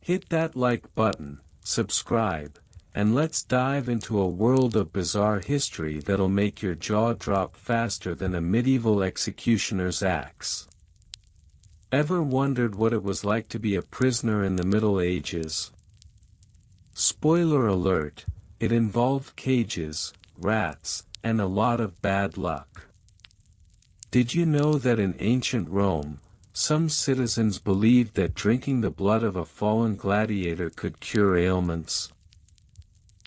Hit that like button, subscribe, and let's dive into a world of bizarre history that'll make your jaw drop faster than a medieval executioner's axe. Ever wondered what it was like to be a prisoner in the Middle Ages? Spoiler alert, it involved cages, rats, and a lot of bad luck. Did you know that in ancient Rome, some citizens believed that drinking the blood of a fallen gladiator could cure ailments?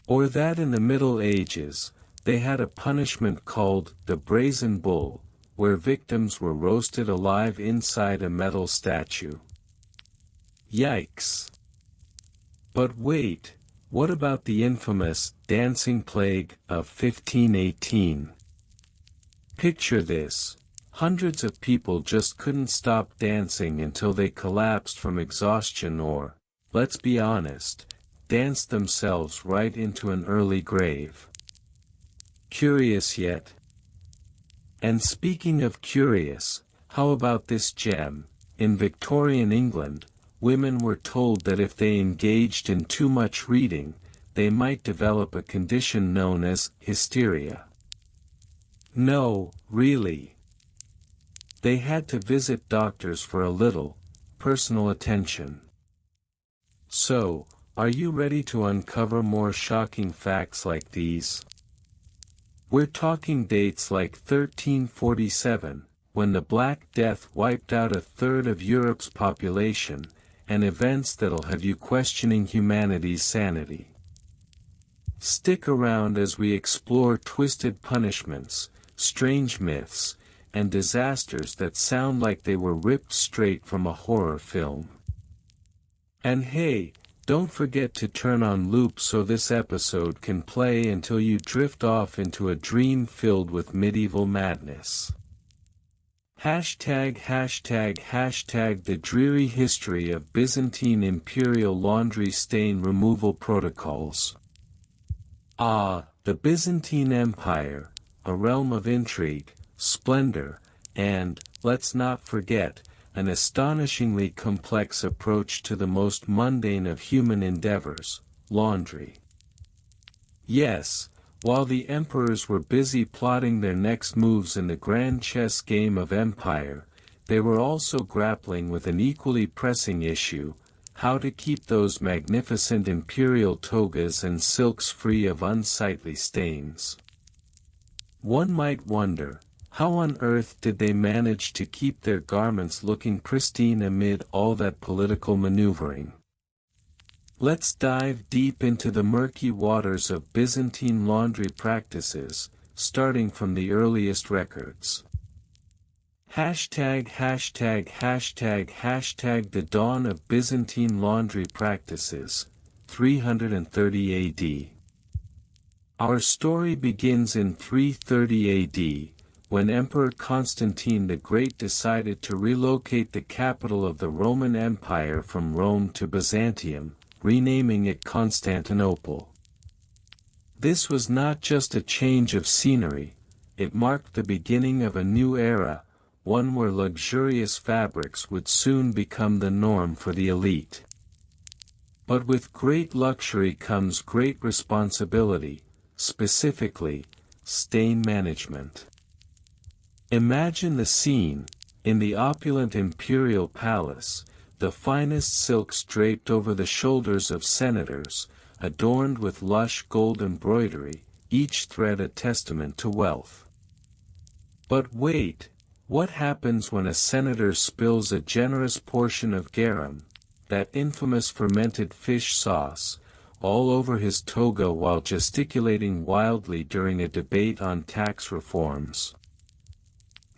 Or that in the Middle Ages, they had a punishment called the Brazen Bull, where victims were roasted alive inside a metal statue. Yikes! But wait, what about the infamous dancing plague of 1518? Picture this. Hundreds of people just couldn't stop dancing until they collapsed from exhaustion or, let's be honest, danced themselves right into an early grave. Curious yet? And speaking of curious, how about this gem? In Victorian England, women were told that if they engaged in too much reading, they might develop a condition known as hysteria. No, really. They had to visit doctors for a little personal attention. So, are you ready to uncover more shocking facts like these? We're talking dates like 1347, when the Black Death wiped out a third of Europe's population, and events that'll have you questioning humanity's sanity. Stick around as we explore twisted punishments, strange myths, and disasters that sound like they were ripped straight from a horror film. And hey, don't forget to turn on loop so this episode can play until you drift off into a dream filled with medieval madness. #### The dreary history of Byzantine imperial laundry stain removal protocols. The Byzantine Empire, a realm of intrigue, splendor, and, let's not forget, an astonishingly complex approach to the most mundane of human endeavors, laundry. Yes, while the emperors were busy plotting their next moves in the grand chess game of empire, they were also grappling with an equally pressing issue: how to keep those magnificent imperial togas and silks free of unsightly stains. One might wonder, how on earth did they manage to keep their garments looking pristine amid all that political maneuvering? Let's dive deep into the murky waters of Byzantine laundry practices, starting from the earliest records. #######. The dawn of Byzantine laundry practices, 330 AD. Our story begins in 330 AD, when Emperor Constantine the Great decided to relocate the capital of the Roman Empire from Rome to Byzantium, renaming it Constantinople. This was not just a change of scenery, it marked the beginning of a new era, one where luxurious fabrics would soon become the norm for the elite. But with great luxury comes great responsibility, specifically, stain management. Imagine the scene: in the opulent imperial palace, the finest silks draped over the shoulders of senators, adorned with lush gold embroidery, each thread a testament to wealth. But wait, what happens when a senator spills a generous portion of garum, that infamous fermented fish sauce, all over his toga while gesticulating wildly during a debate on tax reforms?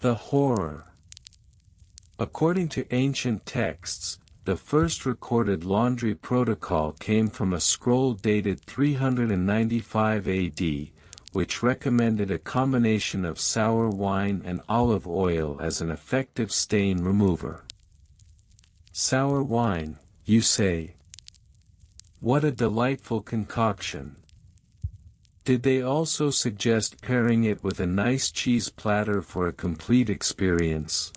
The horror. According to ancient texts, the first recorded laundry protocol came from a scroll dated 395 AD, which recommended a combination of sour wine and olive oil as an effective stain remover. Sour wine, you say? What a delightful concoction. Did they also suggest pairing it with a nice cheese platter for a complete experience?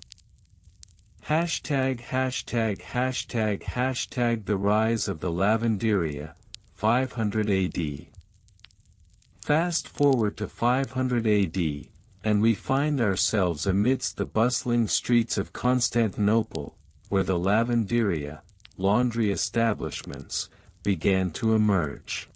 The rise of the Lavanderia, 500 AD. Fast forward to 500 AD, and we find ourselves amidst the bustling streets of Constantinople, where the lavanderia, laundry establishments, began to emerge.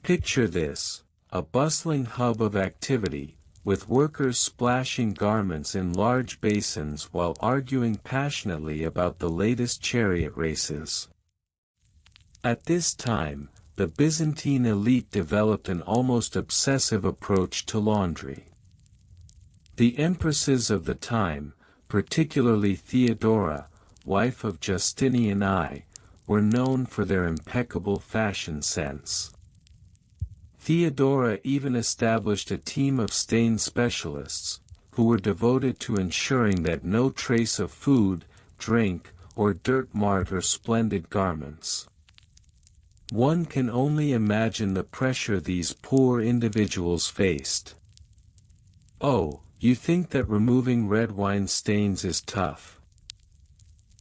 Picture this, a bustling hub of activity, with workers splashing garments in large basins while arguing passionately about the latest chariot races. At this time, the Byzantine elite developed an almost obsessive approach to laundry. The empresses of the time, particularly Theodora, wife of Justinian I, were known for their impeccable fashion sense. Theodora even established a team of stain specialists, who were devoted to ensuring that no trace of food, drink, or dirt marred her splendid garments. One can only imagine the pressure these poor individuals faced. Oh, you think that removing red wine stains is tough?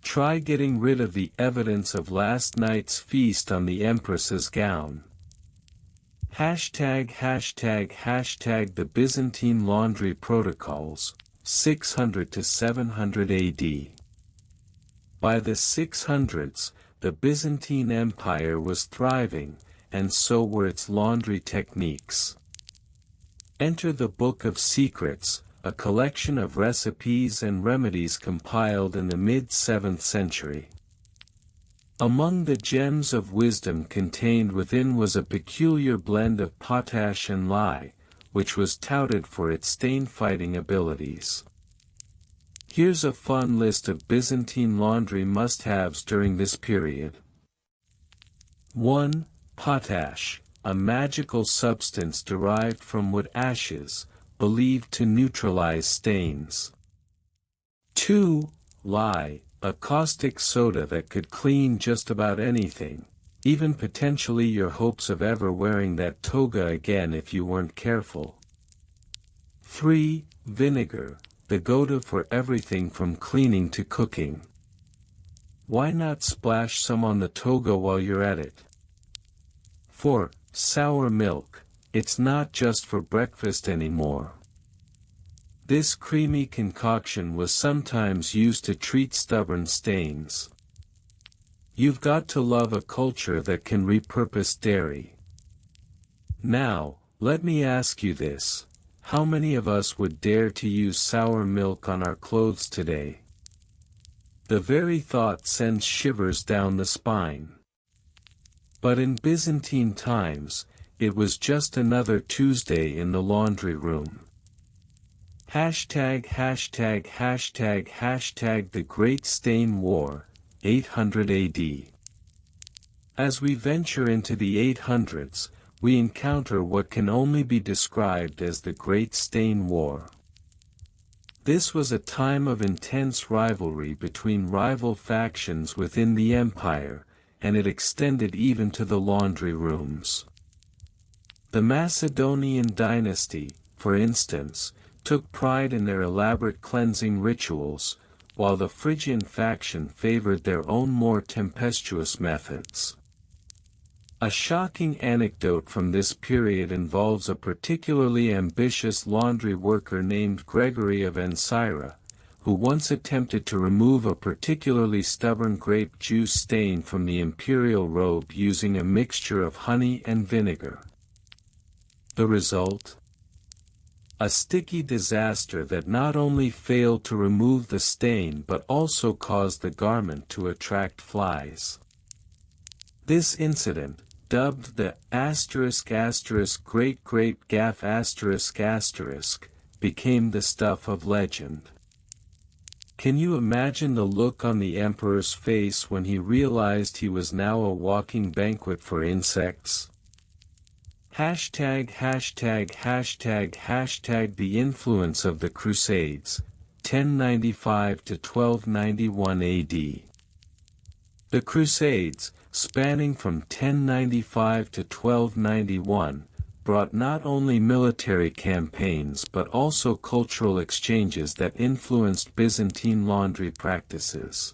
Try getting rid of the evidence of last night's feast on the Empress's gown. The Byzantine laundry protocols, 600 to 700 AD. By the 600s, the Byzantine Empire was thriving, and so were its laundry techniques. Enter the Book of Secrets, a collection of recipes and remedies compiled in the mid-7th century. Among the gems of wisdom contained within was a peculiar blend of potash and lye, which was touted for its stain-fighting abilities. Here's a fun list of Byzantine laundry must-haves during this period. 1. Potash, a magical substance derived from wood ashes, believed to neutralize stains. 2. Lye, a caustic soda that could clean just about anything, even potentially your hopes of ever wearing that toga again if you weren't careful. 3. Vinegar, the go-to for everything from cleaning to cooking. Why not splash some on the toga while you're at it? 4. Sour milk, it's not just for breakfast anymore. This creamy concoction was sometimes used to treat stubborn stains. You've got to love a culture that can repurpose dairy. Now, let me ask you this. How many of us would dare to use sour milk on our clothes today? The very thought sends shivers down the spine. But in Byzantine times, it was just another Tuesday in the laundry room. The Great Stain War, 800 AD. As we venture into the 800s, we encounter what can only be described as the Great Stain War. This was a time of intense rivalry between rival factions within the empire, and it extended even to the laundry rooms. The Macedonian dynasty, for instance, took pride in their elaborate cleansing rituals, while the Phrygian faction favored their own more tempestuous methods. A shocking anecdote from this period involves a particularly ambitious laundry worker named Gregory of Ancyra, who once attempted to remove a particularly stubborn grape juice stain from the imperial robe using a mixture of honey and vinegar. The result? A sticky disaster that not only failed to remove the stain but also caused the garment to attract flies. This incident, dubbed the **Great Grape Gaff**, became the stuff of legend. Can you imagine the look on the emperor's face when he realized he was now a walking banquet for insects? The influence of the Crusades, 1095 to 1291 AD. The Crusades, spanning from 1095 to 1291, brought not only military campaigns but also cultural exchanges that influenced Byzantine laundry practices.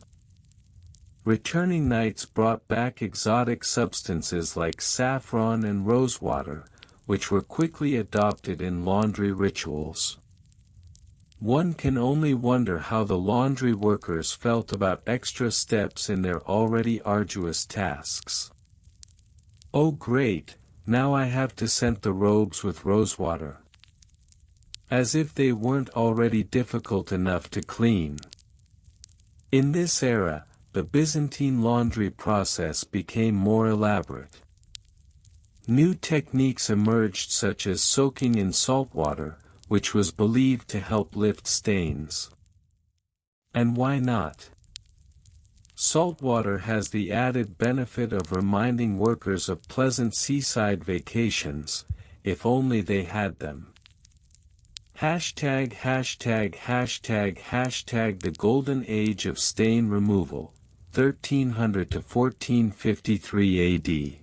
Returning knights brought back exotic substances like saffron and rosewater, which were quickly adopted in laundry rituals. One can only wonder how the laundry workers felt about extra steps in their already arduous tasks. Oh great, now I have to scent the robes with rosewater. As if they weren't already difficult enough to clean. In this era, the Byzantine laundry process became more elaborate. New techniques emerged such as soaking in salt water, which was believed to help lift stains. And why not? Salt water has the added benefit of reminding workers of pleasant seaside vacations, if only they had them. ###### The Golden Age of Stain Removal, 1300 to 1453 AD.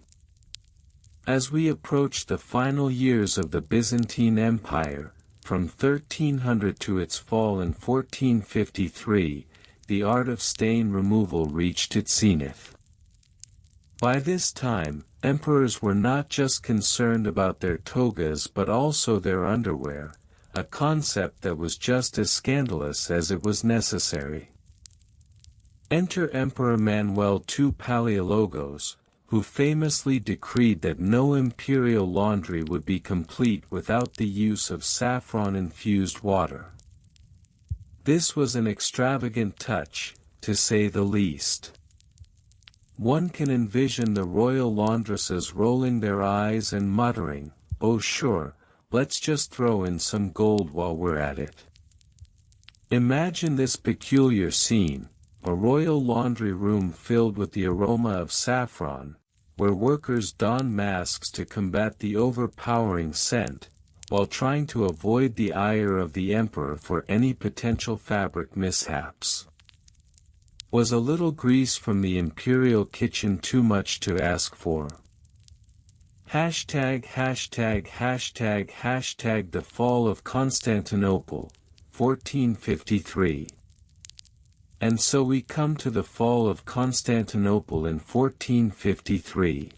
As we approach the final years of the Byzantine Empire, from 1300 to its fall in 1453, the art of stain removal reached its zenith. By this time, emperors were not just concerned about their togas but also their underwear, a concept that was just as scandalous as it was necessary. Enter Emperor Manuel II Palaeologos, who famously decreed that no imperial laundry would be complete without the use of saffron-infused water. This was an extravagant touch, to say the least. One can envision the royal laundresses rolling their eyes and muttering, "Oh sure, let's just throw in some gold while we're at it." Imagine this peculiar scene, a royal laundry room filled with the aroma of saffron, where workers don masks to combat the overpowering scent, while trying to avoid the ire of the emperor for any potential fabric mishaps. Was a little grease from the imperial kitchen too much to ask for? ########. The Fall of Constantinople, 1453. And so we come to the fall of Constantinople in 1453.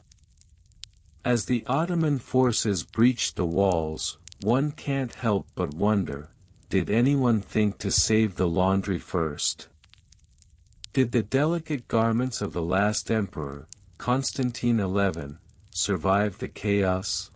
As the Ottoman forces breached the walls, one can't help but wonder, did anyone think to save the laundry first? Did the delicate garments of the last emperor, Constantine XI, survive the chaos?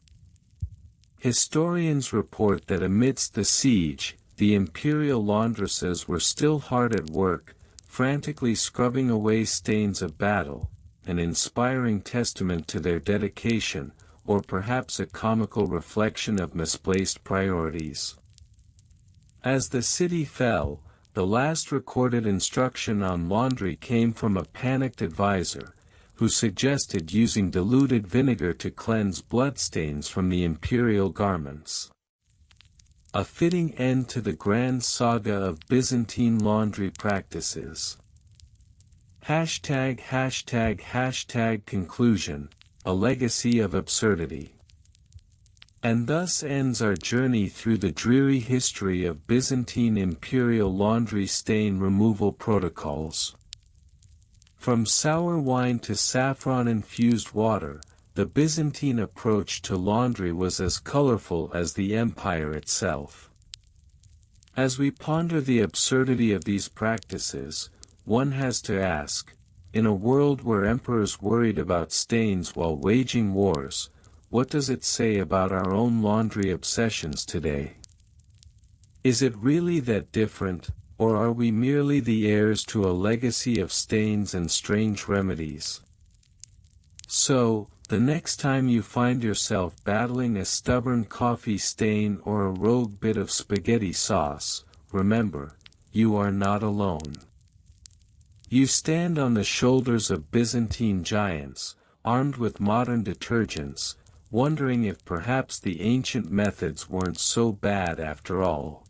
Historians report that amidst the siege, the imperial laundresses were still hard at work, frantically scrubbing away stains of battle, an inspiring testament to their dedication, or perhaps a comical reflection of misplaced priorities. As the city fell, the last recorded instruction on laundry came from a panicked advisor, who suggested using diluted vinegar to cleanse bloodstains from the imperial garments. A fitting end to the grand saga of Byzantine laundry practices. ####Conclusion, a legacy of absurdity. And thus ends our journey through the dreary history of Byzantine imperial laundry stain removal protocols. From sour wine to saffron-infused water, the Byzantine approach to laundry was as colorful as the empire itself. As we ponder the absurdity of these practices, one has to ask, in a world where emperors worried about stains while waging wars, what does it say about our own laundry obsessions today? Is it really that different, or are we merely the heirs to a legacy of stains and strange remedies? So, the next time you find yourself battling a stubborn coffee stain or a rogue bit of spaghetti sauce, remember, you are not alone. You stand on the shoulders of Byzantine giants, armed with modern detergents, wondering if perhaps the ancient methods weren't so bad after all.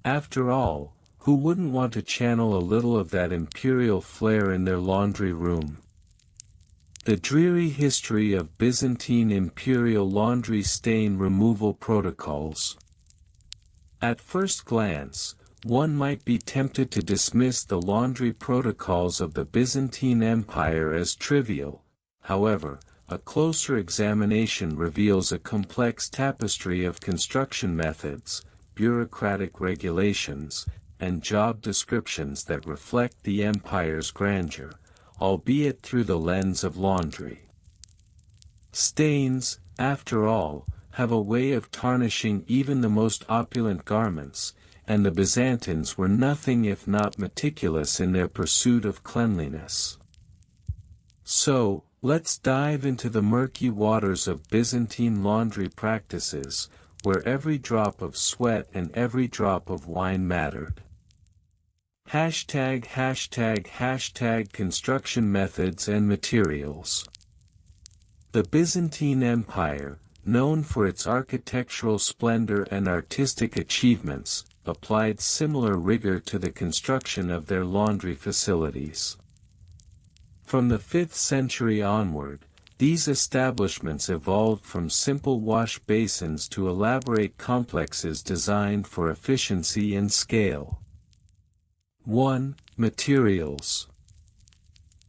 After all, who wouldn't want to channel a little of that imperial flair in their laundry room? The dreary history of Byzantine imperial laundry stain removal protocols. At first glance, one might be tempted to dismiss the laundry protocols of the Byzantine Empire as trivial. However, a closer examination reveals a complex tapestry of construction methods, bureaucratic regulations, and job descriptions that reflect the empire's grandeur, albeit through the lens of laundry. Stains, after all, have a way of tarnishing even the most opulent garments, and the Byzantines were nothing if not meticulous in their pursuit of cleanliness. So, let's dive into the murky waters of Byzantine laundry practices, where every drop of sweat and every drop of wine mattered. ### Construction methods and materials. The Byzantine Empire, known for its architectural splendor and artistic achievements, applied similar rigor to the construction of their laundry facilities. From the 5th century onward, these establishments evolved from simple wash basins to elaborate complexes designed for efficiency and scale. 1. Materials.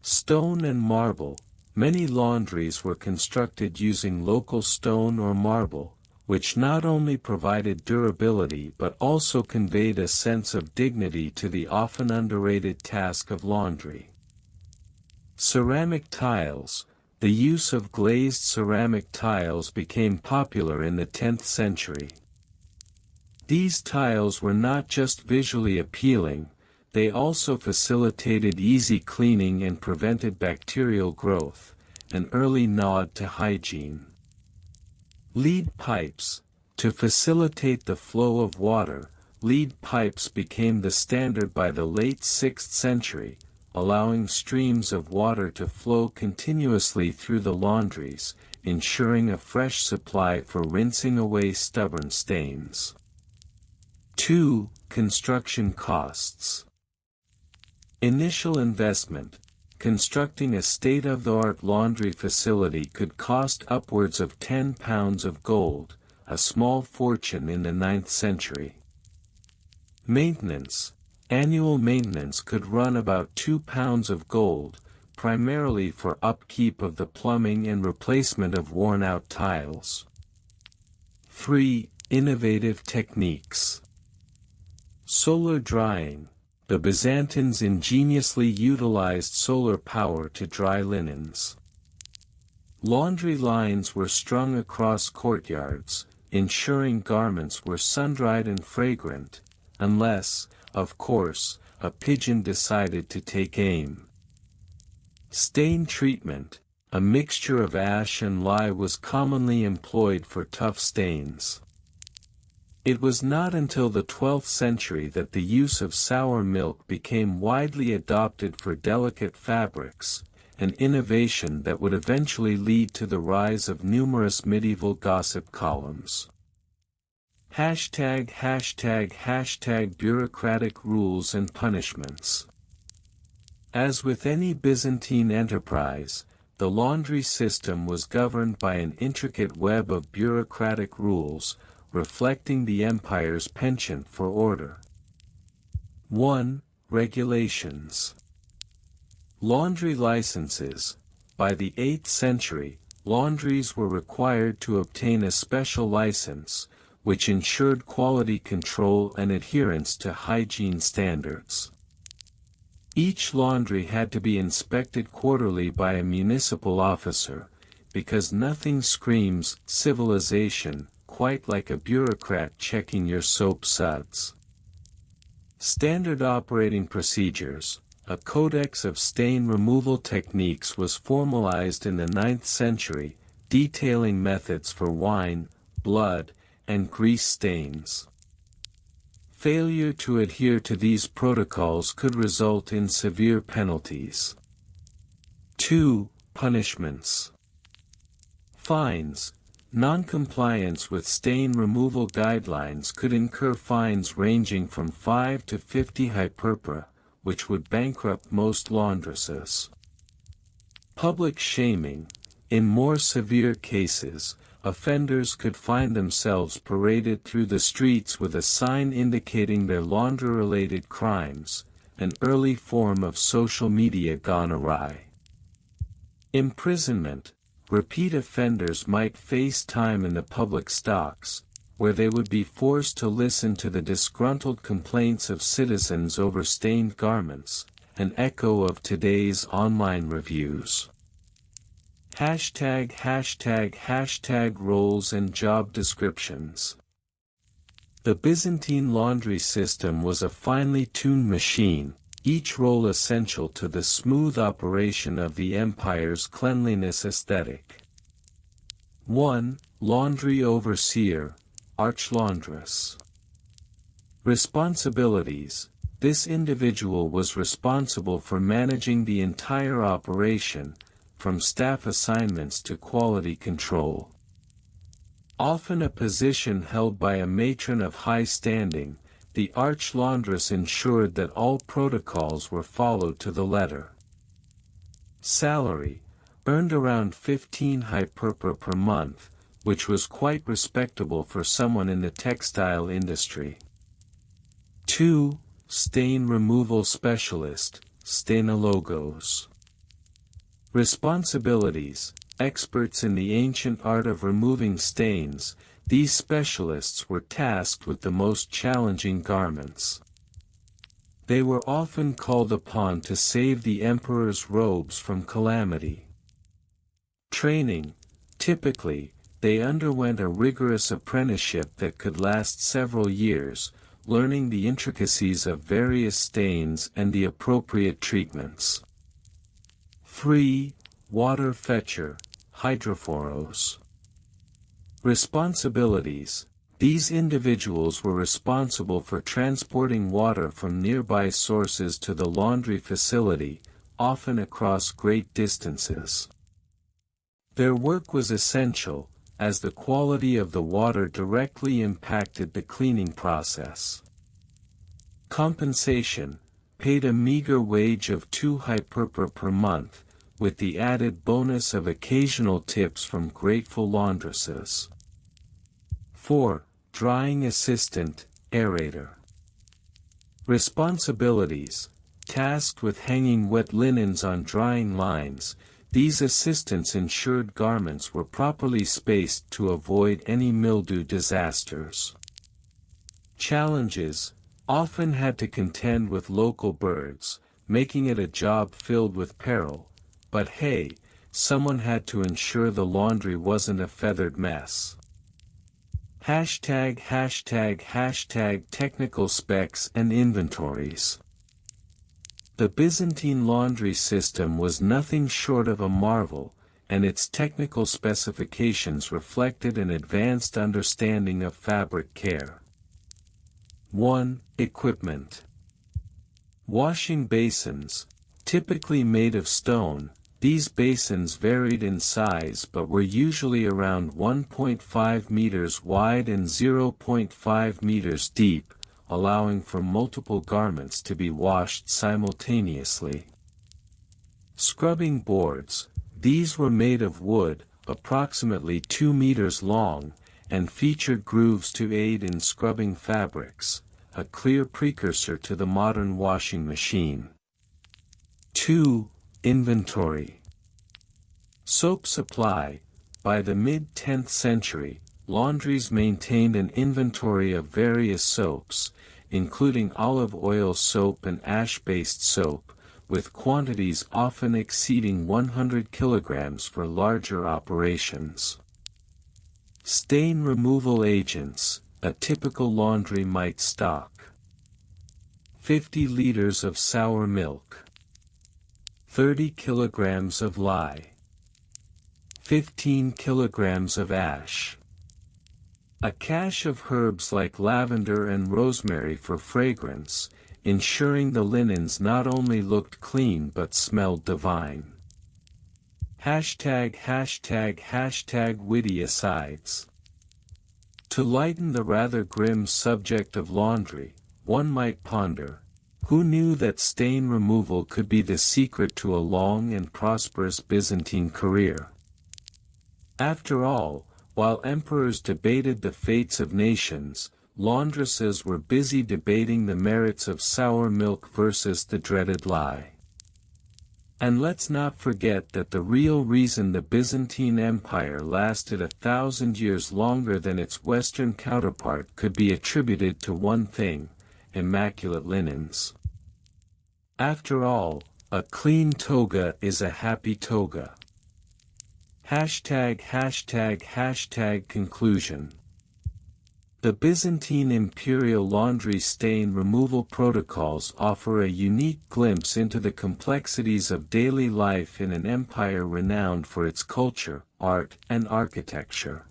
Stone and marble. Many laundries were constructed using local stone or marble, which not only provided durability but also conveyed a sense of dignity to the often underrated task of laundry. Ceramic tiles. The use of glazed ceramic tiles became popular in the 10th century. These tiles were not just visually appealing, they also facilitated easy cleaning and prevented bacterial growth, an early nod to hygiene. Lead pipes. To facilitate the flow of water, lead pipes became the standard by the late 6th century, allowing streams of water to flow continuously through the laundries, ensuring a fresh supply for rinsing away stubborn stains. 2. Construction costs. Initial investment. Constructing a state-of-the-art laundry facility could cost upwards of £10 of gold, a small fortune in the 9th century. Maintenance. Annual maintenance could run about £2 of gold, primarily for upkeep of the plumbing and replacement of worn-out tiles. 3. Innovative techniques. Solar drying. The Byzantines ingeniously utilized solar power to dry linens. Laundry lines were strung across courtyards, ensuring garments were sun-dried and fragrant, unless, of course, a pigeon decided to take aim. Stain treatment. A mixture of ash and lye was commonly employed for tough stains. It was not until the 12th century that the use of sour milk became widely adopted for delicate fabrics, an innovation that would eventually lead to the rise of numerous medieval gossip columns. ### Bureaucratic rules and punishments. As with any Byzantine enterprise, the laundry system was governed by an intricate web of bureaucratic rules, reflecting the empire's penchant for order. 1. Regulations. Laundry licenses. By the 8th century, laundries were required to obtain a special license, which ensured quality control and adherence to hygiene standards. Each laundry had to be inspected quarterly by a municipal officer, because nothing screams civilization quite like a bureaucrat checking your soap suds. Standard operating procedures. A codex of stain removal techniques was formalized in the 9th century, detailing methods for wine, blood, and grease stains. Failure to adhere to these protocols could result in severe penalties. 2. Punishments. Fines. Non-compliance with stain removal guidelines could incur fines ranging from 5 to 50 hyperpra, which would bankrupt most laundresses. Public shaming. In more severe cases, offenders could find themselves paraded through the streets with a sign indicating their laundry-related crimes, an early form of social media gone awry. Imprisonment. Repeat offenders might face time in the public stocks, where they would be forced to listen to the disgruntled complaints of citizens over stained garments, an echo of today's online reviews. #### roles and job descriptions. The Byzantine laundry system was a finely tuned machine, each role essential to the smooth operation of the empire's cleanliness aesthetic. 1. Laundry overseer, archlaundress. Responsibilities. This individual was responsible for managing the entire operation, from staff assignments to quality control. Often a position held by a matron of high standing, the archlaundress ensured that all protocols were followed to the letter. Salary, earned around 15 hyperpa per month, which was quite respectable for someone in the textile industry. 2. Stain removal specialist, stainologos. Responsibilities. Experts in the ancient art of removing stains, these specialists were tasked with the most challenging garments. They were often called upon to save the emperor's robes from calamity. Training. Typically, they underwent a rigorous apprenticeship that could last several years, learning the intricacies of various stains and the appropriate treatments. 3. Water fetcher, hydrophoros. Responsibilities. These individuals were responsible for transporting water from nearby sources to the laundry facility, often across great distances. Their work was essential, as the quality of the water directly impacted the cleaning process. Compensation. Paid a meager wage of 2 hyperpa per month, with the added bonus of occasional tips from grateful laundresses. 4. Drying assistant, aerator. Responsibilities. Tasked with hanging wet linens on drying lines, these assistants ensured garments were properly spaced to avoid any mildew disasters. Challenges. Often had to contend with local birds, making it a job filled with peril, but hey, someone had to ensure the laundry wasn't a feathered mess. #### Technical specs and inventories. The Byzantine laundry system was nothing short of a marvel, and its technical specifications reflected an advanced understanding of fabric care. 1. Equipment. Washing basins. Typically made of stone, these basins varied in size but were usually around 1.5 meters wide and 0.5 meters deep, allowing for multiple garments to be washed simultaneously. Scrubbing boards. These were made of wood, approximately 2 meters long, and featured grooves to aid in scrubbing fabrics, a clear precursor to the modern washing machine. 2. Inventory. Soap supply. By the mid-10th century, laundries maintained an inventory of various soaps, including olive oil soap and ash-based soap, with quantities often exceeding 100 kilograms for larger operations. Stain removal agents, a typical laundry might stock. 50 liters of sour milk. 30 kilograms of lye. 15 kilograms of ash. A cache of herbs like lavender and rosemary for fragrance, ensuring the linens not only looked clean but smelled divine. #### Witty asides. To lighten the rather grim subject of laundry, one might ponder, Who knew that stain removal could be the secret to a long and prosperous Byzantine career? After all, while emperors debated the fates of nations, laundresses were busy debating the merits of sour milk versus the dreaded lye. And let's not forget that the real reason the Byzantine Empire lasted 1,000 years longer than its Western counterpart could be attributed to one thing: immaculate linens. After all, a clean toga is a happy toga. Conclusion. The Byzantine imperial laundry stain removal protocols offer a unique glimpse into the complexities of daily life in an empire renowned for its culture, art, and architecture.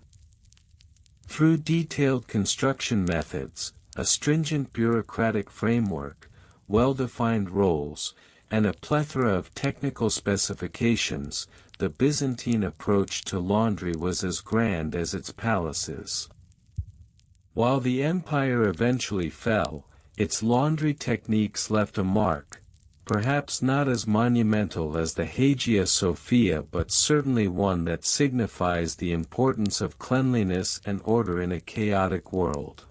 Through detailed construction methods, a stringent bureaucratic framework, well-defined roles, and a plethora of technical specifications, the Byzantine approach to laundry was as grand as its palaces. While the empire eventually fell, its laundry techniques left a mark, perhaps not as monumental as the Hagia Sophia but certainly one that signifies the importance of cleanliness and order in a chaotic world.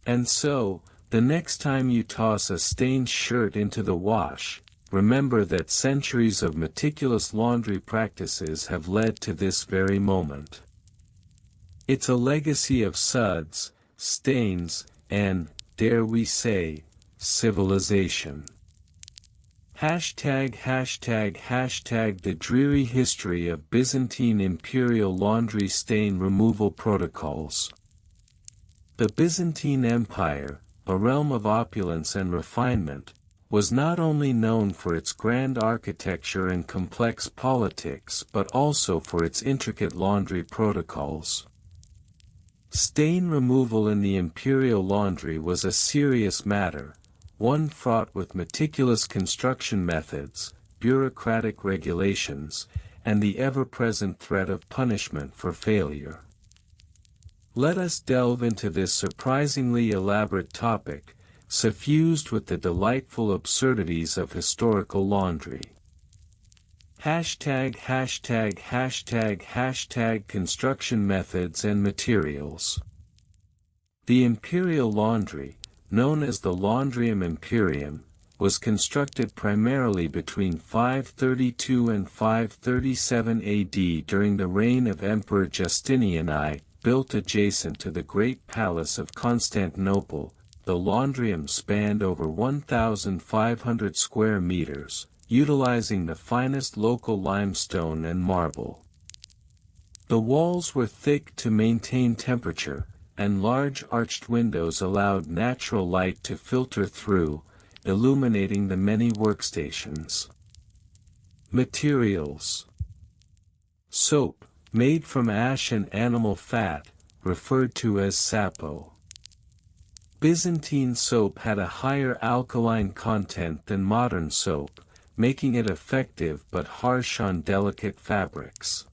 And so, the next time you toss a stained shirt into the wash, remember that centuries of meticulous laundry practices have led to this very moment. It's a legacy of suds, stains, and, dare we say, civilization. The dreary history of Byzantine imperial laundry stain removal protocols. The Byzantine Empire, a realm of opulence and refinement, was not only known for its grand architecture and complex politics but also for its intricate laundry protocols. Stain removal in the imperial laundry was a serious matter, one fraught with meticulous construction methods, bureaucratic regulations, and the ever-present threat of punishment for failure. Let us delve into this surprisingly elaborate topic, suffused with the delightful absurdities of historical laundry. Construction methods and materials. The imperial laundry, known as the Laundrium Imperium, was constructed primarily between 532 and 537 AD during the reign of Emperor Justinian I. Built adjacent to the Great Palace of Constantinople, the laundrium spanned over 1,500 square meters, utilizing the finest local limestone and marble. The walls were thick to maintain temperature, and large arched windows allowed natural light to filter through, illuminating the many workstations. Materials. Soap, made from ash and animal fat, referred to as sapo. Byzantine soap had a higher alkaline content than modern soap, making it effective but harsh on delicate fabrics.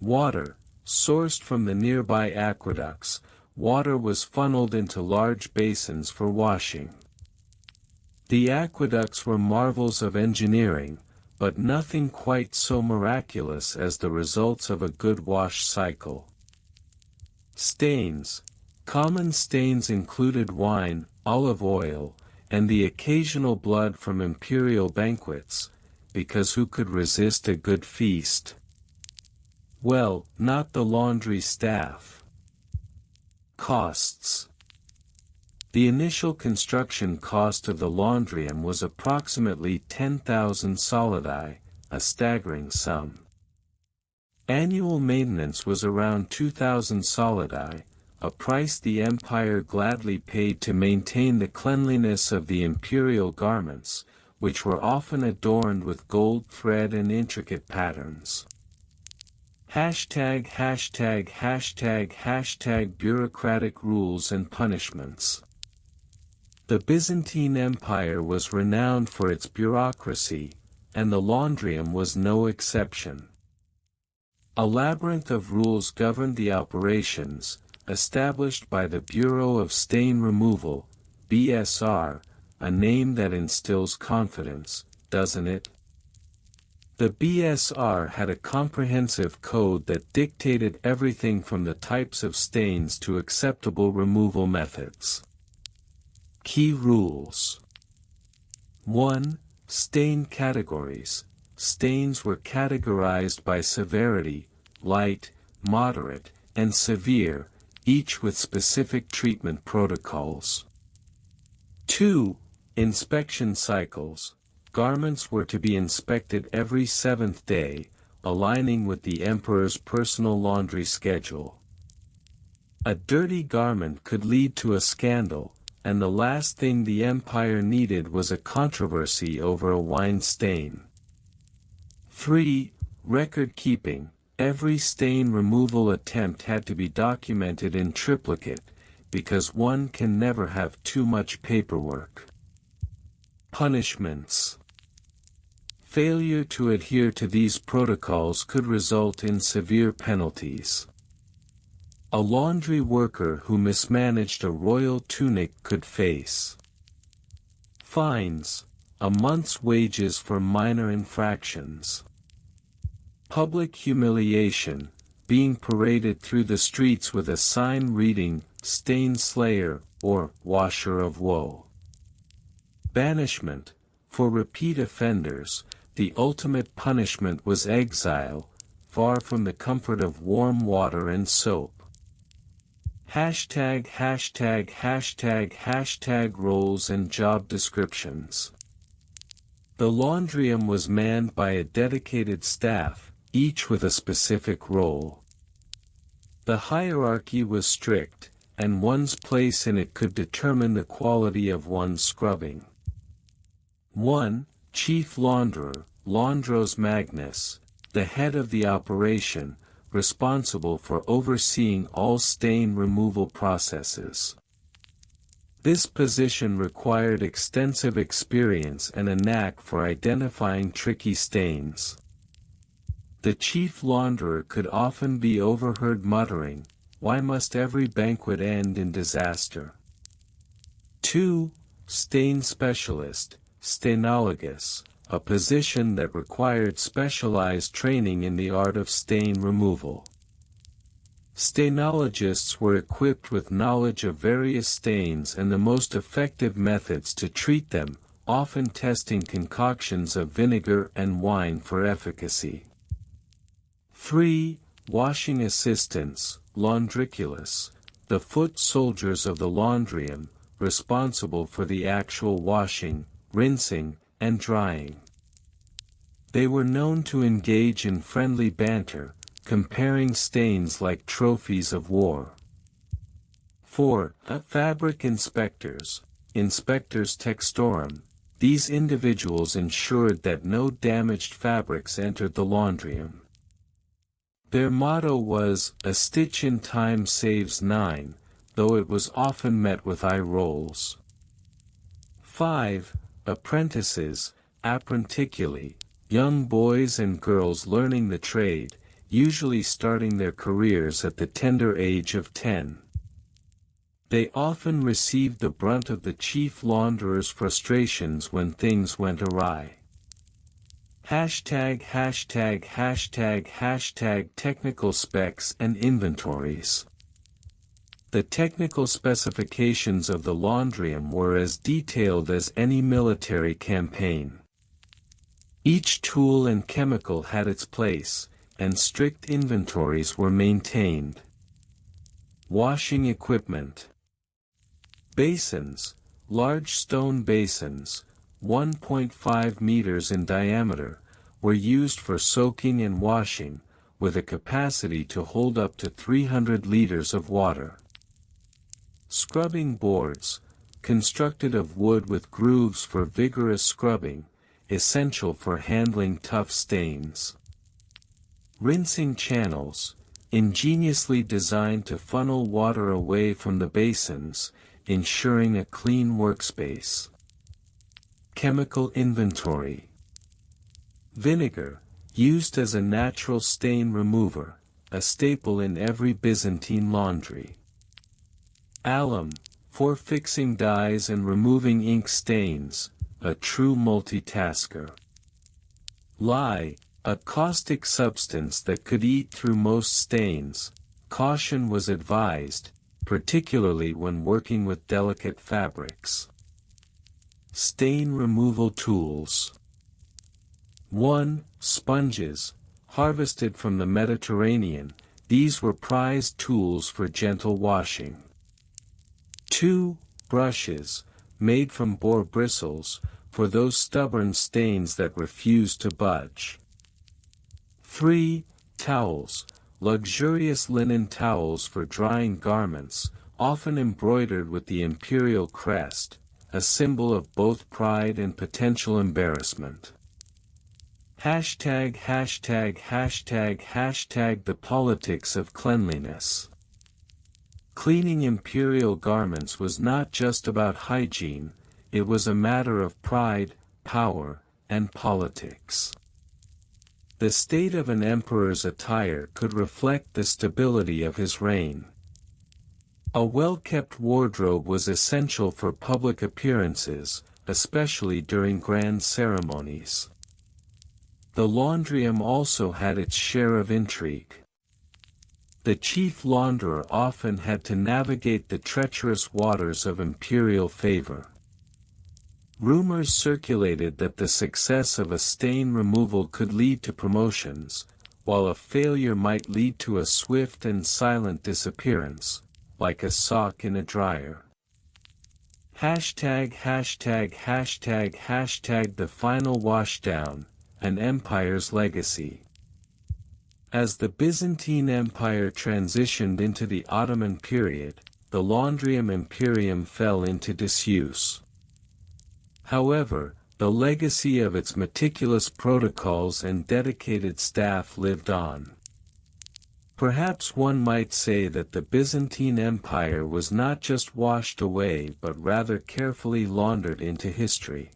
Water, sourced from the nearby aqueducts, water was funneled into large basins for washing. The aqueducts were marvels of engineering, but nothing quite so miraculous as the results of a good wash cycle. Stains. Common stains included wine, olive oil, and the occasional blood from imperial banquets, because who could resist a good feast? Well, not the laundry staff. Costs. The initial construction cost of the laundrium was approximately 10,000 solidi, a staggering sum. Annual maintenance was around 2,000 solidi, a price the empire gladly paid to maintain the cleanliness of the imperial garments, which were often adorned with gold thread and intricate patterns. Bureaucratic rules and punishments. The Byzantine Empire was renowned for its bureaucracy, and the laundrium was no exception. A labyrinth of rules governed the operations, established by the Bureau of Stain Removal, BSR, a name that instills confidence, doesn't it? The BSR had a comprehensive code that dictated everything from the types of stains to acceptable removal methods. Key rules. 1. Stain categories. Stains were categorized by severity, light, moderate, and severe, each with specific treatment protocols. 2. Inspection cycles. Garments were to be inspected every 7th day, aligning with the emperor's personal laundry schedule. A dirty garment could lead to a scandal, and the last thing the empire needed was a controversy over a wine stain. 3. Record keeping. Every stain removal attempt had to be documented in triplicate, because one can never have too much paperwork. Punishments. Failure to adhere to these protocols could result in severe penalties. A laundry worker who mismanaged a royal tunic could face fines, a month's wages for minor infractions. Public humiliation, being paraded through the streets with a sign reading, "Stain Slayer," or "Washer of Woe." Banishment. For repeat offenders, the ultimate punishment was exile, far from the comfort of warm water and soap. Hashtag roles and job descriptions. The laundryum was manned by a dedicated staff, each with a specific role. The hierarchy was strict, and one's place in it could determine the quality of one's scrubbing. 1. Chief Launderer, Laundros Magnus, the head of the operation, responsible for overseeing all stain removal processes. This position required extensive experience and a knack for identifying tricky stains. The chief launderer could often be overheard muttering, "Why must every banquet end in disaster?" 2. Stain Specialist, Stainologus, a position that required specialized training in the art of stain removal. Stainologists were equipped with knowledge of various stains and the most effective methods to treat them, often testing concoctions of vinegar and wine for efficacy. 3. Washing Assistants, Laundriculus, the foot soldiers of the laundryum, responsible for the actual washing, rinsing, and drying. They were known to engage in friendly banter, comparing stains like trophies of war. 4. Fabric Inspectors, Inspectors Textorum. These individuals ensured that no damaged fabrics entered the laundryum. Their motto was, "A stitch in time saves 9, though it was often met with eye rolls. 5. Apprentices, apprenticuli, young boys and girls learning the trade, usually starting their careers at the tender age of 10. They often received the brunt of the chief launderer's frustrations when things went awry. Hashtag technical specs and inventories. The technical specifications of the laundryum were as detailed as any military campaign. Each tool and chemical had its place, and strict inventories were maintained. Washing equipment. Basins, large stone basins, 1.5 meters in diameter, were used for soaking and washing, with a capacity to hold up to 300 liters of water. Scrubbing boards, constructed of wood with grooves for vigorous scrubbing, essential for handling tough stains. Rinsing channels, ingeniously designed to funnel water away from the basins, ensuring a clean workspace. Chemical inventory. Vinegar, used as a natural stain remover, a staple in every Byzantine laundry. Alum, for fixing dyes and removing ink stains, a true multitasker. Lye, a caustic substance that could eat through most stains. Caution was advised, particularly when working with delicate fabrics. Stain removal tools. 1. Sponges, harvested from the Mediterranean. These were prized tools for gentle washing. 2. Brushes, made from boar bristles, for those stubborn stains that refuse to budge. 3. Towels, luxurious linen towels for drying garments, often embroidered with the imperial crest, a symbol of both pride and potential embarrassment. ###### The politics of cleanliness. Cleaning imperial garments was not just about hygiene, it was a matter of pride, power, and politics. The state of an emperor's attire could reflect the stability of his reign. A well-kept wardrobe was essential for public appearances, especially during grand ceremonies. The laundrium also had its share of intrigue. The chief launderer often had to navigate the treacherous waters of imperial favor. Rumors circulated that the success of a stain removal could lead to promotions, while a failure might lead to a swift and silent disappearance, like a sock in a dryer. ######### The final washdown, an empire's legacy. As the Byzantine Empire transitioned into the Ottoman period, the Laundrium Imperium fell into disuse. However, the legacy of its meticulous protocols and dedicated staff lived on. Perhaps one might say that the Byzantine Empire was not just washed away but rather carefully laundered into history.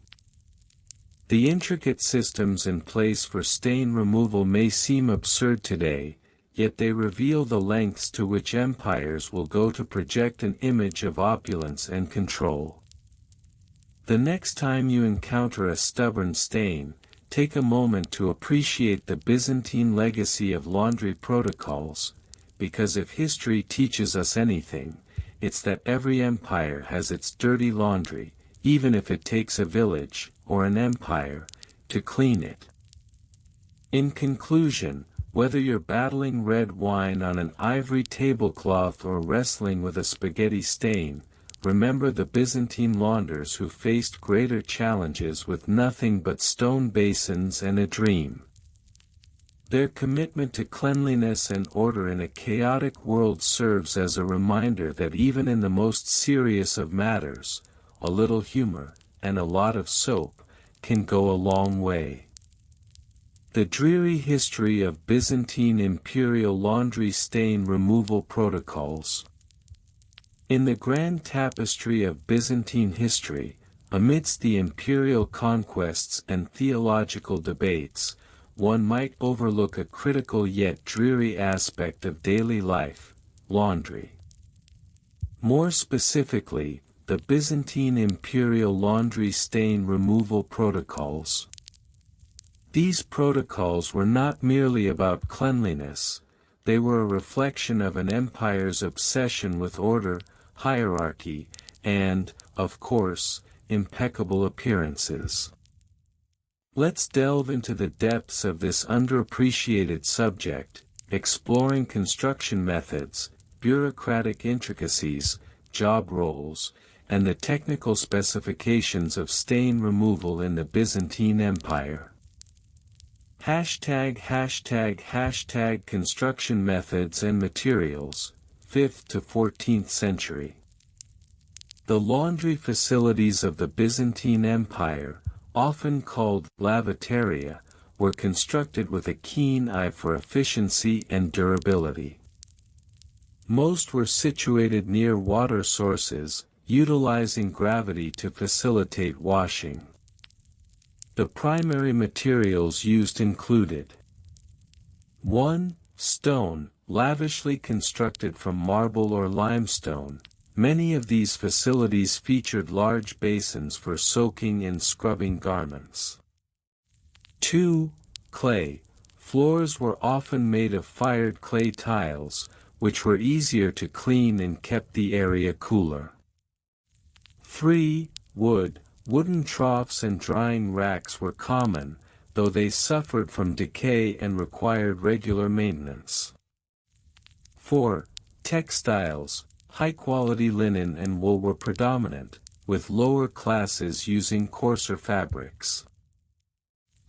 The intricate systems in place for stain removal may seem absurd today, yet they reveal the lengths to which empires will go to project an image of opulence and control. The next time you encounter a stubborn stain, take a moment to appreciate the Byzantine legacy of laundry protocols, because if history teaches us anything, it's that every empire has its dirty laundry, even if it takes a village, or an empire, to clean it. In conclusion, whether you're battling red wine on an ivory tablecloth or wrestling with a spaghetti stain, remember the Byzantine launderers who faced greater challenges with nothing but stone basins and a dream. Their commitment to cleanliness and order in a chaotic world serves as a reminder that even in the most serious of matters, a little humor, and a lot of soap, can go a long way. The dreary history of Byzantine imperial laundry stain removal protocols. In the grand tapestry of Byzantine history, amidst the imperial conquests and theological debates, one might overlook a critical yet dreary aspect of daily life: laundry. More specifically, the Byzantine imperial laundry stain removal protocols. These protocols were not merely about cleanliness, they were a reflection of an empire's obsession with order, hierarchy, and, of course, impeccable appearances. Let's delve into the depths of this underappreciated subject, exploring construction methods, bureaucratic intricacies, job roles, and the technical specifications of stain removal in the Byzantine Empire. ##### Construction methods and materials, 5th to 14th century. The laundry facilities of the Byzantine Empire, often called lavataria, were constructed with a keen eye for efficiency and durability. Most were situated near water sources, utilizing gravity to facilitate washing. The primary materials used included: 1. Stone, lavishly constructed from marble or limestone, Many of these facilities featured large basins for soaking and scrubbing garments. 2. Clay. Floors were often made of fired clay tiles, which were easier to clean and kept the area cooler. 3. Wood. Wooden troughs and drying racks were common, though they suffered from decay and required regular maintenance. 4. Textiles. High-quality linen and wool were predominant, with lower classes using coarser fabrics.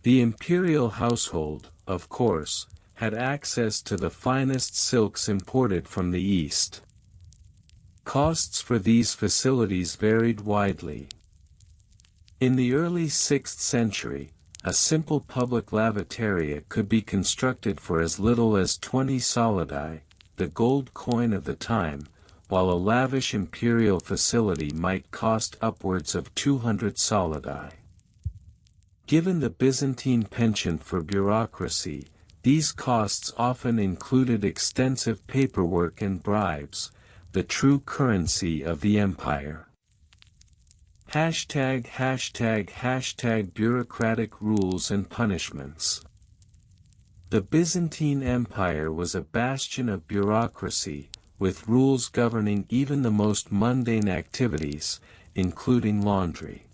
The imperial household, of course, had access to the finest silks imported from the East. Costs for these facilities varied widely. In the early 6th century, a simple public lavatoria could be constructed for as little as 20 solidi, the gold coin of the time, while a lavish imperial facility might cost upwards of 200 solidi. Given the Byzantine penchant for bureaucracy, these costs often included extensive paperwork and bribes, the true currency of the empire. Bureaucratic rules and punishments. The Byzantine Empire was a bastion of bureaucracy, with rules governing even the most mundane activities, including laundry.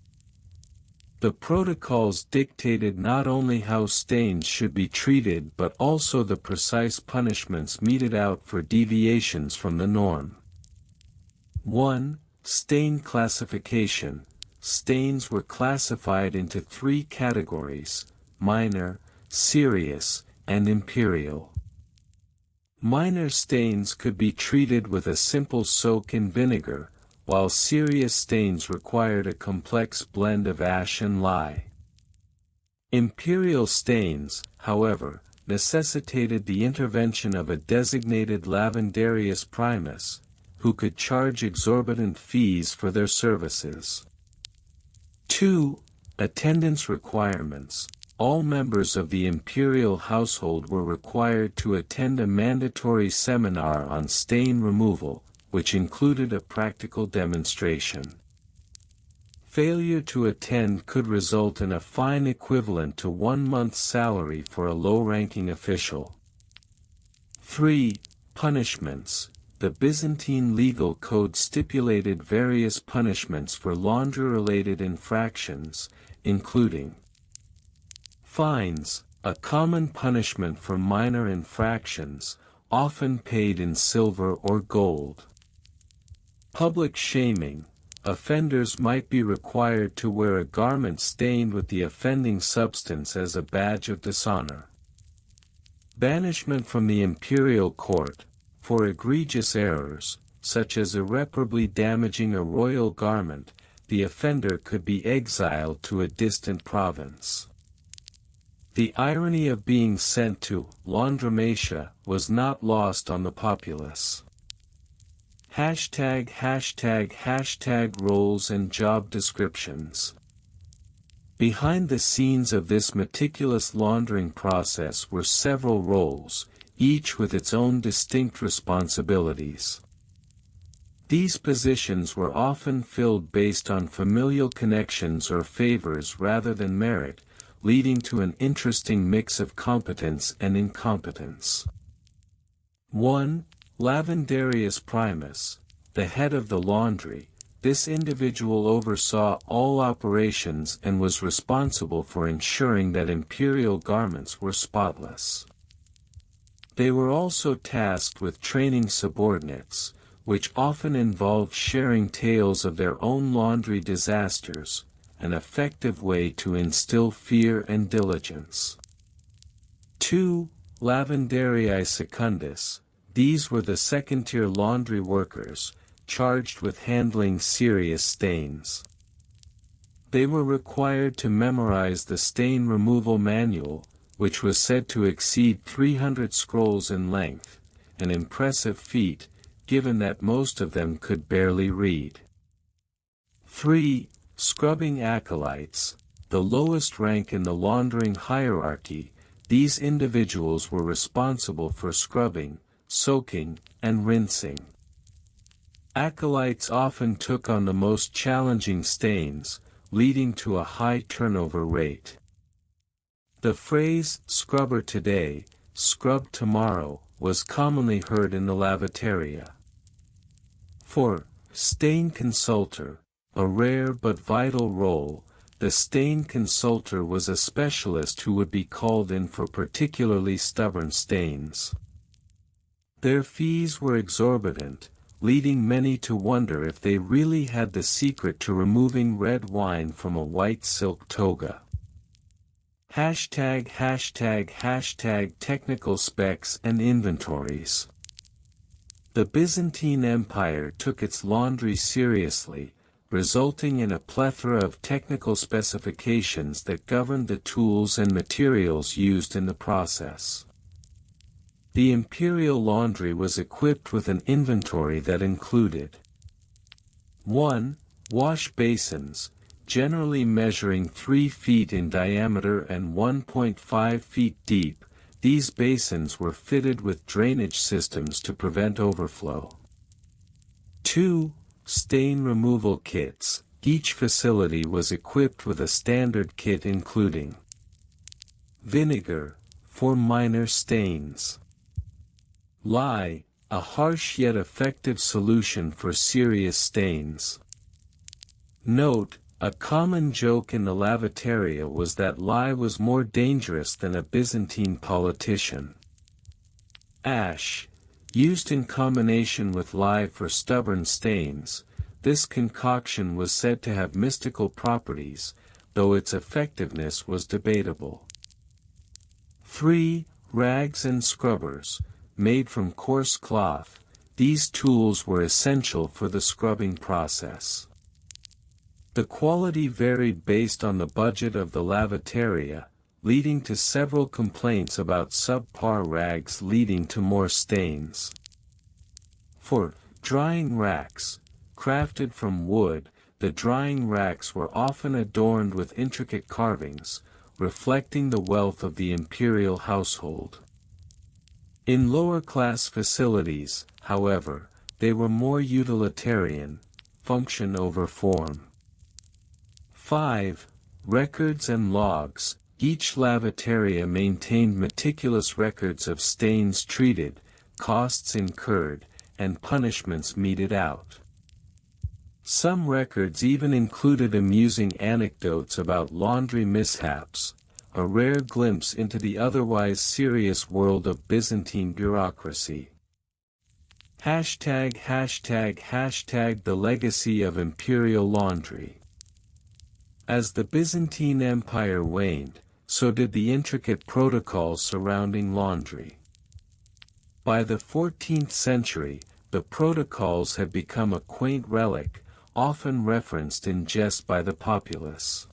The protocols dictated not only how stains should be treated but also the precise punishments meted out for deviations from the norm. 1. Stain classification. Stains were classified into 3 categories: minor, serious, and imperial. Minor stains could be treated with a simple soak in vinegar, while serious stains required a complex blend of ash and lye. Imperial stains, however, necessitated the intervention of a designated lavandarius primus, who could charge exorbitant fees for their services. 2. Attendance requirements. All members of the imperial household were required to attend a mandatory seminar on stain removal, which included a practical demonstration. Failure to attend could result in a fine equivalent to 1 month's salary for a low-ranking official. 3. Punishments. The Byzantine legal code stipulated various punishments for laundry-related infractions, including fines, a common punishment for minor infractions, often paid in silver or gold. Public shaming. Offenders might be required to wear a garment stained with the offending substance as a badge of dishonor. Banishment from the imperial court. For egregious errors, such as irreparably damaging a royal garment, the offender could be exiled to a distant province. The irony of being sent to laundromatia was not lost on the populace. Roles and job descriptions. Behind the scenes of this meticulous laundering process were several roles, each with its own distinct responsibilities. These positions were often filled based on familial connections or favors rather than merit, leading to an interesting mix of competence and incompetence. 1. Lavandarius primus, the head of the laundry. This individual oversaw all operations and was responsible for ensuring that imperial garments were spotless. They were also tasked with training subordinates, which often involved sharing tales of their own laundry disasters, an effective way to instill fear and diligence. 2. Lavandarii secundus. These were the second-tier laundry workers, charged with handling serious stains. They were required to memorize the stain removal manual, which was said to exceed 300 scrolls in length, an impressive feat, given that most of them could barely read. 3. Scrubbing acolytes, the lowest rank in the laundering hierarchy. These individuals were responsible for scrubbing, soaking, and rinsing. Acolytes often took on the most challenging stains, leading to a high turnover rate. The phrase, "scrubber today, scrub tomorrow," was commonly heard in the lavataria. 4. Stain consultor, a rare but vital role. The stain consultor was a specialist who would be called in for particularly stubborn stains. Their fees were exorbitant, leading many to wonder if they really had the secret to removing red wine from a white silk toga. Hashtag technical specs and inventories. The Byzantine Empire took its laundry seriously, resulting in a plethora of technical specifications that governed the tools and materials used in the process. The imperial laundry was equipped with an inventory that included 1. Wash basins, generally measuring 3 feet in diameter and 1.5 feet deep. These basins were fitted with drainage systems to prevent overflow. 2. Stain removal kits. Each facility was equipped with a standard kit including vinegar, for minor stains; lye, a harsh yet effective solution for serious stains. Note, a common joke in the lavataria was that lye was more dangerous than a Byzantine politician. Ash, used in combination with lye for stubborn stains, this concoction was said to have mystical properties, though its effectiveness was debatable. 3. Rags and scrubbers, made from coarse cloth. These tools were essential for the scrubbing process. The quality varied based on the budget of the lavataria, leading to several complaints about subpar rags leading to more stains. 4. Drying racks. Crafted from wood, the drying racks were often adorned with intricate carvings, reflecting the wealth of the imperial household. In lower-class facilities, however, they were more utilitarian, function over form. 5. Records and logs. Each lavataria maintained meticulous records of stains treated, costs incurred, and punishments meted out. Some records even included amusing anecdotes about laundry mishaps, a rare glimpse into the otherwise serious world of Byzantine bureaucracy. Hashtag the legacy of imperial laundry. As the Byzantine Empire waned, so did the intricate protocols surrounding laundry. By the 14th century, the protocols had become a quaint relic, often referenced in jest by the populace.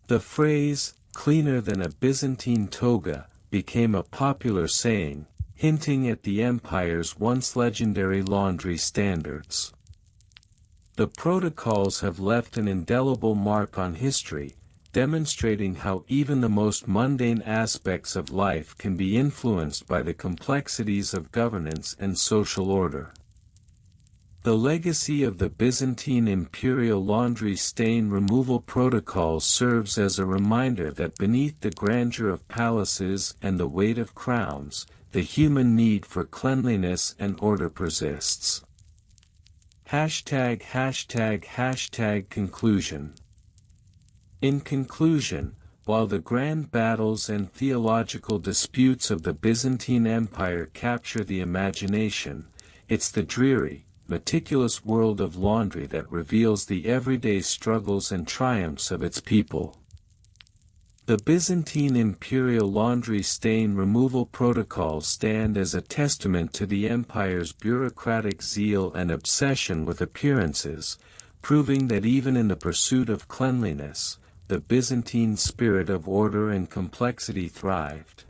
The phrase, "cleaner than a Byzantine toga," became a popular saying, hinting at the empire's once legendary laundry standards. The protocols have left an indelible mark on history, demonstrating how even the most mundane aspects of life can be influenced by the complexities of governance and social order. The legacy of the Byzantine imperial laundry stain removal protocol serves as a reminder that beneath the grandeur of palaces and the weight of crowns, the human need for cleanliness and order persists. Hashtag conclusion. In conclusion, while the grand battles and theological disputes of the Byzantine Empire capture the imagination, it's the dreary, meticulous world of laundry that reveals the everyday struggles and triumphs of its people. The Byzantine imperial laundry stain removal protocols stand as a testament to the empire's bureaucratic zeal and obsession with appearances, proving that even in the pursuit of cleanliness, the Byzantine spirit of order and complexity thrived.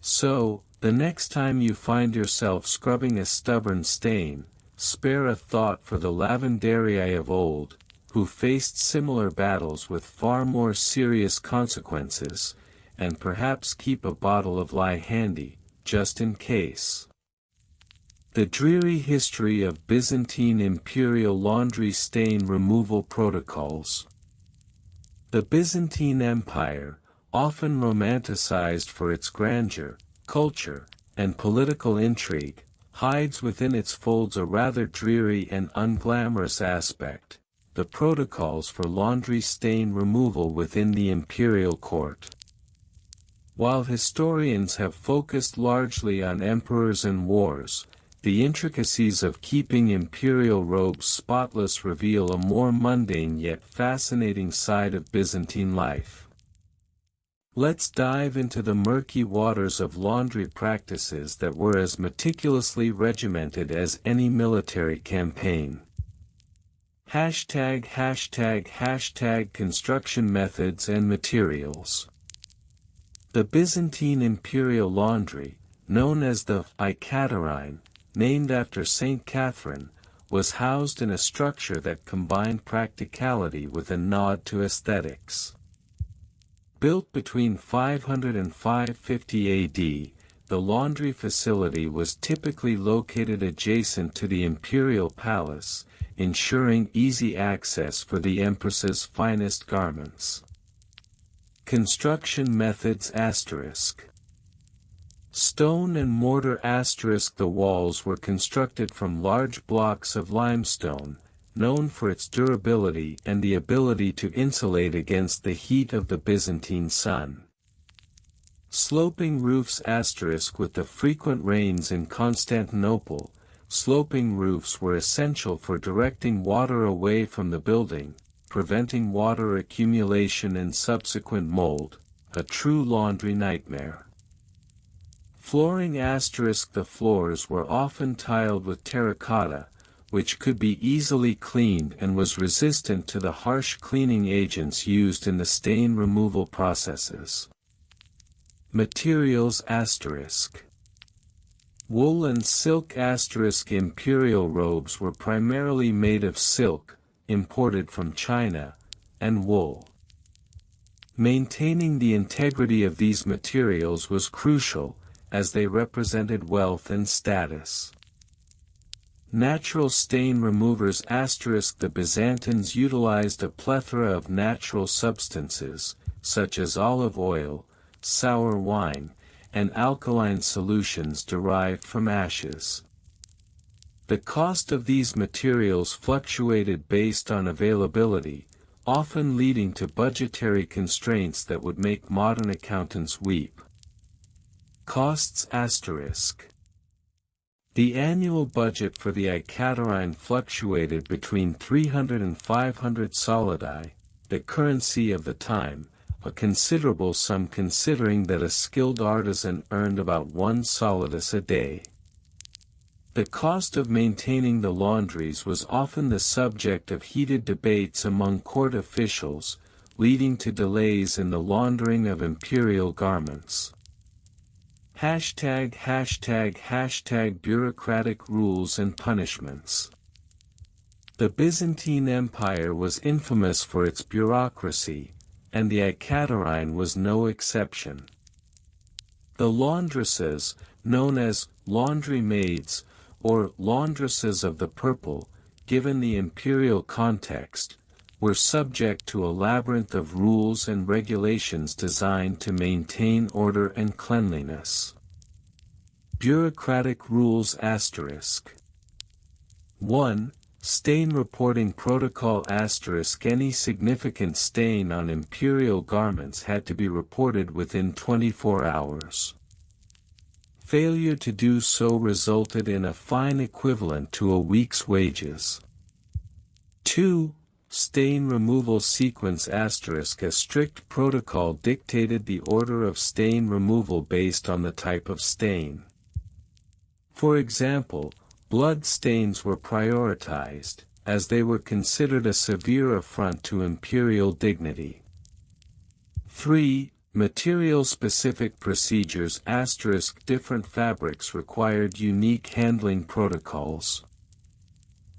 So, the next time you find yourself scrubbing a stubborn stain, spare a thought for the lavandariae of old, who faced similar battles with far more serious consequences, and perhaps keep a bottle of lye handy, just in case. The dreary history of Byzantine imperial laundry stain removal protocols. The Byzantine Empire, often romanticized for its grandeur, culture, and political intrigue, hides within its folds a rather dreary and unglamorous aspect: the protocols for laundry stain removal within the imperial court. While historians have focused largely on emperors and wars, the intricacies of keeping imperial robes spotless reveal a more mundane yet fascinating side of Byzantine life. Let's dive into the murky waters of laundry practices that were as meticulously regimented as any military campaign. Construction methods and materials. The Byzantine imperial laundry, known as the Ikaterine, named after Saint Catherine, was housed in a structure that combined practicality with a nod to aesthetics. Built between 500 and 550 AD, the laundry facility was typically located adjacent to the imperial palace, ensuring easy access for the empress's finest garments. Construction methods *. Stone and mortar *. The walls were constructed from large blocks of limestone, known for its durability and the ability to insulate against the heat of the Byzantine sun. Sloping roofs *. With the frequent rains in Constantinople, sloping roofs were essential for directing water away from the building, preventing water accumulation and subsequent mold, a true laundry nightmare. Flooring *. The floors were often tiled with terracotta, which could be easily cleaned and was resistant to the harsh cleaning agents used in the stain removal processes. Materials *. Wool and silk *. Imperial robes were primarily made of silk, imported from China, and wool. Maintaining the integrity of these materials was crucial, as they represented wealth and status. Natural stain removers *. The Byzantines utilized a plethora of natural substances, such as olive oil, sour wine, and alkaline solutions derived from ashes. The cost of these materials fluctuated based on availability, often leading to budgetary constraints that would make modern accountants weep. Costs *. The annual budget for the Ikaterine fluctuated between 300 and 500 solidi, the currency of the time, a considerable sum considering that a skilled artisan earned about 1 solidus a day. The cost of maintaining the laundries was often the subject of heated debates among court officials, leading to delays in the laundering of imperial garments. Bureaucratic rules and punishments. The Byzantine Empire was infamous for its bureaucracy, and the Ikaterine was no exception. The laundresses, known as laundry maids, or laundresses of the purple, given the imperial context, were subject to a labyrinth of rules and regulations designed to maintain order and cleanliness. Bureaucratic rules *. 1. Stain reporting protocol *. Any significant stain on imperial garments had to be reported within 24 hours. Failure to do so resulted in a fine equivalent to a week's wages. 2. Stain removal sequence *. A strict protocol dictated the order of stain removal based on the type of stain. For example, blood stains were prioritized, as they were considered a severe affront to imperial dignity. 3. Material-specific procedures *. Different fabrics required unique handling protocols.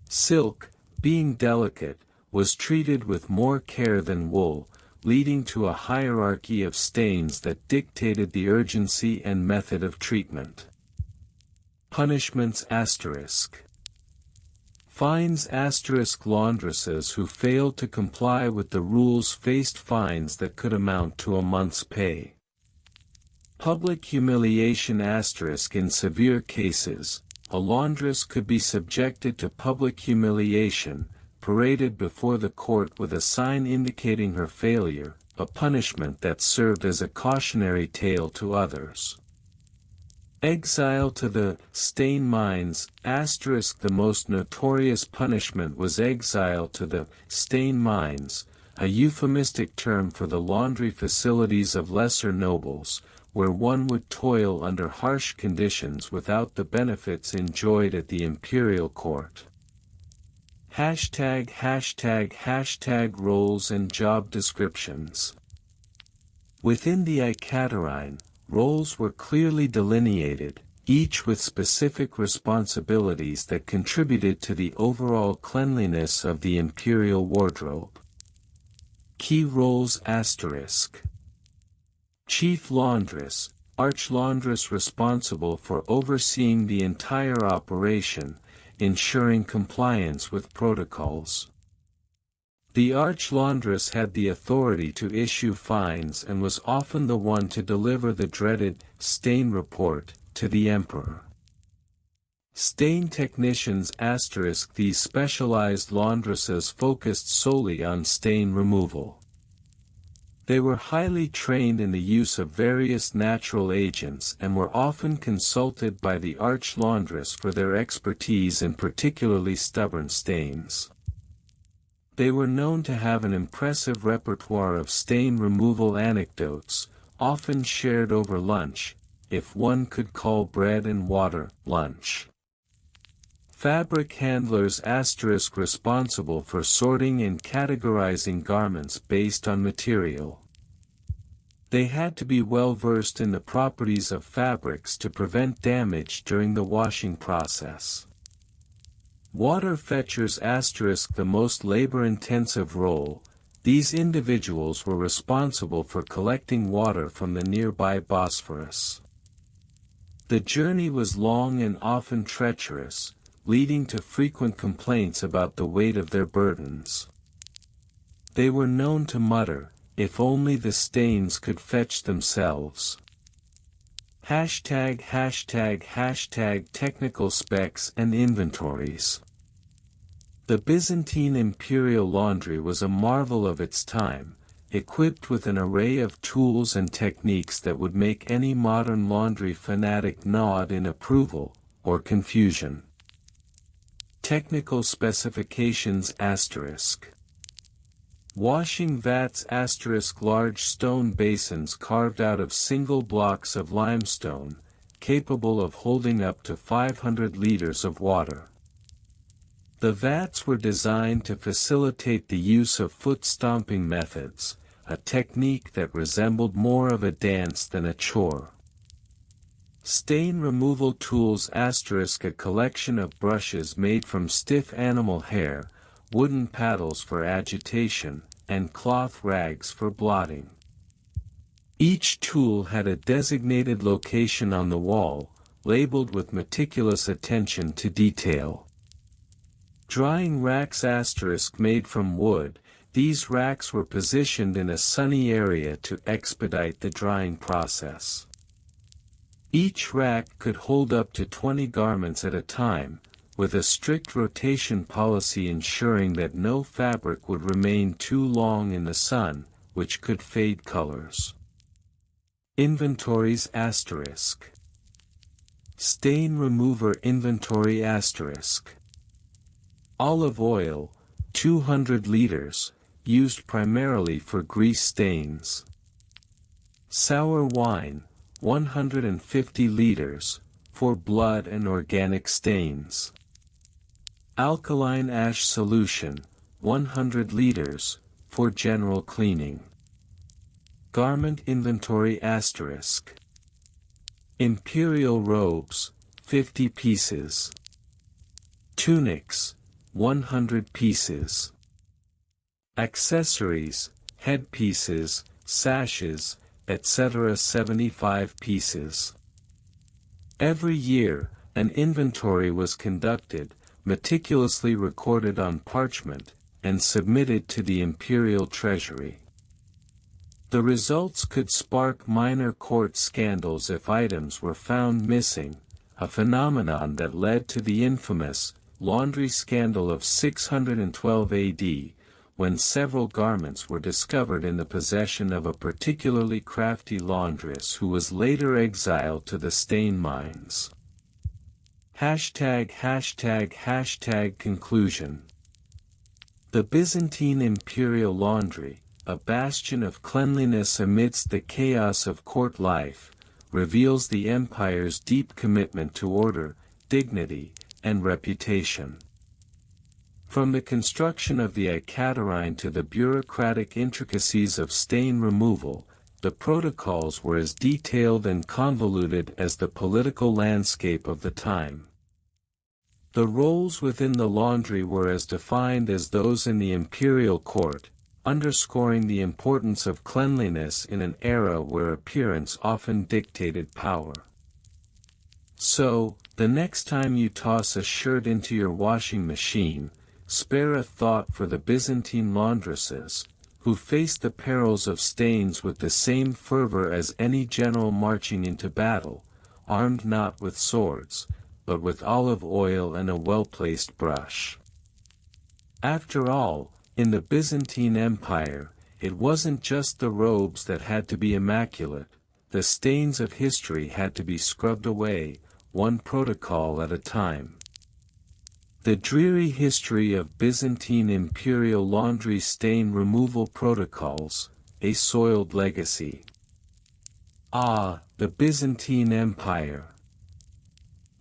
Silk, being delicate, was treated with more care than wool, leading to a hierarchy of stains that dictated the urgency and method of treatment. Punishments asterisk. Fines asterisk. Laundresses who failed to comply with the rules faced fines that could amount to a month's pay. Public humiliation asterisk. In severe cases, a laundress could be subjected to public humiliation, paraded before the court with a sign indicating her failure, a punishment that served as a cautionary tale to others. Exile to the stain mines asterisk. The most notorious punishment was exile to the stain mines, a euphemistic term for the laundry facilities of lesser nobles, where one would toil under harsh conditions without the benefits enjoyed at the imperial court. Hashtag roles and job descriptions. Within the Ikaterine, roles were clearly delineated, each with specific responsibilities that contributed to the overall cleanliness of the imperial wardrobe. Key roles asterisk. Chief laundress, arch-laundress responsible for overseeing the entire operation, ensuring compliance with protocols. The arch-laundress had the authority to issue fines and was often the one to deliver the dreaded stain report to the emperor. Stain technicians asterisk. These specialized laundresses focused solely on stain removal. They were highly trained in the use of various natural agents and were often consulted by the arch-laundress for their expertise in particularly stubborn stains. They were known to have an impressive repertoire of stain removal anecdotes, often shared over lunch, if one could call bread and water lunch. Fabric handlers asterisk. Responsible for sorting and categorizing garments based on material. They had to be well versed in the properties of fabrics to prevent damage during the washing process. Water fetchers asterisk. The most labor-intensive role, these individuals were responsible for collecting water from the nearby Bosphorus. The journey was long and often treacherous, leading to frequent complaints about the weight of their burdens. They were known to mutter, "If only the stains could fetch themselves." Hashtag technical specs and inventories. The Byzantine imperial laundry was a marvel of its time, equipped with an array of tools and techniques that would make any modern laundry fanatic nod in approval, or confusion. Technical specifications asterisk. Washing vats asterisk. Large stone basins carved out of single blocks of limestone, capable of holding up to 500 liters of water. The vats were designed to facilitate the use of foot-stomping methods, a technique that resembled more of a dance than a chore. Stain removal tools asterisk. A collection of brushes made from stiff animal hair, wooden paddles for agitation, and cloth rags for blotting. Each tool had a designated location on the wall, labeled with meticulous attention to detail. Drying racks asterisk. Made from wood, these racks were positioned in a sunny area to expedite the drying process. Each rack could hold up to 20 garments at a time, with a strict rotation policy ensuring that no fabric would remain too long in the sun, which could fade colors. Inventories asterisk. Stain remover inventory asterisk. Olive oil, 200 liters, used primarily for grease stains. Sour wine, 150 liters, for blood and organic stains. Alkaline ash solution, 100 liters, for general cleaning. Garment inventory asterisk. Imperial robes, 50 pieces. Tunics, 100 pieces. Accessories, headpieces, sashes, etc. 75 pieces. Every year, An inventory was conducted, meticulously recorded on parchment, and submitted to the imperial treasury. The results could spark minor court scandals if items were found missing, a phenomenon that led to the infamous laundry scandal of 612 AD, when several garments were discovered in the possession of a particularly crafty laundress who was later exiled to the stain mines. Conclusion. The Byzantine imperial laundry, a bastion of cleanliness amidst the chaos of court life, reveals the empire's deep commitment to order, dignity, and reputation. From the construction of the Ekaterine to the bureaucratic intricacies of stain removal, the protocols were as detailed and convoluted as the political landscape of the time. The roles within the laundry were as defined as those in the imperial court, underscoring the importance of cleanliness in an era where appearance often dictated power. So, the next time you toss a shirt into your washing machine, spare a thought for the Byzantine laundresses, who faced the perils of stains with the same fervor as any general marching into battle, armed not with swords, but with olive oil and a well-placed brush. After all, in the Byzantine Empire, it wasn't just the robes that had to be immaculate, the stains of history had to be scrubbed away, one protocol at a time. The dreary history of Byzantine imperial laundry stain removal protocols, a soiled legacy. Ah, the Byzantine Empire!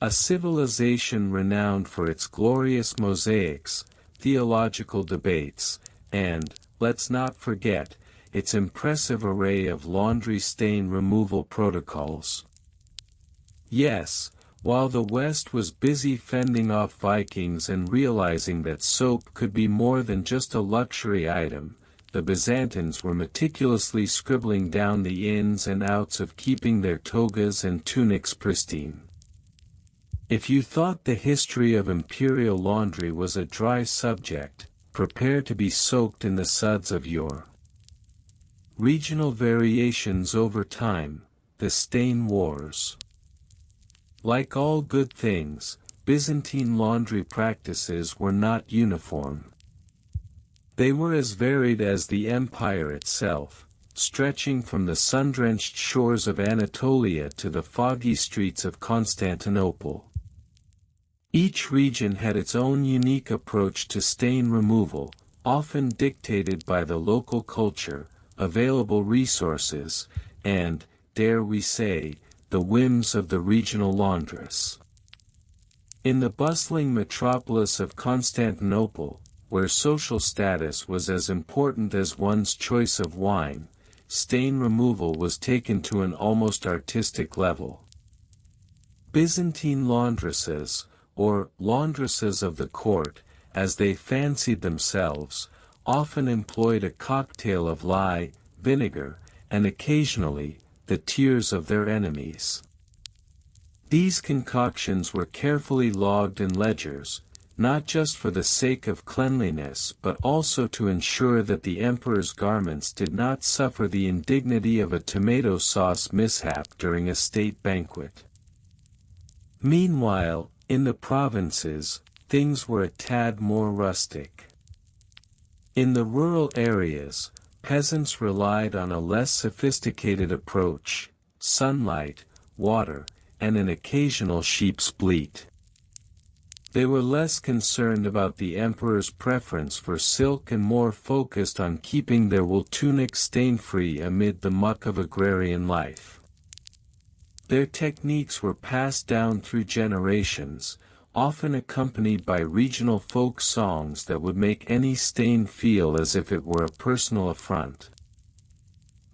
A civilization renowned for its glorious mosaics, theological debates, and, let's not forget, its impressive array of laundry stain removal protocols. Yes, while the West was busy fending off Vikings and realizing that soap could be more than just a luxury item, the Byzantines were meticulously scribbling down the ins and outs of keeping their togas and tunics pristine. If you thought the history of imperial laundry was a dry subject, prepare to be soaked in the suds of your regional variations over time, the stain wars. Like all good things, Byzantine laundry practices were not uniform. They were as varied as the empire itself, stretching from the sun-drenched shores of Anatolia to the foggy streets of Constantinople. Each region had its own unique approach to stain removal, often dictated by the local culture, available resources, and, dare we say, the whims of the regional laundress. In the bustling metropolis of Constantinople, where social status was as important as one's choice of wine, stain removal was taken to an almost artistic level. Byzantine laundresses, or laundresses of the court, as they fancied themselves, often employed a cocktail of lye, vinegar, and occasionally, the tears of their enemies. These concoctions were carefully logged in ledgers, not just for the sake of cleanliness but also to ensure that the emperor's garments did not suffer the indignity of a tomato sauce mishap during a state banquet. Meanwhile, in the provinces, things were a tad more rustic. In the rural areas, peasants relied on a less sophisticated approach: sunlight, water, and an occasional sheep's bleat. They were less concerned about the emperor's preference for silk and more focused on keeping their wool tunics stain-free amid the muck of agrarian life. Their techniques were passed down through generations, often accompanied by regional folk songs that would make any stain feel as if it were a personal affront.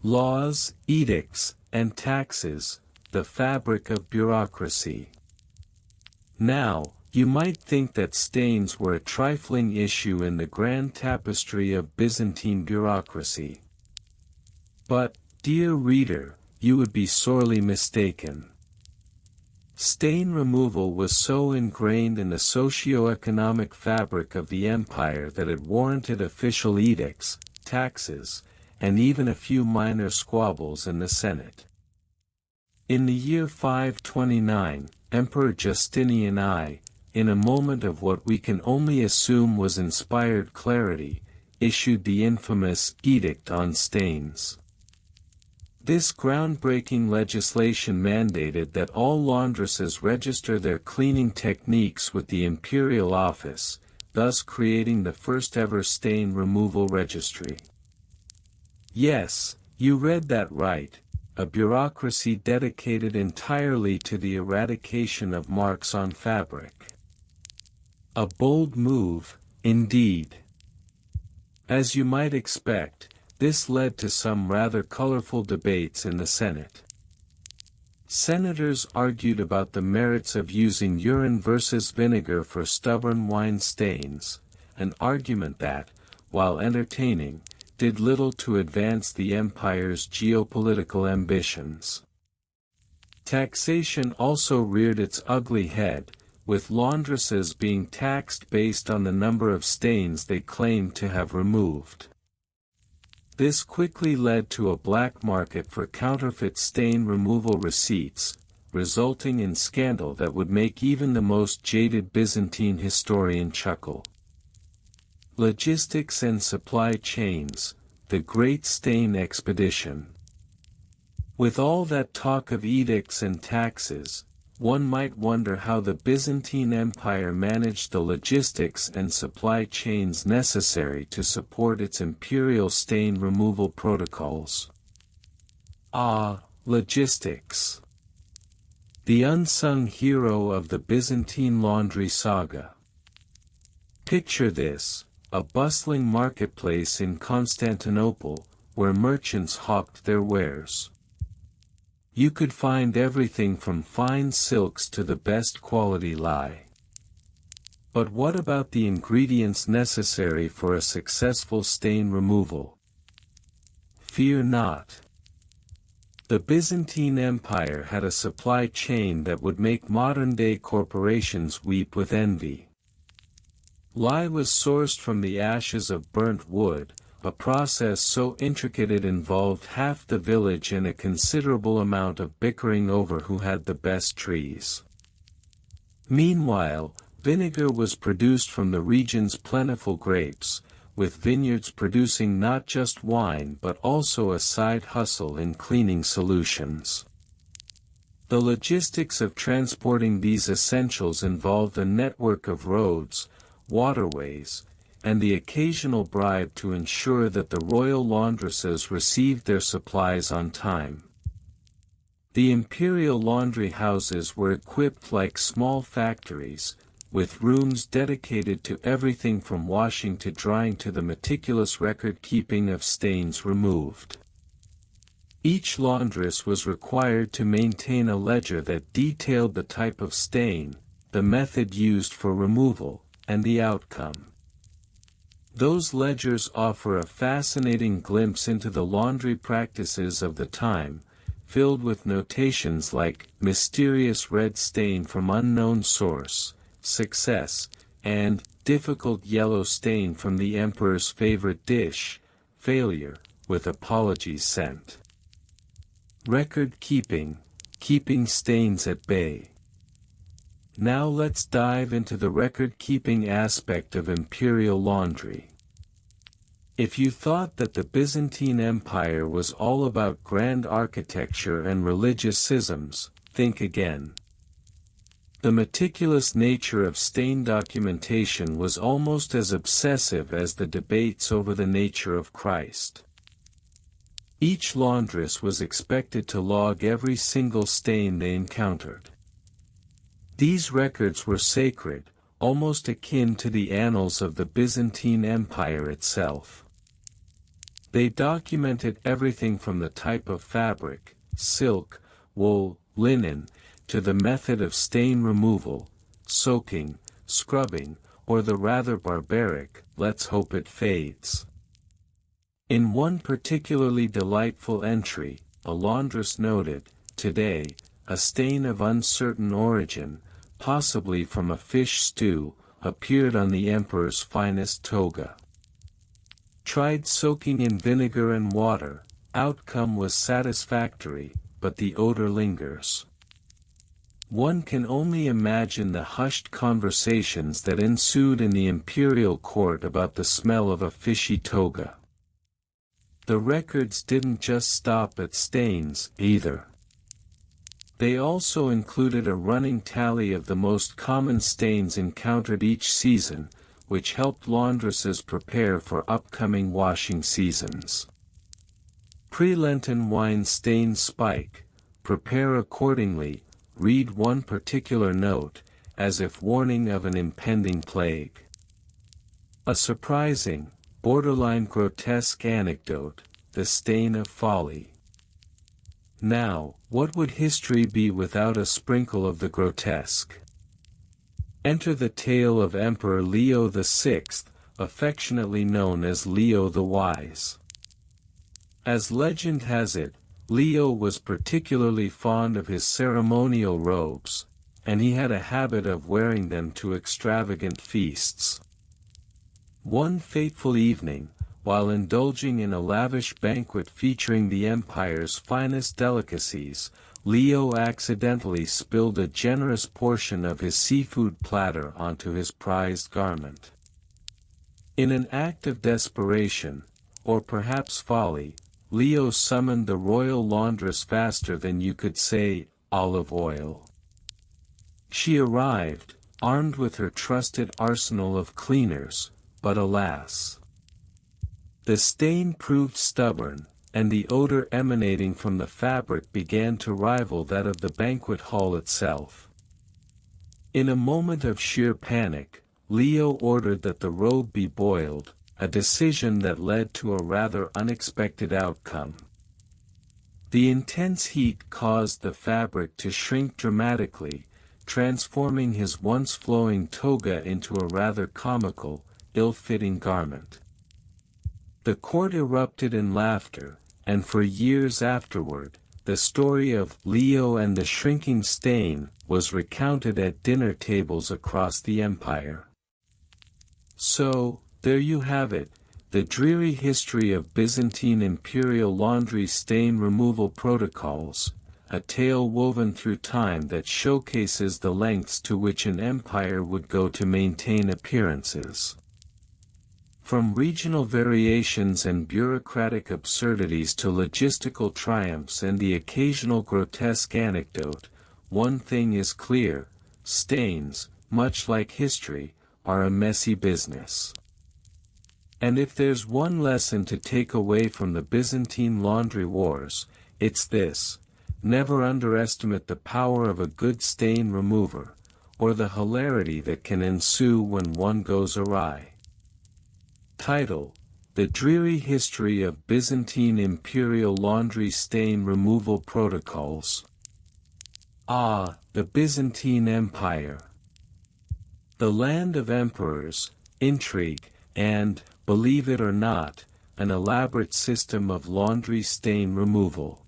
Laws, edicts, and taxes, the fabric of bureaucracy. Now, you might think that stains were a trifling issue in the grand tapestry of Byzantine bureaucracy. But, dear reader, you would be sorely mistaken. Stain removal was so ingrained in the socio-economic fabric of the empire that it warranted official edicts, taxes, and even a few minor squabbles in the Senate. In the year 529, Emperor Justinian I, in a moment of what we can only assume was inspired clarity, issued the infamous Edict on Stains. This groundbreaking legislation mandated that all laundresses register their cleaning techniques with the imperial office, thus creating the first-ever stain removal registry. Yes, you read that right, a bureaucracy dedicated entirely to the eradication of marks on fabric. A bold move, indeed. As you might expect, this led to some rather colorful debates in the Senate. Senators argued about the merits of using urine versus vinegar for stubborn wine stains, an argument that, while entertaining, did little to advance the empire's geopolitical ambitions. Taxation also reared its ugly head, with laundresses being taxed based on the number of stains they claimed to have removed. This quickly led to a black market for counterfeit stain removal receipts, resulting in scandal that would make even the most jaded Byzantine historian chuckle. Logistics and supply chains, the Great Stain Expedition. With all that talk of edicts and taxes, one might wonder how the Byzantine Empire managed the logistics and supply chains necessary to support its imperial stain removal protocols. Ah, logistics. The unsung hero of the Byzantine laundry saga. Picture this, a bustling marketplace in Constantinople, where merchants hawked their wares. You could find everything from fine silks to the best quality lye. But what about the ingredients necessary for a successful stain removal? Fear not. The Byzantine Empire had a supply chain that would make modern-day corporations weep with envy. Lye was sourced from the ashes of burnt wood, a process so intricate it involved half the village and a considerable amount of bickering over who had the best trees. Meanwhile, vinegar was produced from the region's plentiful grapes, with vineyards producing not just wine but also a side hustle in cleaning solutions. The logistics of transporting these essentials involved a network of roads, waterways, and the occasional bribe to ensure that the royal laundresses received their supplies on time. The imperial laundry houses were equipped like small factories, with rooms dedicated to everything from washing to drying to the meticulous record-keeping of stains removed. Each laundress was required to maintain a ledger that detailed the type of stain, the method used for removal, and the outcome. Those ledgers offer a fascinating glimpse into the laundry practices of the time, filled with notations like mysterious red stain from unknown source, success, and difficult yellow stain from the emperor's favorite dish, failure, with apologies sent. Record keeping, keeping stains at bay. Now let's dive into the record-keeping aspect of imperial laundry. If you thought that the Byzantine Empire was all about grand architecture and religious schisms, think again. The meticulous nature of stain documentation was almost as obsessive as the debates over the nature of Christ. Each laundress was expected to log every single stain they encountered. These records were sacred, almost akin to the annals of the Byzantine Empire itself. They documented everything from the type of fabric, silk, wool, linen, to the method of stain removal, soaking, scrubbing, or the rather barbaric, let's hope it fades. In one particularly delightful entry, a laundress noted, "Today, a stain of uncertain origin, possibly from a fish stew, appeared on the emperor's finest toga. Tried soaking in vinegar and water, outcome was satisfactory, but the odor lingers. One can only imagine the hushed conversations that ensued in the imperial court about the smell of a fishy toga. The records didn't just stop at stains, either. They also included a running tally of the most common stains encountered each season, which helped laundresses prepare for upcoming washing seasons. Pre-Lenten wine stain spike, prepare accordingly, read one particular note, as if warning of an impending plague. A surprising, borderline grotesque anecdote, the stain of folly. Now, what would history be without a sprinkle of the grotesque? Enter the tale of Emperor Leo VI, affectionately known as Leo the Wise. As legend has it, Leo was particularly fond of his ceremonial robes, and he had a habit of wearing them to extravagant feasts. One fateful evening, while indulging in a lavish banquet featuring the empire's finest delicacies, Leo accidentally spilled a generous portion of his seafood platter onto his prized garment. In an act of desperation, or perhaps folly, Leo summoned the royal laundress faster than you could say, olive oil. She arrived, armed with her trusted arsenal of cleaners, but alas! The stain proved stubborn, and the odor emanating from the fabric began to rival that of the banquet hall itself. In a moment of sheer panic, Leo ordered that the robe be boiled, a decision that led to a rather unexpected outcome. The intense heat caused the fabric to shrink dramatically, transforming his once flowing toga into a rather comical, ill-fitting garment. The court erupted in laughter, and for years afterward, the story of Leo and the shrinking stain was recounted at dinner tables across the empire. So, there you have it, the dreary history of Byzantine imperial laundry stain removal protocols, a tale woven through time that showcases the lengths to which an empire would go to maintain appearances. From regional variations and bureaucratic absurdities to logistical triumphs and the occasional grotesque anecdote, one thing is clear: stains, much like history, are a messy business. And if there's one lesson to take away from the Byzantine laundry wars, it's this: never underestimate the power of a good stain remover, or the hilarity that can ensue when one goes awry. Title: The Dreary History of Byzantine Imperial Laundry Stain Removal Protocols. The Byzantine Empire. The land of emperors, intrigue, and, believe it or not, an elaborate system of laundry stain removal.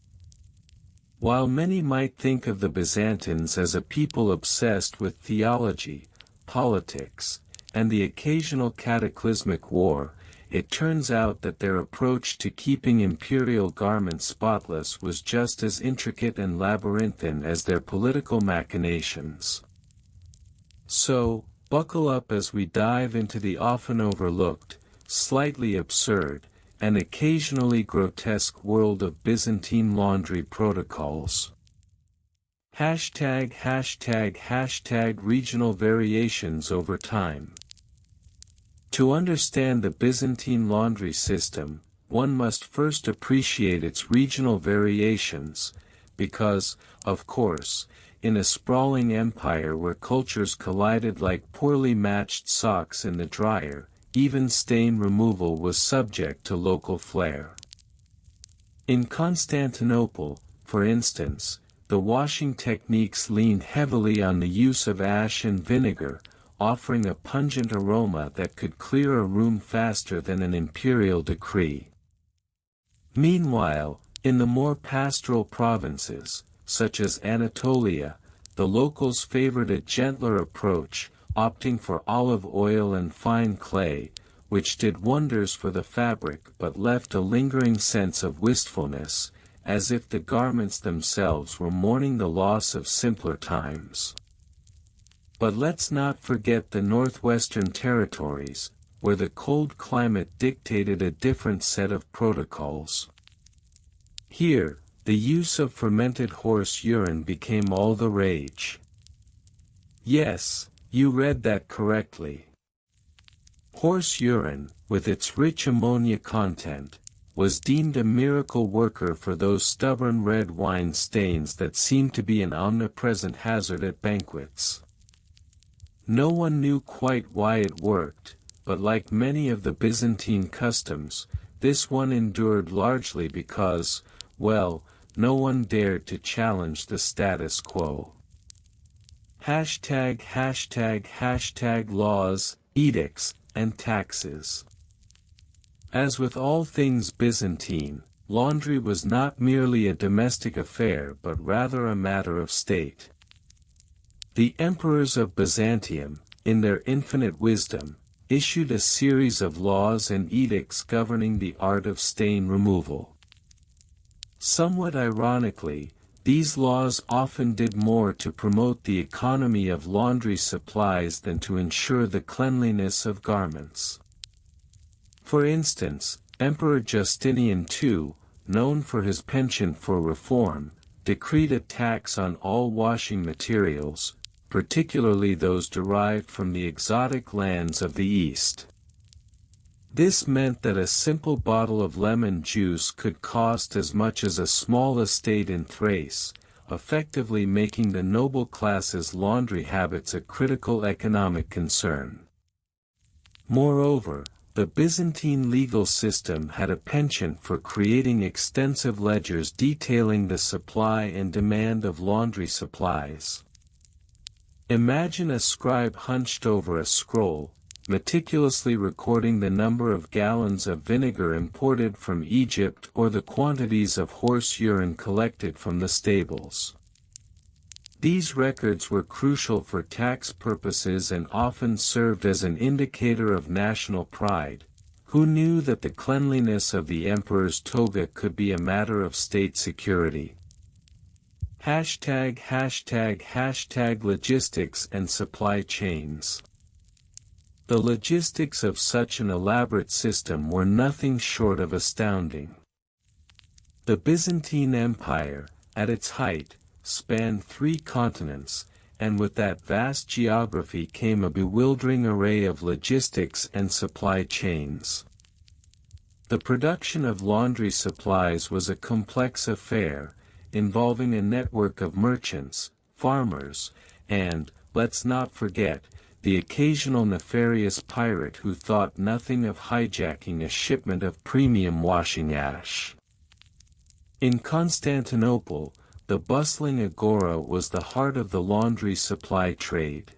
While many might think of the Byzantines as a people obsessed with theology, politics, and the occasional cataclysmic war, it turns out that their approach to keeping imperial garments spotless was just as intricate and labyrinthine as their political machinations. So, buckle up as we dive into the often overlooked, slightly absurd, and occasionally grotesque world of Byzantine laundry protocols. ####Regional variations over time. To understand the Byzantine laundry system, one must first appreciate its regional variations, because, of course, in a sprawling empire where cultures collided like poorly matched socks in the dryer, even stain removal was subject to local flair. In Constantinople, for instance, the washing techniques leaned heavily on the use of ash and vinegar, offering a pungent aroma that could clear a room faster than an imperial decree. Meanwhile, in the more pastoral provinces, such as Anatolia, the locals favored a gentler approach, opting for olive oil and fine clay, which did wonders for the fabric but left a lingering sense of wistfulness, as if the garments themselves were mourning the loss of simpler times. But let's not forget the northwestern territories, where the cold climate dictated a different set of protocols. Here, the use of fermented horse urine became all the rage. Yes, you read that correctly. Horse urine, with its rich ammonia content, was deemed a miracle worker for those stubborn red wine stains that seemed to be an omnipresent hazard at banquets. No one knew quite why it worked, but like many of the Byzantine customs, this one endured largely because, well, no one dared to challenge the status quo. ##### laws, edicts, and taxes. As with all things Byzantine, laundry was not merely a domestic affair but rather a matter of state. The emperors of Byzantium, in their infinite wisdom, issued a series of laws and edicts governing the art of stain removal. Somewhat ironically, these laws often did more to promote the economy of laundry supplies than to ensure the cleanliness of garments. For instance, Emperor Justinian II, known for his penchant for reform, decreed a tax on all washing materials, particularly those derived from the exotic lands of the East. This meant that a simple bottle of lemon juice could cost as much as a small estate in Thrace, effectively making the noble class's laundry habits a critical economic concern. Moreover, the Byzantine legal system had a penchant for creating extensive ledgers detailing the supply and demand of laundry supplies. Imagine a scribe hunched over a scroll, meticulously recording the number of gallons of vinegar imported from Egypt or the quantities of horse urine collected from the stables. These records were crucial for tax purposes and often served as an indicator of national pride. Who knew that the cleanliness of the emperor's toga could be a matter of state security? ##### logistics and supply chains. The logistics of such an elaborate system were nothing short of astounding. The Byzantine Empire, at its height, spanned 3 continents, and with that vast geography came a bewildering array of logistics and supply chains. The production of laundry supplies was a complex affair, involving a network of merchants, farmers, and, let's not forget, the occasional nefarious pirate who thought nothing of hijacking a shipment of premium washing ash. In Constantinople, the bustling agora was the heart of the laundry supply trade.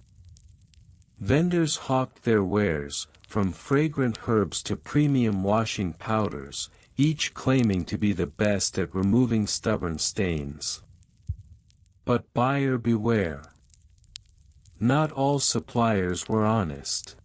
Vendors hawked their wares, from fragrant herbs to premium washing powders, each claiming to be the best at removing stubborn stains. But buyer beware. Not all suppliers were honest.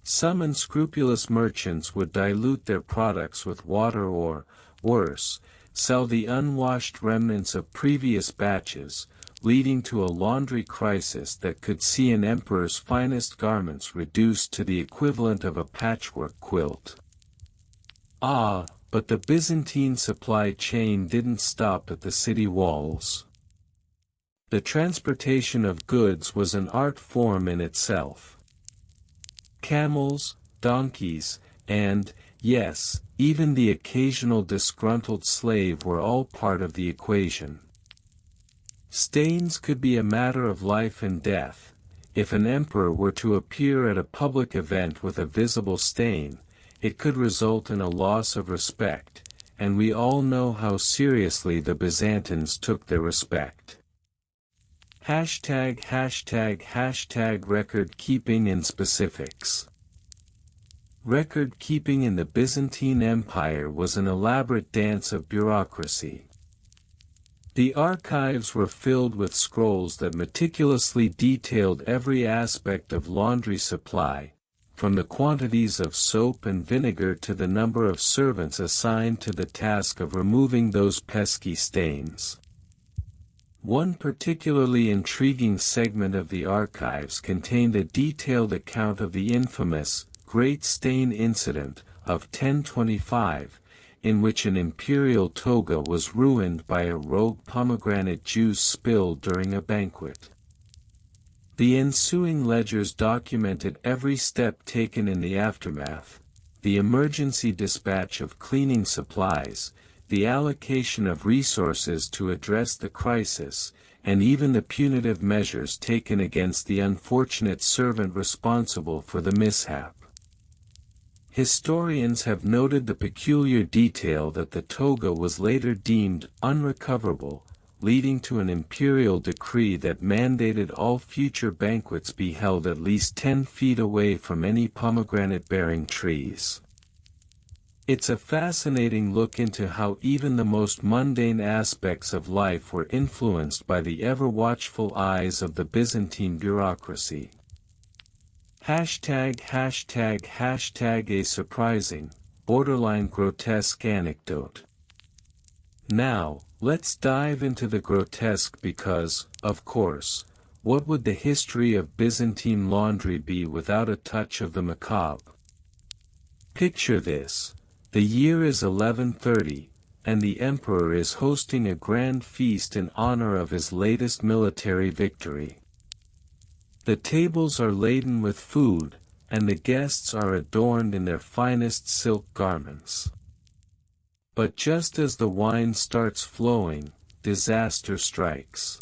Some unscrupulous merchants would dilute their products with water or, worse, sell the unwashed remnants of previous batches, leading to a laundry crisis that could see an emperor's finest garments reduced to the equivalent of a patchwork quilt. But the Byzantine supply chain didn't stop at the city walls. The transportation of goods was an art form in itself. Camels, donkeys, and, yes, even the occasional disgruntled slave were all part of the equation. Stains could be a matter of life and death. If an emperor were to appear at a public event with a visible stain, it could result in a loss of respect, and we all know how seriously the Byzantines took their respect. ##### record keeping and specifics. Record keeping in the Byzantine Empire was an elaborate dance of bureaucracy. The archives were filled with scrolls that meticulously detailed every aspect of laundry supply, from the quantities of soap and vinegar to the number of servants assigned to the task of removing those pesky stains. One particularly intriguing segment of the archives contained a detailed account of the infamous Great Stain Incident of 1025, in which an imperial toga was ruined by a rogue pomegranate juice spilled during a banquet. The ensuing ledgers documented every step taken in the aftermath, the emergency dispatch of cleaning supplies, the allocation of resources to address the crisis, and even the punitive measures taken against the unfortunate servant responsible for the mishap. Historians have noted the peculiar detail that the toga was later deemed unrecoverable, leading to an imperial decree that mandated all future banquets be held at least 10 feet away from any pomegranate-bearing trees. It's a fascinating look into how even the most mundane aspects of life were influenced by the ever-watchful eyes of the Byzantine bureaucracy. #### A surprising, borderline grotesque anecdote. Now, let's dive into the grotesque because, of course, what would the history of Byzantine laundry be without a touch of the macabre? Picture this. The year is 1130, and the emperor is hosting a grand feast in honor of his latest military victory. The tables are laden with food, and the guests are adorned in their finest silk garments. But just as the wine starts flowing, disaster strikes.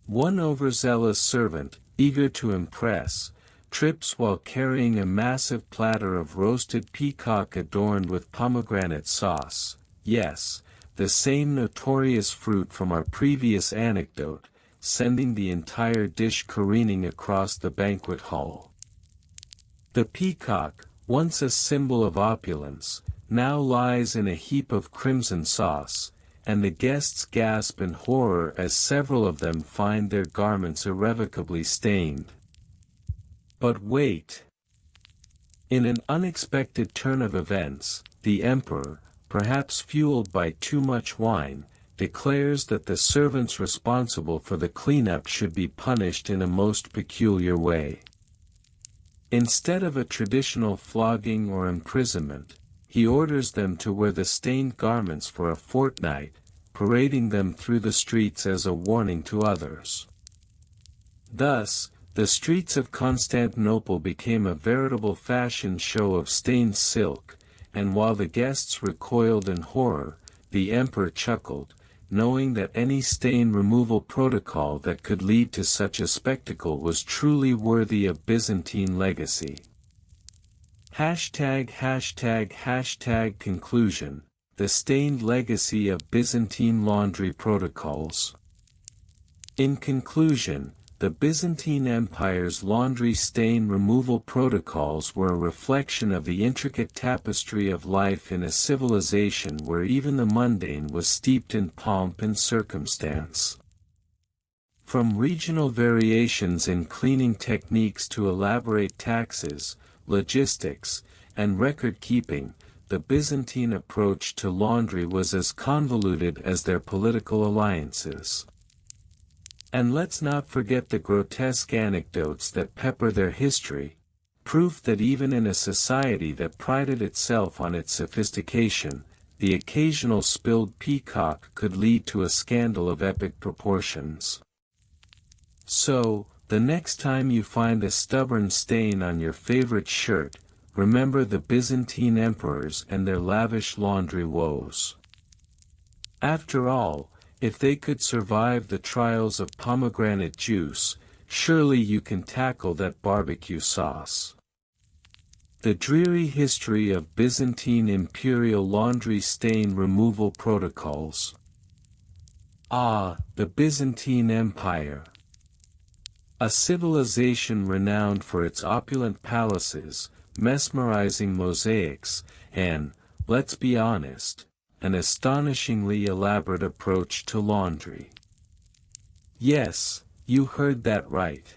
One overzealous servant, eager to impress, trips while carrying a massive platter of roasted peacock adorned with pomegranate sauce. Yes, the same notorious fruit from our previous anecdote, sending the entire dish careening across the banquet hall. The peacock, once a symbol of opulence, now lies in a heap of crimson sauce, and the guests gasp in horror as several of them find their garments irrevocably stained. But wait! In an unexpected turn of events, the emperor, perhaps fueled by too much wine, declares that the servants responsible for the cleanup should be punished in a most peculiar way. Instead of a traditional flogging or imprisonment, he orders them to wear the stained garments for a fortnight, parading them through the streets as a warning to others. Thus, the streets of Constantinople became a veritable fashion show of stained silk, and while the guests recoiled in horror, the emperor chuckled, knowing that any stain removal protocol that could lead to such a spectacle was truly worthy of Byzantine legacy. #### Conclusion: the stained legacy of Byzantine laundry protocols. In conclusion, the Byzantine Empire's laundry stain removal protocols were a reflection of the intricate tapestry of life in a civilization where even the mundane was steeped in pomp and circumstance. From regional variations in cleaning techniques to elaborate taxes, logistics, and record-keeping, the Byzantine approach to laundry was as convoluted as their political alliances. And let's not forget the grotesque anecdotes that pepper their history, proof that even in a society that prided itself on its sophistication, the occasional spilled peacock could lead to a scandal of epic proportions. So, the next time you find a stubborn stain on your favorite shirt, remember the Byzantine emperors and their lavish laundry woes. After all, if they could survive the trials of pomegranate juice, surely you can tackle that barbecue sauce. The dreary history of Byzantine imperial laundry stain removal protocols. Ah, the Byzantine Empire! A civilization renowned for its opulent palaces, mesmerizing mosaics, and, let's be honest, an astonishingly elaborate approach to laundry. Yes, you heard that right.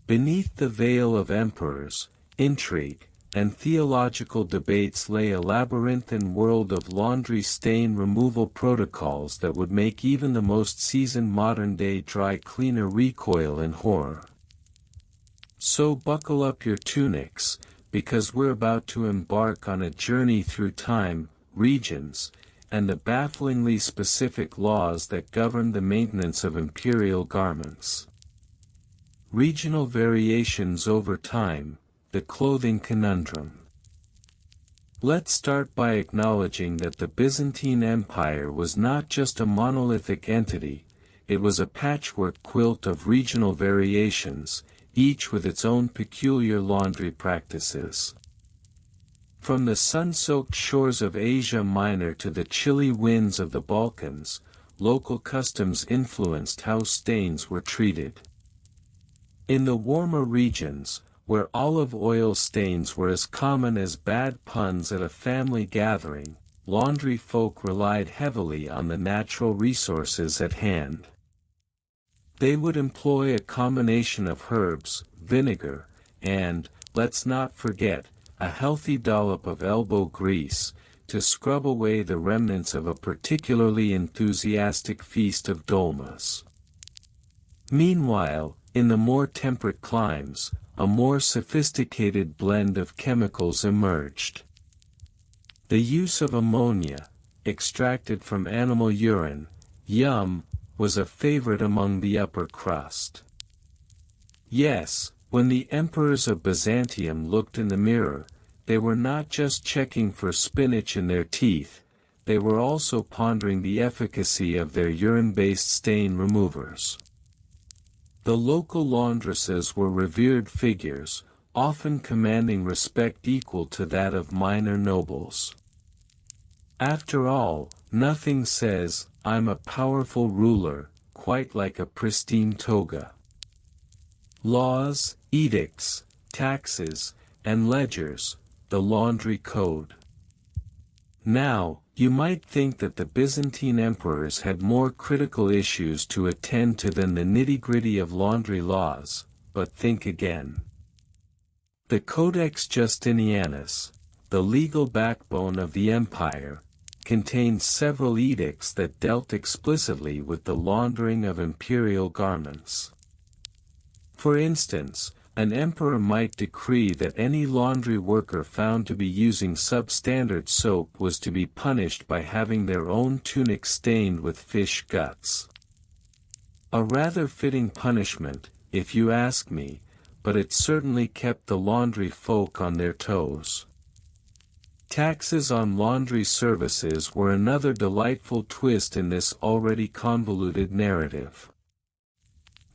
Beneath the veil of emperors, intrigue, and theological debates lay a labyrinthine world of laundry stain removal protocols that would make even the most seasoned modern-day dry cleaner recoil in horror. So buckle up your tunics, because we're about to embark on a journey through time, regions, and the bafflingly specific laws that govern the maintenance of imperial garments. Regional variations over time, the clothing conundrum. Let's start by acknowledging that the Byzantine Empire was not just a monolithic entity, it was a patchwork quilt of regional variations, each with its own peculiar laundry practices. From the sun-soaked shores of Asia Minor to the chilly winds of the Balkans, local customs influenced how stains were treated. In the warmer regions, where olive oil stains were as common as bad puns at a family gathering, laundry folk relied heavily on the natural resources at hand. They would employ a combination of herbs, vinegar, and, let's not forget, a healthy dollop of elbow grease, to scrub away the remnants of a particularly enthusiastic feast of dolmas. Meanwhile, in the more temperate climes, a more sophisticated blend of chemicals emerged. The use of ammonia, extracted from animal urine, yum, was a favorite among the upper crust. Yes, when the emperors of Byzantium looked in the mirror, they were not just checking for spinach in their teeth, they were also pondering the efficacy of their urine-based stain removers. The local laundresses were revered figures, often commanding respect equal to that of minor nobles. After all, nothing says, "I'm a powerful ruler," quite like a pristine toga. Laws, edicts, taxes, and ledgers, the laundry code. Now, you might think that the Byzantine emperors had more critical issues to attend to than the nitty-gritty of laundry laws, but think again. The Codex Justinianus, the legal backbone of the empire, contained several edicts that dealt explicitly with the laundering of imperial garments. For instance, an emperor might decree that any laundry worker found to be using substandard soap was to be punished by having their own tunic stained with fish guts. A rather fitting punishment, if you ask me, but it certainly kept the laundry folk on their toes. Taxes on laundry services were another delightful twist in this already convoluted narrative.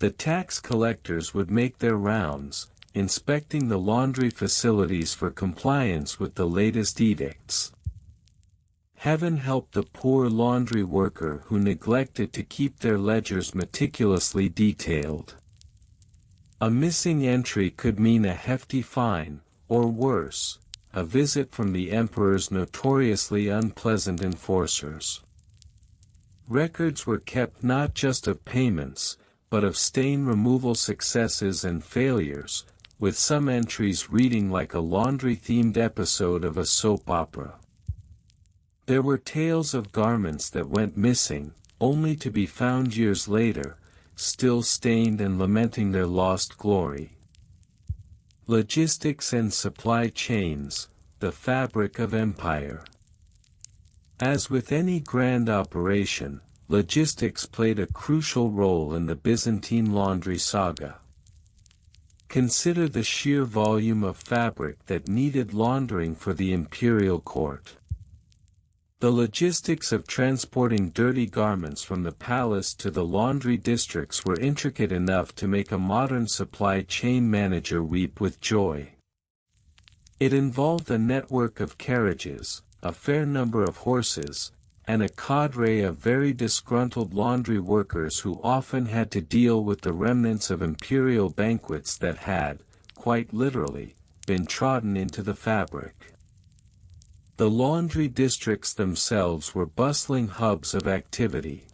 The tax collectors would make their rounds, inspecting the laundry facilities for compliance with the latest edicts. Heaven help the poor laundry worker who neglected to keep their ledgers meticulously detailed. A missing entry could mean a hefty fine, or worse, a visit from the emperor's notoriously unpleasant enforcers. Records were kept not just of payments, but of stain removal successes and failures, with some entries reading like a laundry-themed episode of a soap opera. There were tales of garments that went missing, only to be found years later, still stained and lamenting their lost glory. Logistics and supply chains, the fabric of empire. As with any grand operation, logistics played a crucial role in the Byzantine laundry saga. Consider the sheer volume of fabric that needed laundering for the imperial court. The logistics of transporting dirty garments from the palace to the laundry districts were intricate enough to make a modern supply chain manager weep with joy. It involved a network of carriages, a fair number of horses, and a cadre of very disgruntled laundry workers who often had to deal with the remnants of imperial banquets that had, quite literally, been trodden into the fabric. The laundry districts themselves were bustling hubs of activity.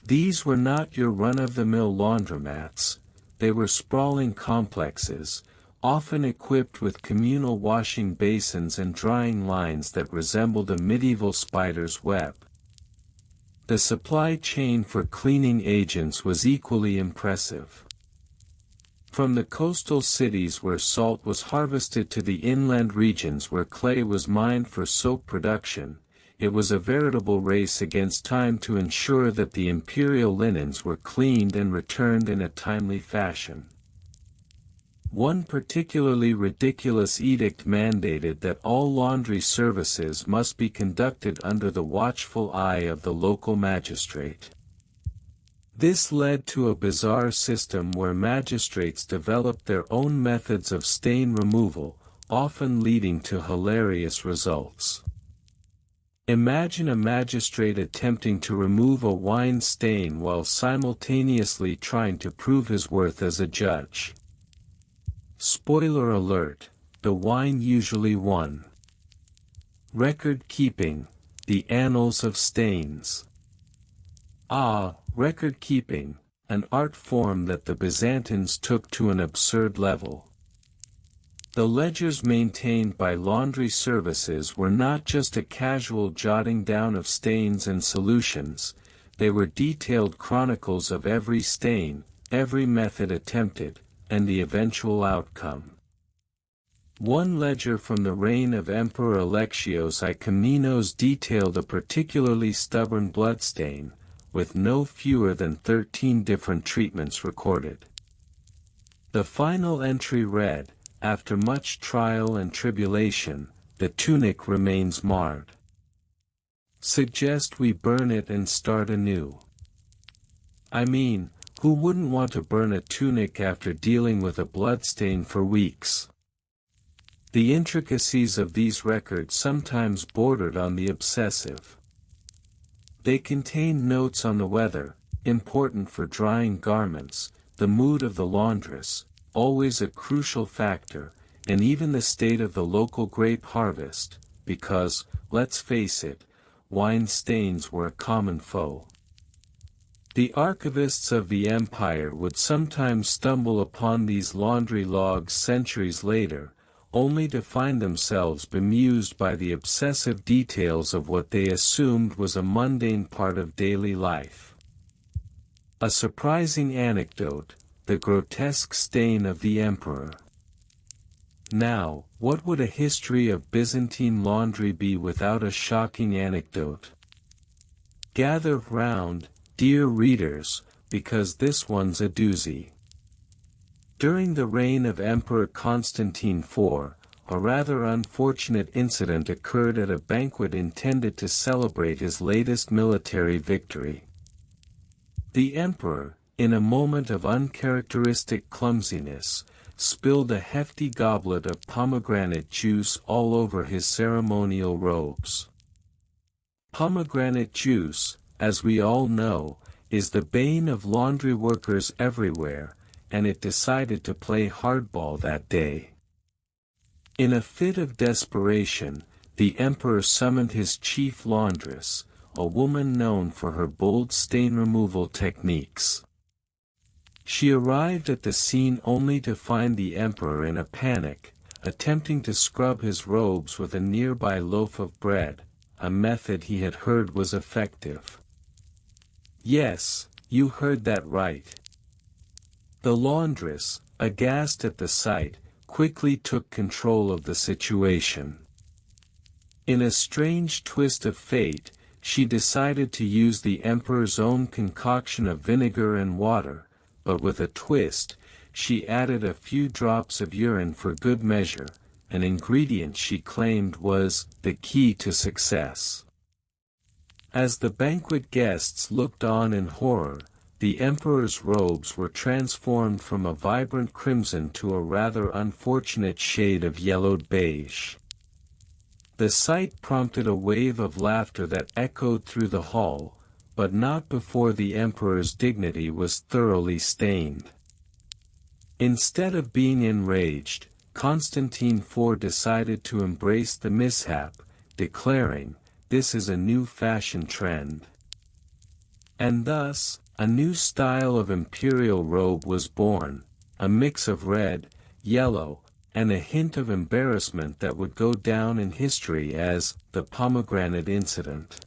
These were not your run-of-the-mill laundromats, they were sprawling complexes, often equipped with communal washing basins and drying lines that resembled a medieval spider's web. The supply chain for cleaning agents was equally impressive. From the coastal cities where salt was harvested to the inland regions where clay was mined for soap production, it was a veritable race against time to ensure that the imperial linens were cleaned and returned in a timely fashion. One particularly ridiculous edict mandated that all laundry services must be conducted under the watchful eye of the local magistrate. This led to a bizarre system where magistrates developed their own methods of stain removal, often leading to hilarious results. Imagine a magistrate attempting to remove a wine stain while simultaneously trying to prove his worth as a judge. Spoiler alert, the wine usually won. Record keeping, the annals of stains. Record keeping, an art form that the Byzantines took to an absurd level. The ledgers maintained by laundry services were not just a casual jotting down of stains and solutions, they were detailed chronicles of every stain, every method attempted, and the eventual outcome. One ledger from the reign of Emperor Alexios I Komnenos detailed a particularly stubborn bloodstain, with no fewer than 13 different treatments recorded. The final entry read, "After much trial and tribulation, the tunic remains marred. Suggest we burn it and start anew." I mean, who wouldn't want to burn a tunic after dealing with a bloodstain for weeks? The intricacies of these records sometimes bordered on the obsessive. They contained notes on the weather, important for drying garments, the mood of the laundress, always a crucial factor, and even the state of the local grape harvest, because, let's face it, wine stains were a common foe. The archivists of the empire would sometimes stumble upon these laundry logs centuries later, only to find themselves bemused by the obsessive details of what they assumed was a mundane part of daily life. A surprising anecdote, the grotesque stain of the emperor. Now, what would a history of Byzantine laundry be without a shocking anecdote? Gather round, dear readers, because this one's a doozy. During the reign of Emperor Constantine IV, a rather unfortunate incident occurred at a banquet intended to celebrate his latest military victory. The emperor, in a moment of uncharacteristic clumsiness, spilled a hefty goblet of pomegranate juice all over his ceremonial robes. Pomegranate juice, as we all know, is the bane of laundry workers everywhere, and it decided to play hardball that day. In a fit of desperation, the emperor summoned his chief laundress, a woman known for her bold stain removal techniques. She arrived at the scene only to find the emperor in a panic, attempting to scrub his robes with a nearby loaf of bread, a method he had heard was effective. Yes, you heard that right. The laundress, aghast at the sight, quickly took control of the situation. In a strange twist of fate, she decided to use the emperor's own concoction of vinegar and water, but with a twist, she added a few drops of urine for good measure, an ingredient she claimed was the key to success. As the banquet guests looked on in horror, the emperor's robes were transformed from a vibrant crimson to a rather unfortunate shade of yellowed beige. The sight prompted a wave of laughter that echoed through the hall, but not before the emperor's dignity was thoroughly stained. Instead of being enraged, Constantine IV decided to embrace the mishap, declaring, "This is a new fashion trend." And thus, a new style of imperial robe was born, a mix of red, yellow, and a hint of embarrassment that would go down in history as the pomegranate incident.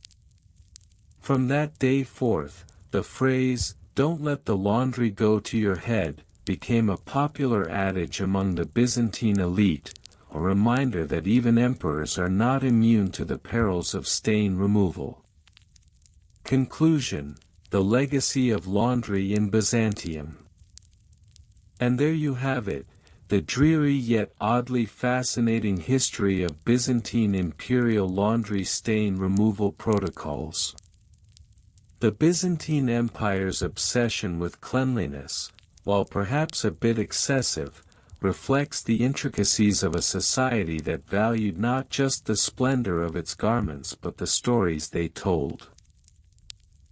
From that day forth, the phrase, "Don't let the laundry go to your head," became a popular adage among the Byzantine elite, a reminder that even emperors are not immune to the perils of stain removal. Conclusion: the legacy of laundry in Byzantium. And there you have it, the dreary yet oddly fascinating history of Byzantine imperial laundry stain removal protocols. The Byzantine Empire's obsession with cleanliness, while perhaps a bit excessive, reflects the intricacies of a society that valued not just the splendor of its garments but the stories they told.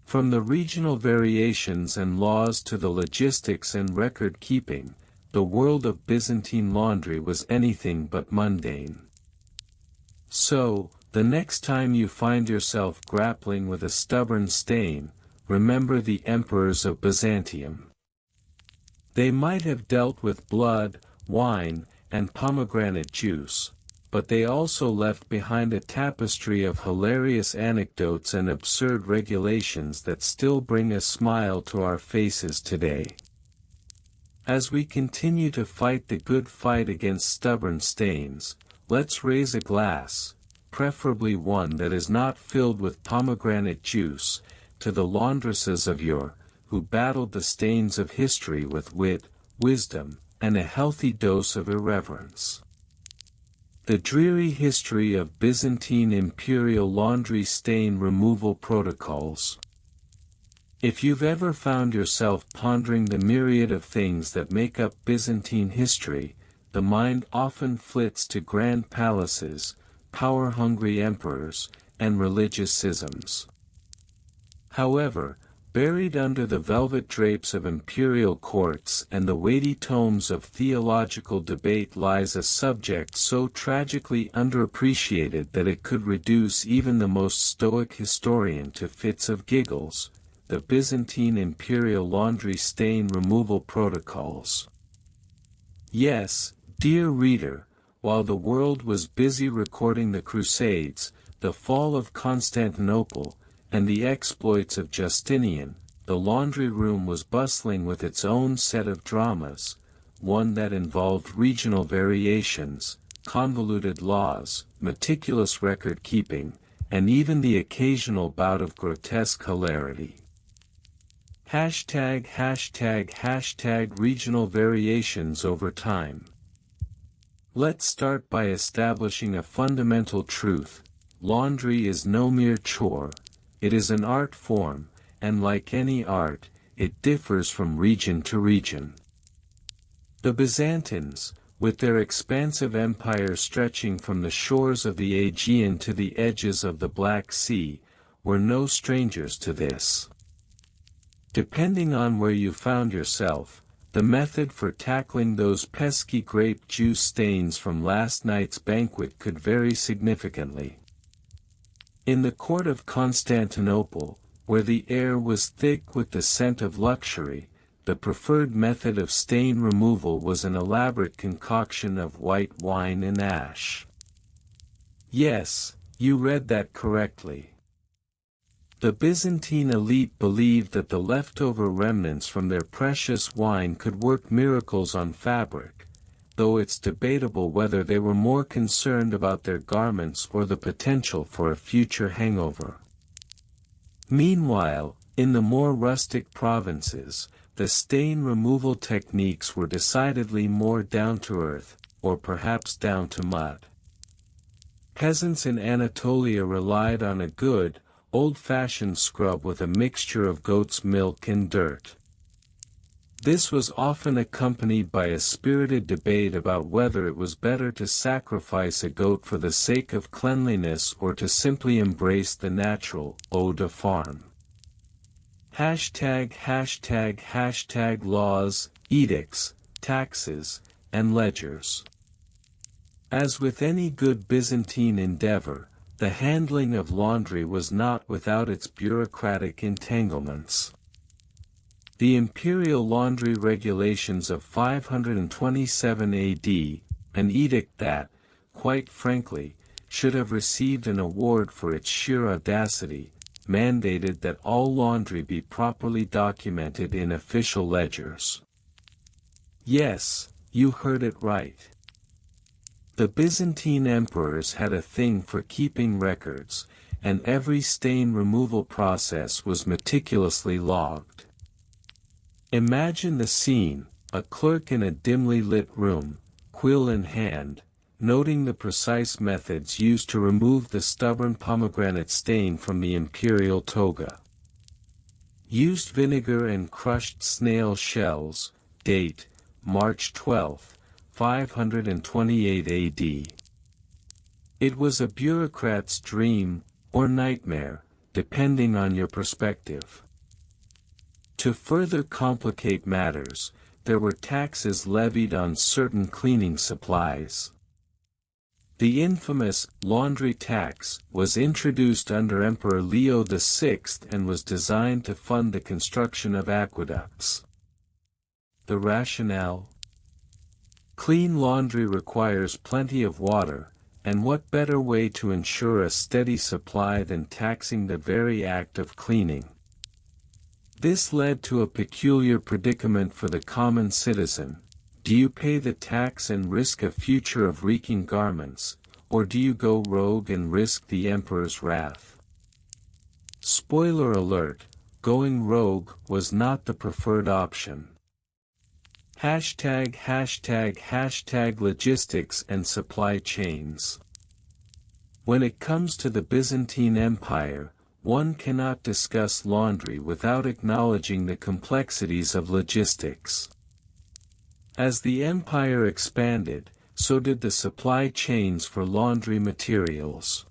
From the regional variations and laws to the logistics and record-keeping, the world of Byzantine laundry was anything but mundane. So, the next time you find yourself grappling with a stubborn stain, remember the emperors of Byzantium. They might have dealt with blood, wine, and pomegranate juice, but they also left behind a tapestry of hilarious anecdotes and absurd regulations that still bring a smile to our faces today. As we continue to fight the good fight against stubborn stains, let's raise a glass, preferably one that is not filled with pomegranate juice, to the laundresses of yore, who battled the stains of history with wit, wisdom, and a healthy dose of irreverence. The dreary history of Byzantine imperial laundry stain removal protocols. If you've ever found yourself pondering the myriad of things that make up Byzantine history, the mind often flits to grand palaces, power-hungry emperors, and religious schisms. However, buried under the velvet drapes of imperial courts and the weighty tomes of theological debate lies a subject so tragically underappreciated that it could reduce even the most stoic historian to fits of giggles: the Byzantine imperial laundry stain removal protocols. Yes, dear reader, while the world was busy recording the Crusades, the fall of Constantinople, and the exploits of Justinian, the laundry room was bustling with its own set of dramas, one that involved regional variations, convoluted laws, meticulous record-keeping, and even the occasional bout of grotesque hilarity. ##### regional variations over time. Let's start by establishing a fundamental truth: laundry is no mere chore, it is an art form, and like any art, it differs from region to region. The Byzantines, with their expansive empire stretching from the shores of the Aegean to the edges of the Black Sea, were no strangers to this. Depending on where you found yourself, the method for tackling those pesky grape juice stains from last night's banquet could vary significantly. In the court of Constantinople, where the air was thick with the scent of luxury, the preferred method of stain removal was an elaborate concoction of white wine and ash. Yes, you read that correctly. The Byzantine elite believed that the leftover remnants from their precious wine could work miracles on fabric, though it's debatable whether they were more concerned about their garments or the potential for a future hangover. Meanwhile, in the more rustic provinces, the stain removal techniques were decidedly more down-to-earth, or perhaps down to mud. Peasants in Anatolia relied on a good, old-fashioned scrub with a mixture of goat's milk and dirt. This was often accompanied by a spirited debate about whether it was better to sacrifice a goat for the sake of cleanliness or to simply embrace the natural eau de farm. ####laws, edicts, taxes, and ledgers. As with any good Byzantine endeavor, the handling of laundry was not without its bureaucratic entanglements. The imperial laundry regulations of 527 AD, an edict that, quite frankly, should have received an award for its sheer audacity, mandated that all laundry be properly documented in official ledgers. Yes, you heard it right. The Byzantine emperors had a thing for keeping records, and every stain removal process was meticulously logged. Imagine the scene: a clerk in a dimly lit room, quill in hand, noting the precise methods used to remove the stubborn pomegranate stain from the imperial toga. Used vinegar and crushed snail shells. Date: March 12, 528 AD. It was a bureaucrat's dream, or nightmare, depending on your perspective. To further complicate matters, there were taxes levied on certain cleaning supplies. The infamous laundry tax was introduced under Emperor Leo VI and was designed to fund the construction of aqueducts. The rationale? Clean laundry requires plenty of water, and what better way to ensure a steady supply than taxing the very act of cleaning? This led to a peculiar predicament for the common citizen. Do you pay the tax and risk a future of reeking garments, or do you go rogue and risk the emperor's wrath? Spoiler alert, going rogue was not the preferred option. ### logistics and supply chains. When it comes to the Byzantine Empire, one cannot discuss laundry without acknowledging the complexities of logistics. As the empire expanded, so did the supply chains for laundry materials.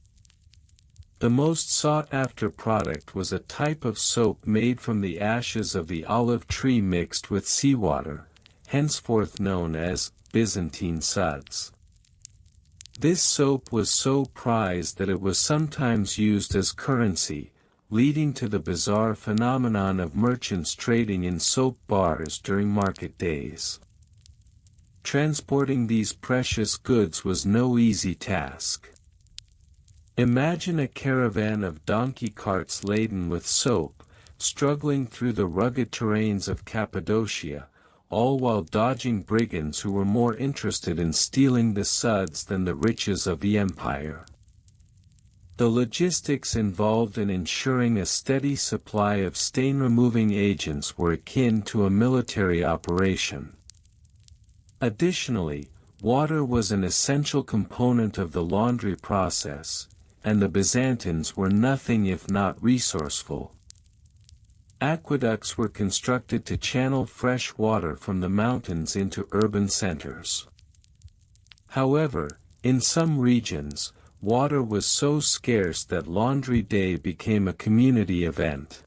The most sought-after product was a type of soap made from the ashes of the olive tree mixed with seawater, henceforth known as Byzantine suds. This soap was so prized that it was sometimes used as currency, leading to the bizarre phenomenon of merchants trading in soap bars during market days. Transporting these precious goods was no easy task. Imagine a caravan of donkey carts laden with soap, struggling through the rugged terrains of Cappadocia, all while dodging brigands who were more interested in stealing the suds than the riches of the empire. The logistics involved in ensuring a steady supply of stain-removing agents were akin to a military operation. Additionally, water was an essential component of the laundry process, and the Byzantines were nothing if not resourceful. Aqueducts were constructed to channel fresh water from the mountains into urban centers. However, in some regions, water was so scarce that laundry day became a community event.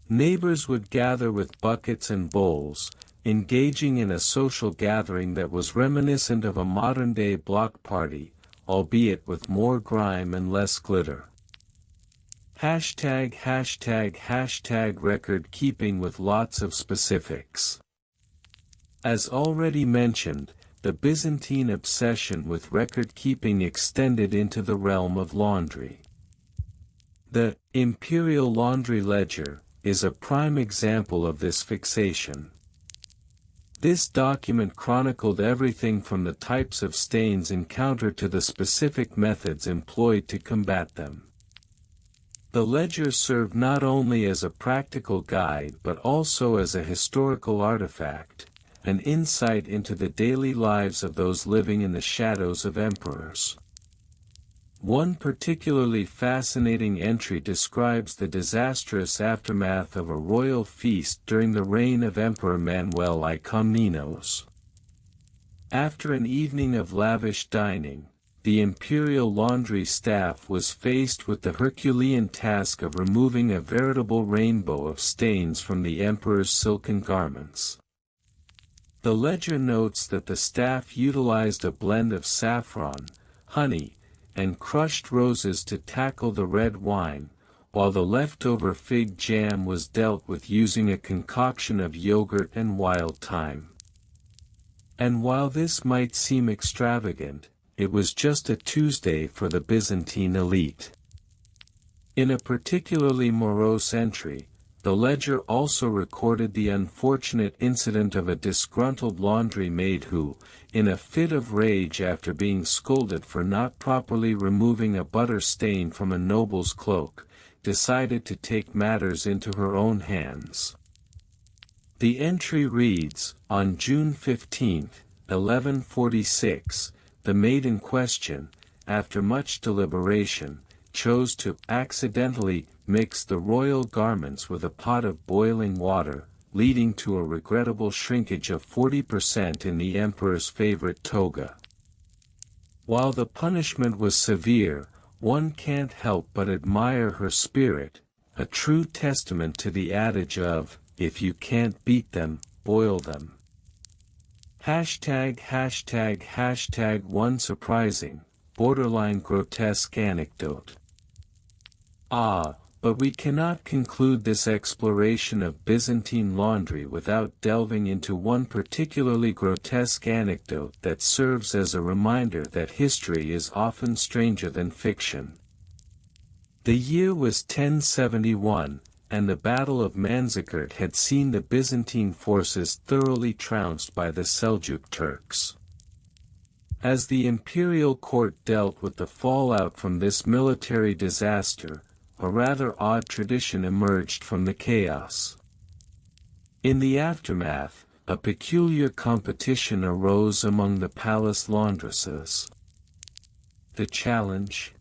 Neighbors would gather with buckets and bowls, engaging in a social gathering that was reminiscent of a modern-day block party, albeit with more grime and less glitter. ### record keeping with lots of specifics. As already mentioned, the Byzantine obsession with record keeping extended into the realm of laundry. The Imperial Laundry Ledger is a prime example of this fixation. This document chronicled everything from the types of stains encountered to the specific methods employed to combat them. The ledger served not only as a practical guide but also as a historical artifact, an insight into the daily lives of those living in the shadows of emperors. One particularly fascinating entry describes the disastrous aftermath of a royal feast during the reign of Emperor Manuel I Comnenos. After an evening of lavish dining, the imperial laundry staff was faced with the Herculean task of removing a veritable rainbow of stains from the emperor's silken garments. The ledger notes that the staff utilized a blend of saffron, honey, and crushed roses to tackle the red wine, while the leftover fig jam was dealt with using a concoction of yogurt and wild thyme. And while this might seem extravagant, it was just a Tuesday for the Byzantine elite. In a particularly morose entry, the ledger also recorded the unfortunate incident of a disgruntled laundry maid who, in a fit of rage after being scolded for not properly removing a butter stain from a noble's cloak, decided to take matters into her own hands. The entry reads, on June 15, 1146, the maid in question, after much deliberation, chose to accidentally mix the royal garments with a pot of boiling water, leading to a regrettable shrinkage of 40% in the emperor's favorite toga. While the punishment was severe, one can't help but admire her spirit, a true testament to the adage of, if you can't beat them, boil them. ##### One surprising, borderline grotesque anecdote. But we cannot conclude this exploration of Byzantine laundry without delving into one particularly grotesque anecdote that serves as a reminder that history is often stranger than fiction. The year was 1071, and the Battle of Manzikert had seen the Byzantine forces thoroughly trounced by the Seljuk Turks. As the imperial court dealt with the fallout from this military disaster, a rather odd tradition emerged from the chaos. In the aftermath, a peculiar competition arose among the palace laundresses. The challenge?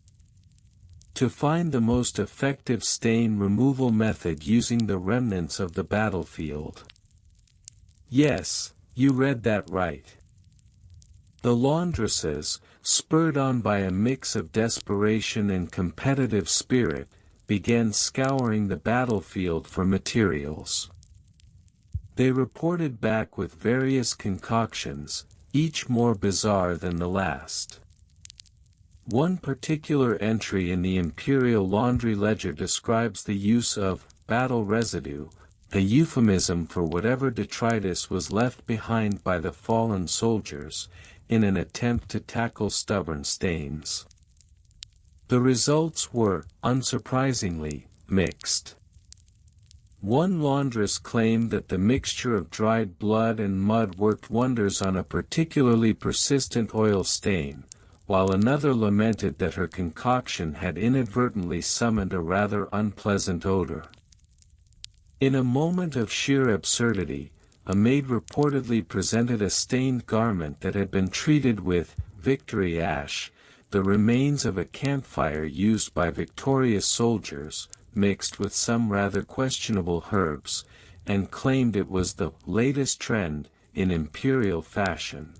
To find the most effective stain removal method using the remnants of the battlefield. Yes, you read that right. The laundresses, spurred on by a mix of desperation and competitive spirit, began scouring the battlefield for materials. They reported back with various concoctions, each more bizarre than the last. One particular entry in the imperial laundry ledger describes the use of battle residue, a euphemism for whatever detritus was left behind by the fallen soldiers, in an attempt to tackle stubborn stains. The results were, unsurprisingly, mixed. One laundress claimed that the mixture of dried blood and mud worked wonders on a particularly persistent oil stain, while another lamented that her concoction had inadvertently summoned a rather unpleasant odor. In a moment of sheer absurdity, a maid reportedly presented a stained garment that had been treated with victory ash, the remains of a campfire used by victorious soldiers, mixed with some rather questionable herbs, and claimed it was the latest trend in imperial fashion.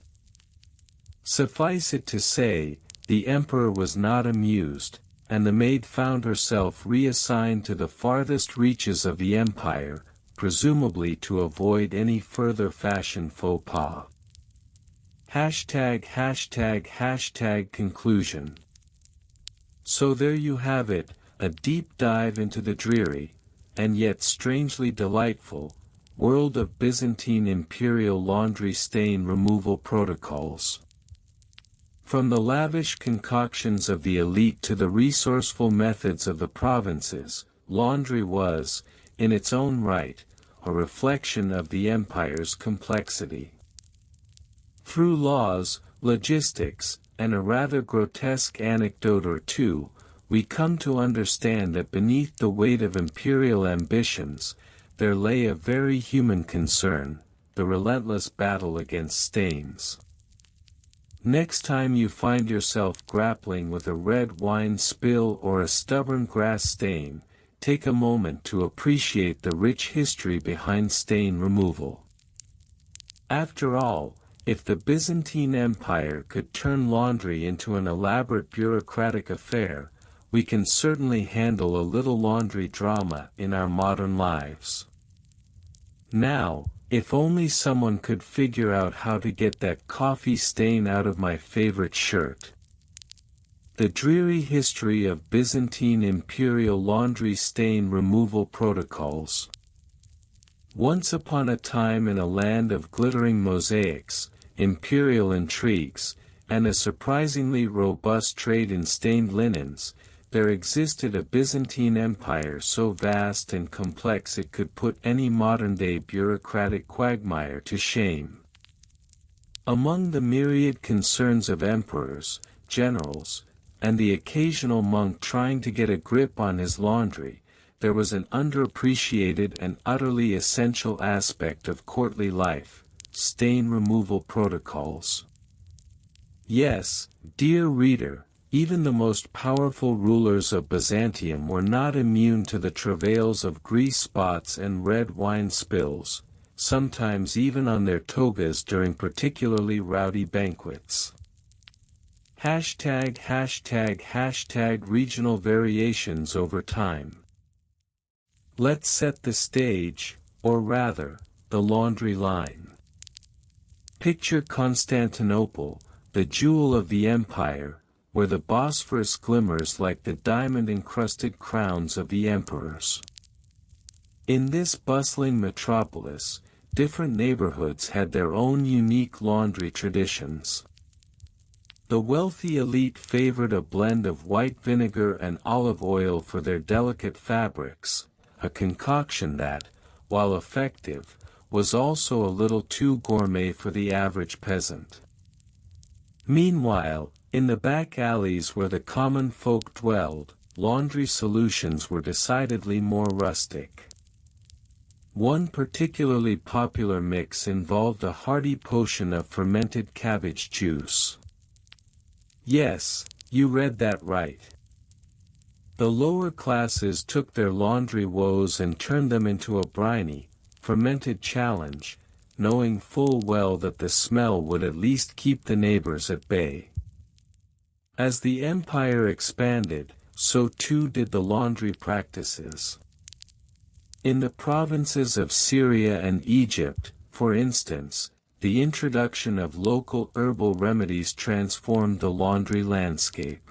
Suffice it to say, the emperor was not amused, and the maid found herself reassigned to the farthest reaches of the empire, presumably to avoid any further fashion faux pas. #### Conclusion. So there you have it, a deep dive into the dreary, and yet strangely delightful, world of Byzantine imperial laundry stain removal protocols. From the lavish concoctions of the elite to the resourceful methods of the provinces, laundry was, in its own right, a reflection of the empire's complexity. Through laws, logistics, and a rather grotesque anecdote or two, we come to understand that beneath the weight of imperial ambitions, there lay a very human concern, the relentless battle against stains. Next time you find yourself grappling with a red wine spill or a stubborn grass stain, take a moment to appreciate the rich history behind stain removal. After all, if the Byzantine Empire could turn laundry into an elaborate bureaucratic affair, we can certainly handle a little laundry drama in our modern lives. Now, If only someone could figure out how to get that coffee stain out of my favorite shirt. The dreary history of Byzantine imperial laundry stain removal protocols. Once upon a time in a land of glittering mosaics, imperial intrigues, and a surprisingly robust trade in stained linens, there existed a Byzantine empire so vast and complex it could put any modern-day bureaucratic quagmire to shame. Among the myriad concerns of emperors, generals, and the occasional monk trying to get a grip on his laundry, there was an underappreciated and utterly essential aspect of courtly life: stain removal protocols. Yes, dear reader, even the most powerful rulers of Byzantium were not immune to the travails of grease spots and red wine spills, sometimes even on their togas during particularly rowdy banquets. ### Regional variations over time. Let's set the stage, or rather, the laundry line. Picture Constantinople, the jewel of the empire, where the Bosphorus glimmers like the diamond-encrusted crowns of the emperors. In this bustling metropolis, different neighborhoods had their own unique laundry traditions. The wealthy elite favored a blend of white vinegar and olive oil for their delicate fabrics, a concoction that, while effective, was also a little too gourmet for the average peasant. Meanwhile, in the back alleys where the common folk dwelled, laundry solutions were decidedly more rustic. One particularly popular mix involved a hearty potion of fermented cabbage juice. Yes, you read that right. The lower classes took their laundry woes and turned them into a briny, fermented challenge, knowing full well that the smell would at least keep the neighbors at bay. As the empire expanded, so too did the laundry practices. In the provinces of Syria and Egypt, for instance, the introduction of local herbal remedies transformed the laundry landscape.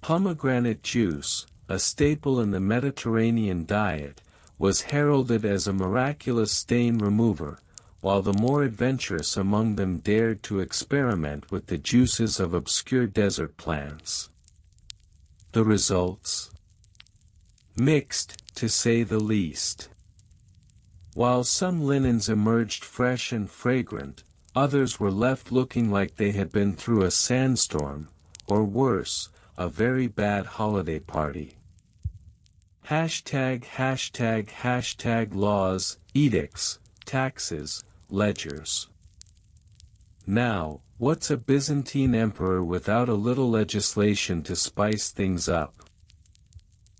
Pomegranate juice, a staple in the Mediterranean diet, was heralded as a miraculous stain remover, while the more adventurous among them dared to experiment with the juices of obscure desert plants. The results? Mixed, to say the least. While some linens emerged fresh and fragrant, others were left looking like they had been through a sandstorm, or worse, a very bad holiday party. ### laws, edicts, taxes, ledgers. Now, what's a Byzantine emperor without a little legislation to spice things up?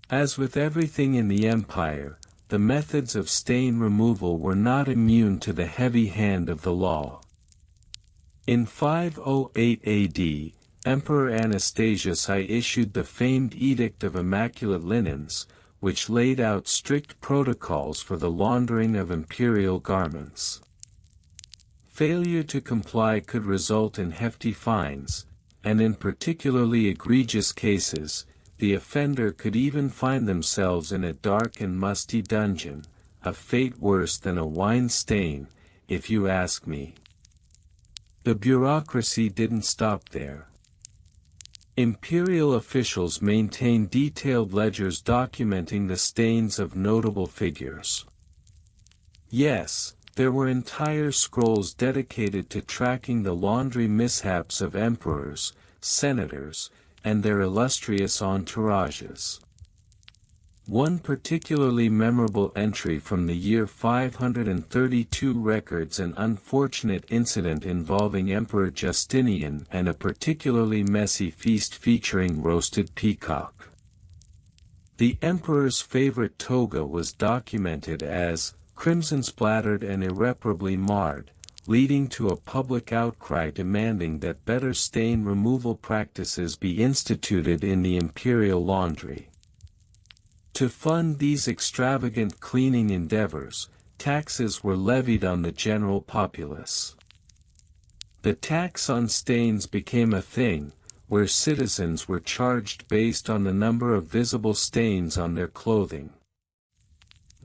As with everything in the empire, the methods of stain removal were not immune to the heavy hand of the law. In 508 AD, Emperor Anastasius I issued the famed Edict of Immaculate Linens, which laid out strict protocols for the laundering of imperial garments. Failure to comply could result in hefty fines, and in particularly egregious cases, the offender could even find themselves in a dark and musty dungeon, a fate worse than a wine stain, if you ask me. The bureaucracy didn't stop there. Imperial officials maintained detailed ledgers documenting the stains of notable figures. Yes, there were entire scrolls dedicated to tracking the laundry mishaps of emperors, senators, and their illustrious entourages. One particularly memorable entry from the year 532 records an unfortunate incident involving Emperor Justinian and a particularly messy feast featuring roasted peacock. The emperor's favorite toga was documented as crimson-splattered and irreparably marred, leading to a public outcry demanding that better stain removal practices be instituted in the imperial laundry. To fund these extravagant cleaning endeavors, taxes were levied on the general populace. The tax on stains became a thing, where citizens were charged based on the number of visible stains on their clothing.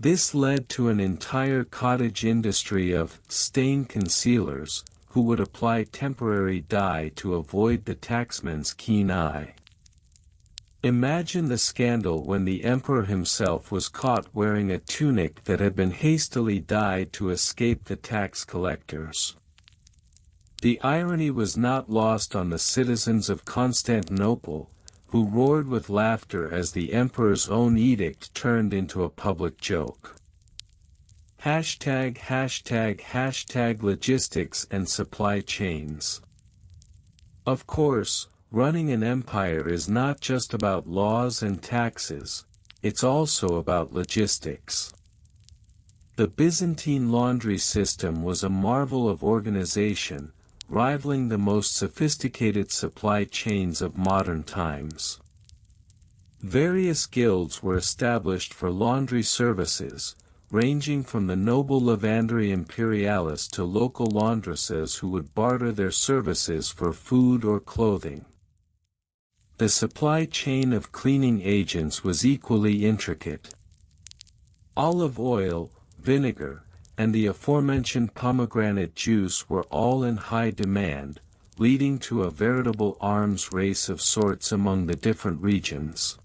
This led to an entire cottage industry of stain concealers, who would apply temporary dye to avoid the taxman's keen eye. Imagine the scandal when the emperor himself was caught wearing a tunic that had been hastily dyed to escape the tax collectors. The irony was not lost on the citizens of Constantinople, who roared with laughter as the emperor's own edict turned into a public joke. ##### Logistics and supply chains. Of course, running an empire is not just about laws and taxes, it's also about logistics. The Byzantine laundry system was a marvel of organization, rivaling the most sophisticated supply chains of modern times. Various guilds were established for laundry services, ranging from the noble Lavanderi imperialis to local laundresses who would barter their services for food or clothing. The supply chain of cleaning agents was equally intricate. Olive oil, vinegar, and the aforementioned pomegranate juice were all in high demand, leading to a veritable arms race of sorts among the different regions.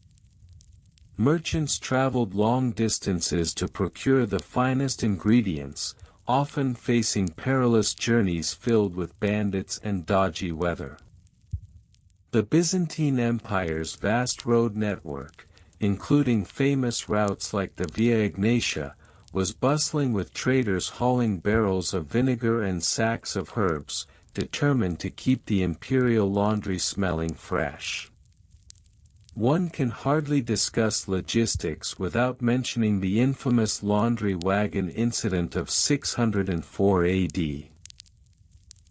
Merchants traveled long distances to procure the finest ingredients, often facing perilous journeys filled with bandits and dodgy weather. The Byzantine Empire's vast road network, including famous routes like the Via Egnatia, was bustling with traders hauling barrels of vinegar and sacks of herbs, determined to keep the imperial laundry smelling fresh. One can hardly discuss logistics without mentioning the infamous laundry wagon incident of 604 AD.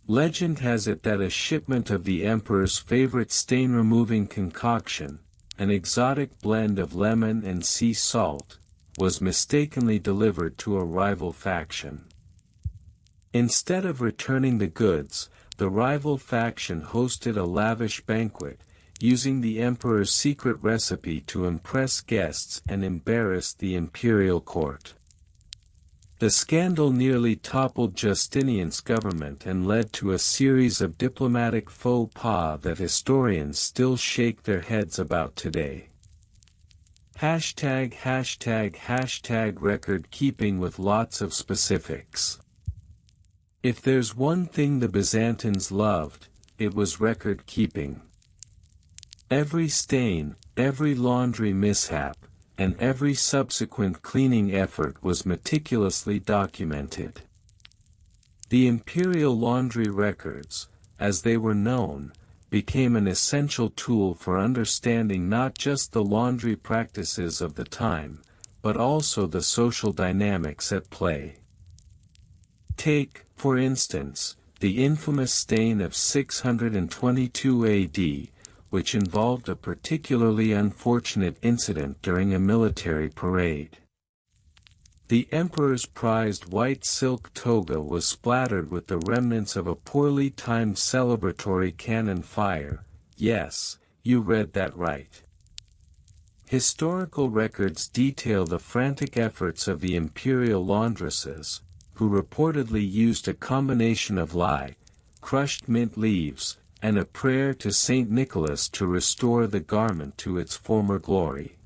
Legend has it that a shipment of the emperor's favorite stain-removing concoction, an exotic blend of lemon and sea salt, was mistakenly delivered to a rival faction. Instead of returning the goods, the rival faction hosted a lavish banquet, using the emperor's secret recipe to impress guests and embarrass the imperial court. The scandal nearly toppled Justinian's government and led to a series of diplomatic faux pas that historians still shake their heads about today. #### record keeping with lots of specifics. If there's one thing the Byzantines loved, it was record keeping. Every stain, every laundry mishap, and every subsequent cleaning effort was meticulously documented. The imperial laundry records, as they were known, became an essential tool for understanding not just the laundry practices of the time, but also the social dynamics at play. Take, for instance, the infamous stain of 622 AD, which involved a particularly unfortunate incident during a military parade. The emperor's prized white silk toga was splattered with the remnants of a poorly timed celebratory cannon fire. Yes, you read that right. Historical records detail the frantic efforts of the imperial laundresses, who reportedly used a combination of lye, crushed mint leaves, and a prayer to Saint Nicholas to restore the garment to its former glory.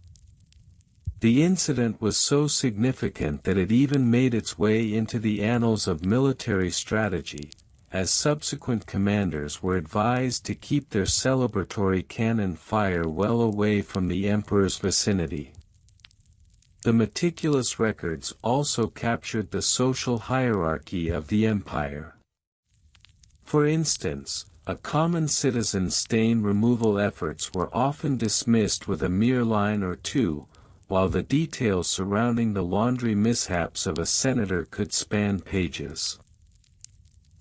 The incident was so significant that it even made its way into the annals of military strategy, as subsequent commanders were advised to keep their celebratory cannon fire well away from the emperor's vicinity. The meticulous records also captured the social hierarchy of the empire. For instance, a common citizen's stain removal efforts were often dismissed with a mere line or two, while the details surrounding the laundry mishaps of a senator could span pages.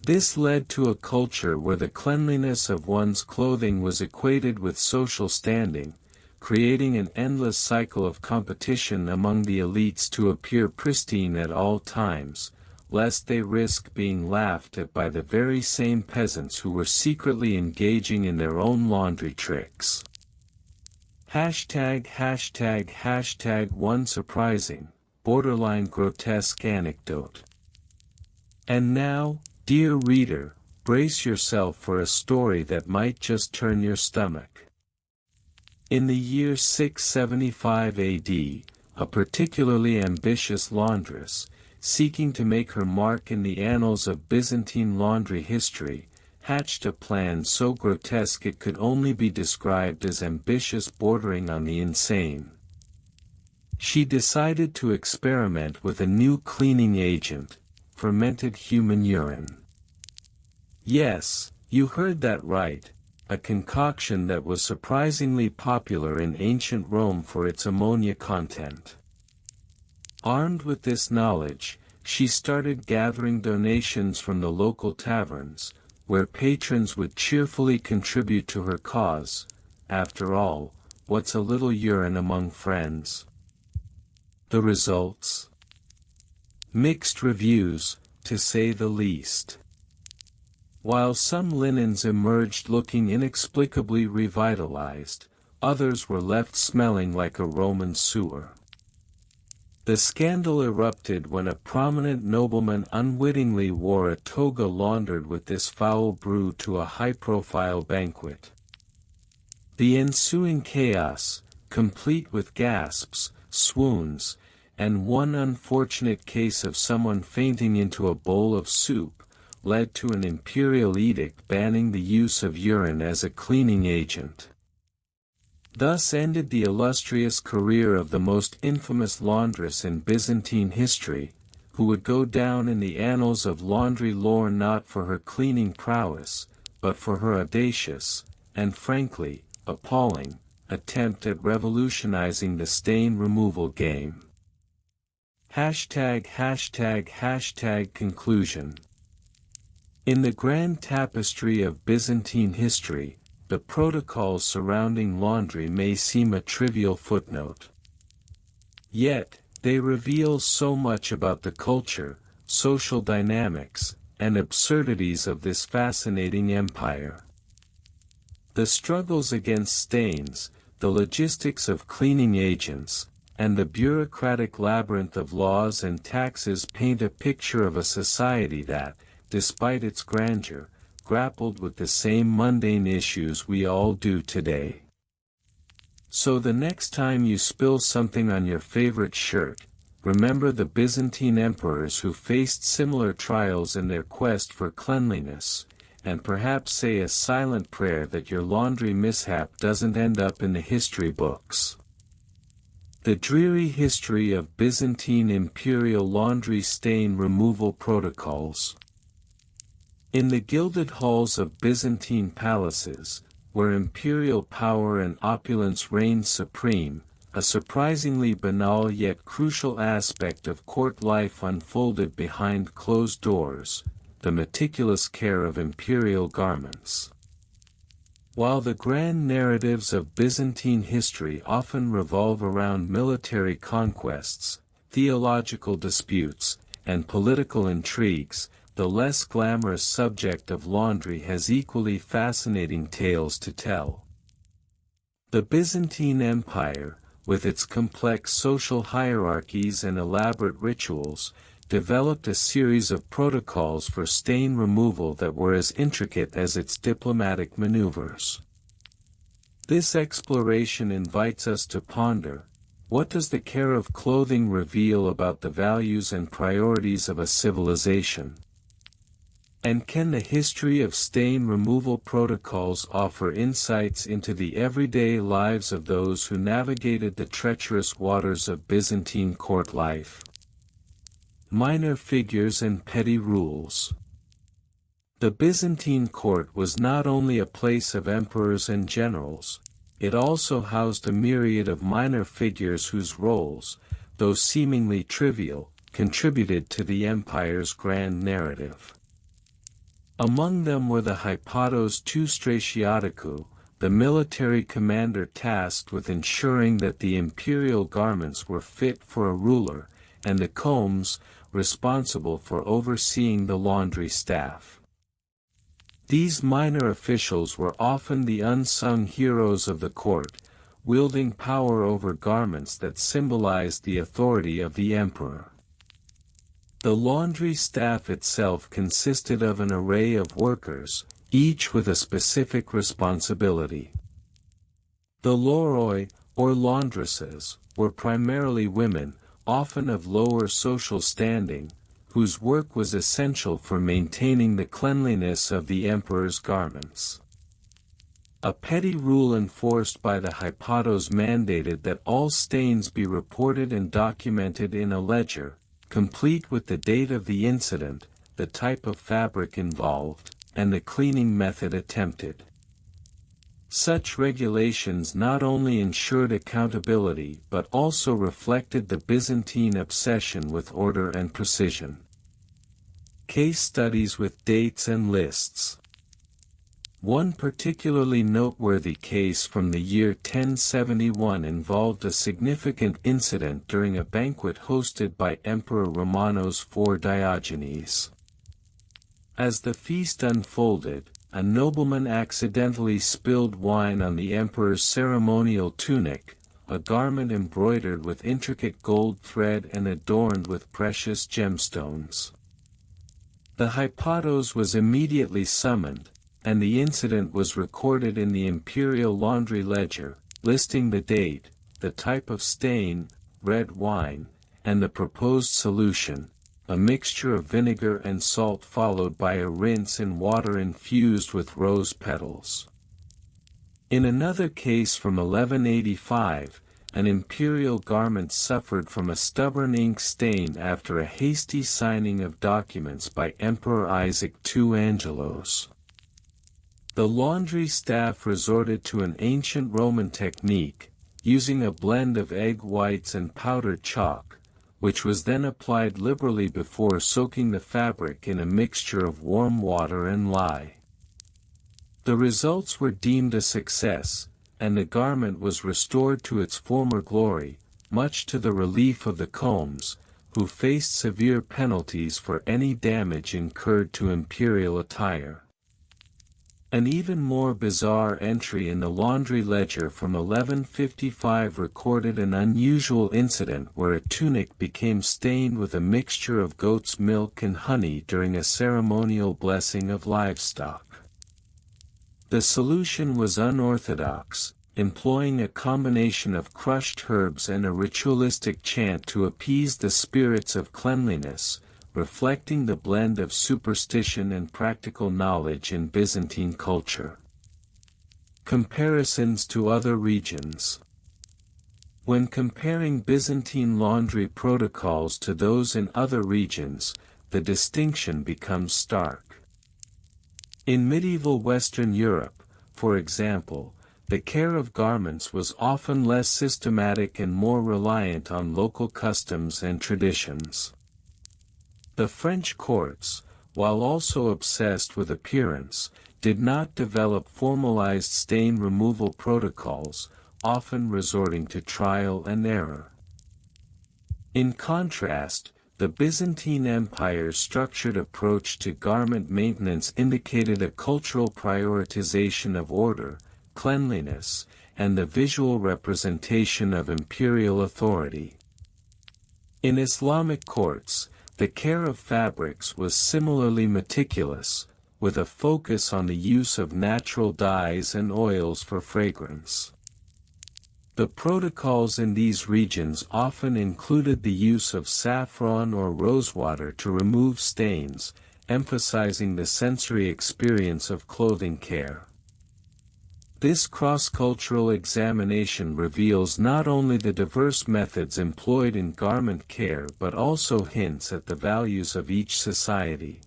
This led to a culture where the cleanliness of one's clothing was equated with social standing, creating an endless cycle of competition among the elites to appear pristine at all times, lest they risk being laughed at by the very same peasants who were secretly engaging in their own laundry tricks. One surprising, borderline grotesque anecdote. And now, dear reader, brace yourself for a story that might just turn your stomach. In the year 675 AD, a particularly ambitious laundress, seeking to make her mark in the annals of Byzantine laundry history, hatched a plan so grotesque it could only be described as ambitious bordering on the insane. She decided to experiment with a new cleaning agent, fermented human urine. Yes, you heard that right, a concoction that was surprisingly popular in ancient Rome for its ammonia content. Armed with this knowledge, she started gathering donations from the local taverns, where patrons would cheerfully contribute to her cause. After all, what's a little urine among friends? The results? Mixed reviews, to say the least. While some linens emerged looking inexplicably revitalized, others were left smelling like a Roman sewer. The scandal erupted when a prominent nobleman unwittingly wore a toga laundered with this foul brew to a high-profile banquet. The ensuing chaos, complete with gasps, swoons, and one unfortunate case of someone fainting into a bowl of soup, led to an imperial edict banning the use of urine as a cleaning agent. Thus ended the illustrious career of the most infamous laundress in Byzantine history, who would go down in the annals of laundry lore not for her cleaning prowess, but for her audacious, and frankly, appalling, attempt at revolutionizing the stain removal game. Conclusion. In the grand tapestry of Byzantine history, the protocols surrounding laundry may seem a trivial footnote. Yet, they reveal so much about the culture, social dynamics, and absurdities of this fascinating empire. The struggles against stains, the logistics of cleaning agents, and the bureaucratic labyrinth of laws and taxes paint a picture of a society that, despite its grandeur, grappled with the same mundane issues we all do today. So the next time you spill something on your favorite shirt, remember the Byzantine emperors who faced similar trials in their quest for cleanliness, and perhaps say a silent prayer that your laundry mishap doesn't end up in the history books. The dreary history of Byzantine imperial laundry stain removal protocols. In the gilded halls of Byzantine palaces, where imperial power and opulence reigned supreme, a surprisingly banal yet crucial aspect of court life unfolded behind closed doors, the meticulous care of imperial garments. While the grand narratives of Byzantine history often revolve around military conquests, theological disputes, and political intrigues, the less glamorous subject of laundry has equally fascinating tales to tell. The Byzantine Empire, with its complex social hierarchies and elaborate rituals, developed a series of protocols for stain removal that were as intricate as its diplomatic maneuvers. This exploration invites us to ponder, what does the care of clothing reveal about the values and priorities of a civilization? And can the history of stain removal protocols offer insights into the everyday lives of those who navigated the treacherous waters of Byzantine court life? Minor figures and petty rules. The Byzantine court was not only a place of emperors and generals, it also housed a myriad of minor figures whose roles, though seemingly trivial, contributed to the empire's grand narrative. Among them were the hypatos tou stratiaticou, the military commander tasked with ensuring that the imperial garments were fit for a ruler, and the combs, responsible for overseeing the laundry staff. These minor officials were often the unsung heroes of the court, wielding power over garments that symbolized the authority of the emperor. The laundry staff itself consisted of an array of workers, each with a specific responsibility. The loroi, or laundresses, were primarily women, often of lower social standing, whose work was essential for maintaining the cleanliness of the emperor's garments. A petty rule enforced by the Hypatos mandated that all stains be reported and documented in a ledger, complete with the date of the incident, the type of fabric involved, and the cleaning method attempted. Such regulations not only ensured accountability but also reflected the Byzantine obsession with order and precision. Case studies with dates and lists. One particularly noteworthy case from the year 1071 involved a significant incident during a banquet hosted by Emperor Romanos IV Diogenes. As the feast unfolded, a nobleman accidentally spilled wine on the emperor's ceremonial tunic, a garment embroidered with intricate gold thread and adorned with precious gemstones. The Hypatos was immediately summoned, and the incident was recorded in the imperial laundry ledger, listing the date, the type of stain, red wine, and the proposed solution, a mixture of vinegar and salt followed by a rinse in water infused with rose petals. In another case from 1185, an imperial garment suffered from a stubborn ink stain after a hasty signing of documents by Emperor Isaac II Angelos. The laundry staff resorted to an ancient Roman technique, using a blend of egg whites and powdered chalk, which was then applied liberally before soaking the fabric in a mixture of warm water and lye. The results were deemed a success, and the garment was restored to its former glory, much to the relief of the combs, who faced severe penalties for any damage incurred to imperial attire. An even more bizarre entry in the laundry ledger from 1155 recorded an unusual incident where a tunic became stained with a mixture of goat's milk and honey during a ceremonial blessing of livestock. The solution was unorthodox, employing a combination of crushed herbs and a ritualistic chant to appease the spirits of cleanliness, reflecting the blend of superstition and practical knowledge in Byzantine culture. Comparisons to other regions. When comparing Byzantine laundry protocols to those in other regions, the distinction becomes stark. In medieval Western Europe, for example, the care of garments was often less systematic and more reliant on local customs and traditions. The French courts, while also obsessed with appearance, did not develop formalized stain removal protocols, often resorting to trial and error. In contrast, the Byzantine Empire's structured approach to garment maintenance indicated a cultural prioritization of order, cleanliness, and the visual representation of imperial authority. In Islamic courts, the care of fabrics was similarly meticulous, with a focus on the use of natural dyes and oils for fragrance. The protocols in these regions often included the use of saffron or rosewater to remove stains, emphasizing the sensory experience of clothing care. This cross-cultural examination reveals not only the diverse methods employed in garment care but also hints at the values of each society.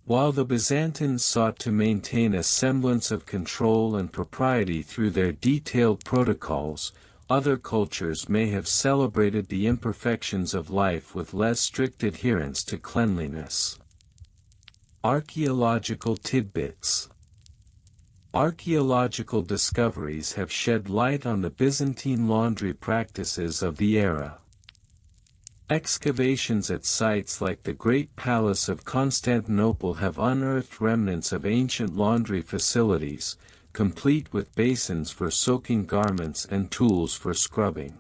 While the Byzantines sought to maintain a semblance of control and propriety through their detailed protocols, other cultures may have celebrated the imperfections of life with less strict adherence to cleanliness. Archaeological tidbits. Archaeological discoveries have shed light on the Byzantine laundry practices of the era. Excavations at sites like the Great Palace of Constantinople have unearthed remnants of ancient laundry facilities, complete with basins for soaking garments and tools for scrubbing.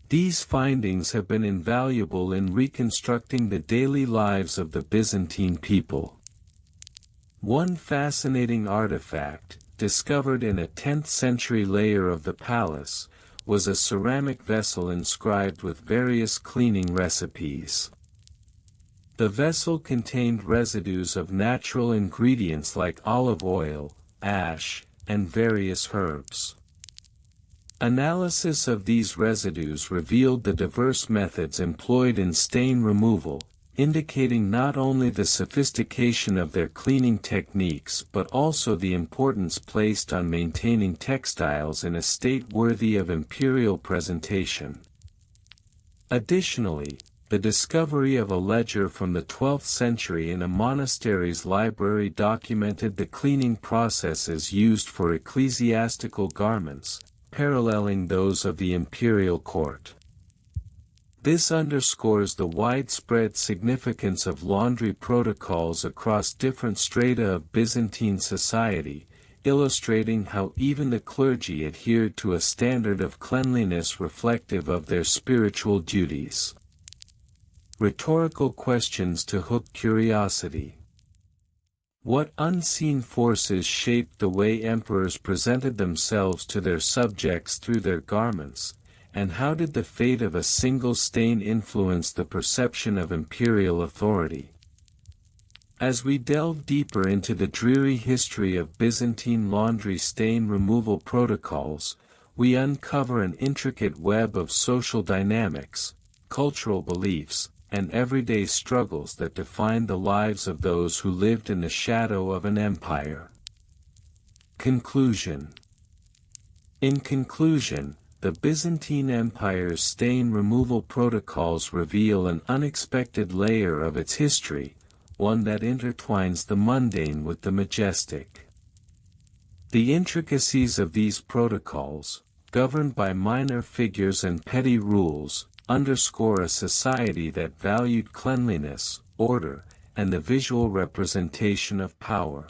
These findings have been invaluable in reconstructing the daily lives of the Byzantine people. One fascinating artifact, discovered in a 10th-century layer of the palace, was a ceramic vessel inscribed with various cleaning recipes. The vessel contained residues of natural ingredients like olive oil, ash, and various herbs. Analysis of these residues revealed the diverse methods employed in stain removal, indicating not only the sophistication of their cleaning techniques but also the importance placed on maintaining textiles in a state worthy of imperial presentation. Additionally, the discovery of a ledger from the 12th century in a monastery's library documented the cleaning processes used for ecclesiastical garments, paralleling those of the imperial court. This underscores the widespread significance of laundry protocols across different strata of Byzantine society, illustrating how even the clergy adhered to a standard of cleanliness reflective of their spiritual duties. Rhetorical questions to hook curiosity. What unseen forces shaped the way emperors presented themselves to their subjects through their garments? And how did the fate of a single stain influence the perception of imperial authority? As we delve deeper into the dreary history of Byzantine laundry stain removal protocols, we uncover an intricate web of social dynamics, cultural beliefs, and everyday struggles that defined the lives of those who lived in the shadow of an empire. Conclusion. In conclusion, the Byzantine Empire's stain removal protocols reveal an unexpected layer of its history, one that intertwines the mundane with the majestic. The intricacies of these protocols, governed by minor figures and petty rules, underscore a society that valued cleanliness, order, and the visual representation of power.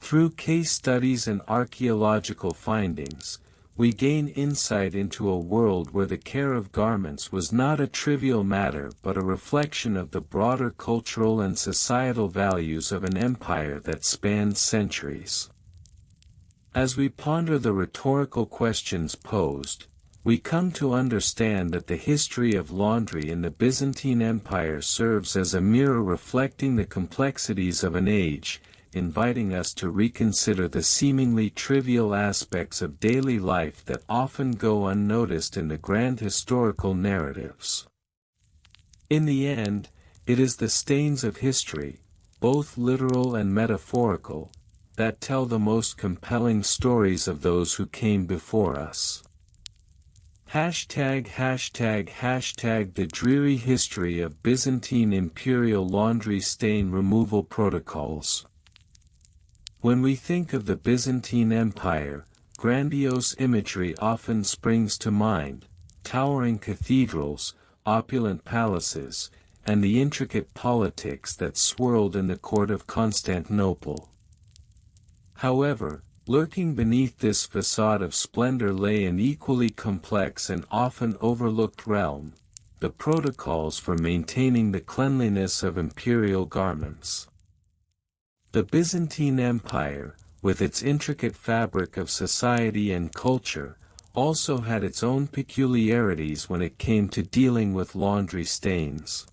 Through case studies and archaeological findings, we gain insight into a world where the care of garments was not a trivial matter but a reflection of the broader cultural and societal values of an empire that spanned centuries. As we ponder the rhetorical questions posed, we come to understand that the history of laundry in the Byzantine Empire serves as a mirror reflecting the complexities of an age, inviting us to reconsider the seemingly trivial aspects of daily life that often go unnoticed in the grand historical narratives. In the end, it is the stains of history, both literal and metaphorical, that tell the most compelling stories of those who came before us. ### The dreary history of Byzantine imperial laundry stain removal protocols. When we think of the Byzantine Empire, grandiose imagery often springs to mind: towering cathedrals, opulent palaces, and the intricate politics that swirled in the court of Constantinople. However, lurking beneath this facade of splendor lay an equally complex and often overlooked realm: the protocols for maintaining the cleanliness of imperial garments. The Byzantine Empire, with its intricate fabric of society and culture, also had its own peculiarities when it came to dealing with laundry stains.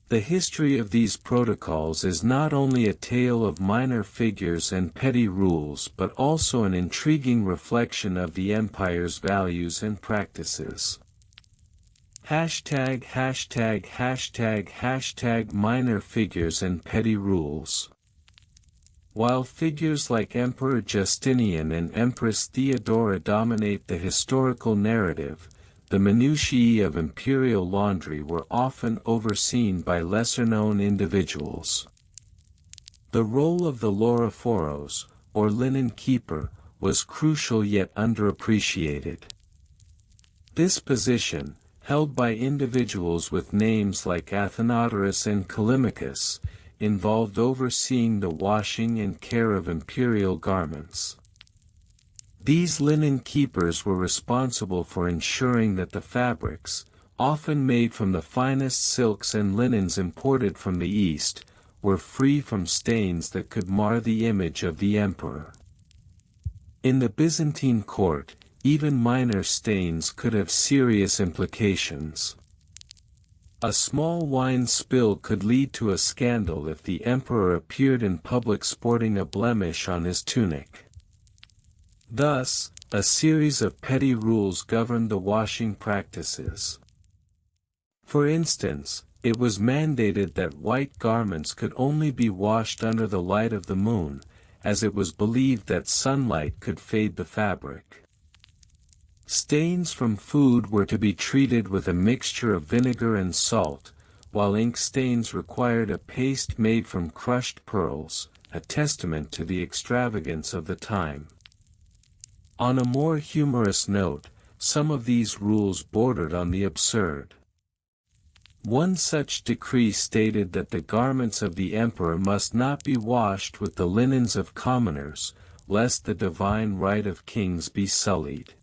The history of these protocols is not only a tale of minor figures and petty rules but also an intriguing reflection of the empire's values and practices. ### Minor figures and petty rules. While figures like Emperor Justinian and Empress Theodora dominate the historical narrative, the minutiae of imperial laundry were often overseen by lesser-known individuals. The role of the laurophoros, or linen keeper, was crucial yet underappreciated. This position, held by individuals with names like Athenodorus and Callimachus, involved overseeing the washing and care of imperial garments. These linen keepers were responsible for ensuring that the fabrics, often made from the finest silks and linens imported from the East, were free from stains that could mar the image of the emperor. In the Byzantine court, even minor stains could have serious implications. A small wine spill could lead to a scandal if the emperor appeared in public sporting a blemish on his tunic. Thus, a series of petty rules governed the washing practices. For instance, it was mandated that white garments could only be washed under the light of the moon, as it was believed that sunlight could fade the fabric. Stains from food were to be treated with a mixture of vinegar and salt, while ink stains required a paste made from crushed pearls, a testament to the extravagance of the time. On a more humorous note, some of these rules bordered on the absurd. One such decree stated that the garments of the emperor must not be washed with the linens of commoners, lest the divine right of kings be sullied.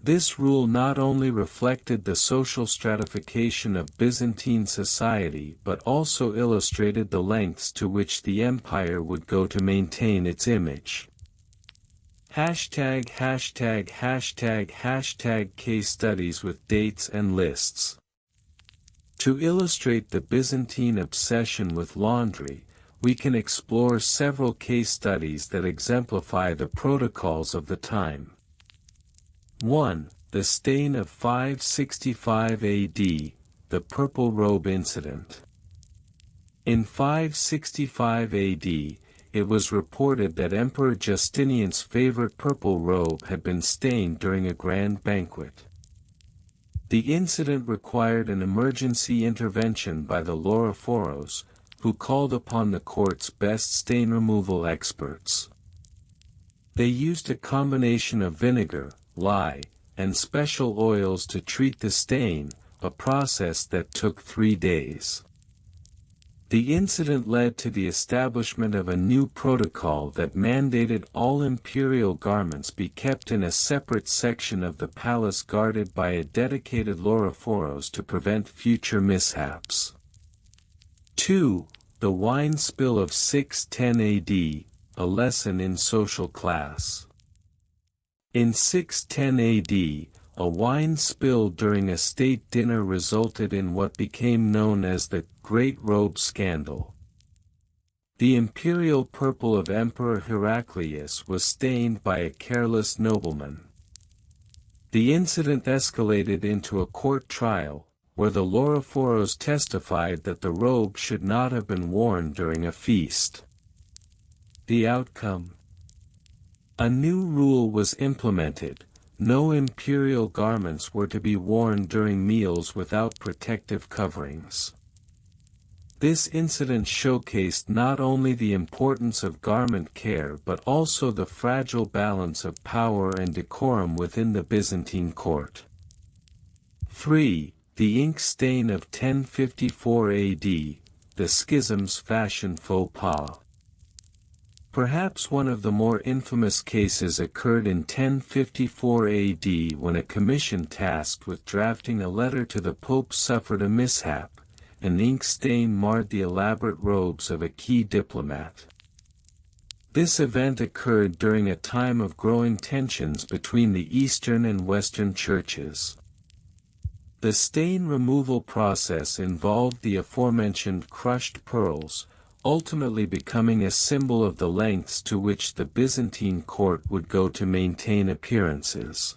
This rule not only reflected the social stratification of Byzantine society but also illustrated the lengths to which the empire would go to maintain its image. ######Case studies with dates and lists. To illustrate the Byzantine obsession with laundry, we can explore several case studies that exemplify the protocols of the time. 1. The stain of 565 AD, the Purple Robe Incident. In 565 AD, it was reported that Emperor Justinian's favorite purple robe had been stained during a grand banquet. The incident required an emergency intervention by the laurophoros, who called upon the court's best stain removal experts. They used a combination of vinegar, lye, and special oils to treat the stain, a process that took 3 days. The incident led to the establishment of a new protocol that mandated all imperial garments be kept in a separate section of the palace guarded by a dedicated laurophoros to prevent future mishaps. 2. The wine spill of 610 AD, a lesson in social class. In 610 AD, a wine spill during a state dinner resulted in what became known as the Great Robe Scandal. The imperial purple of Emperor Heraclius was stained by a careless nobleman. The incident escalated into a court trial, where the laurophoros testified that the robe should not have been worn during a feast. The outcome? A new rule was implemented. No imperial garments were to be worn during meals without protective coverings. This incident showcased not only the importance of garment care but also the fragile balance of power and decorum within the Byzantine court. 3. The ink stain of 1054 AD, the schism's fashion faux pas. Perhaps one of the more infamous cases occurred in 1054 AD when a commission tasked with drafting a letter to the Pope suffered a mishap. An ink stain marred the elaborate robes of a key diplomat. This event occurred during a time of growing tensions between the Eastern and Western churches. The stain removal process involved the aforementioned crushed pearls, ultimately becoming a symbol of the lengths to which the Byzantine court would go to maintain appearances.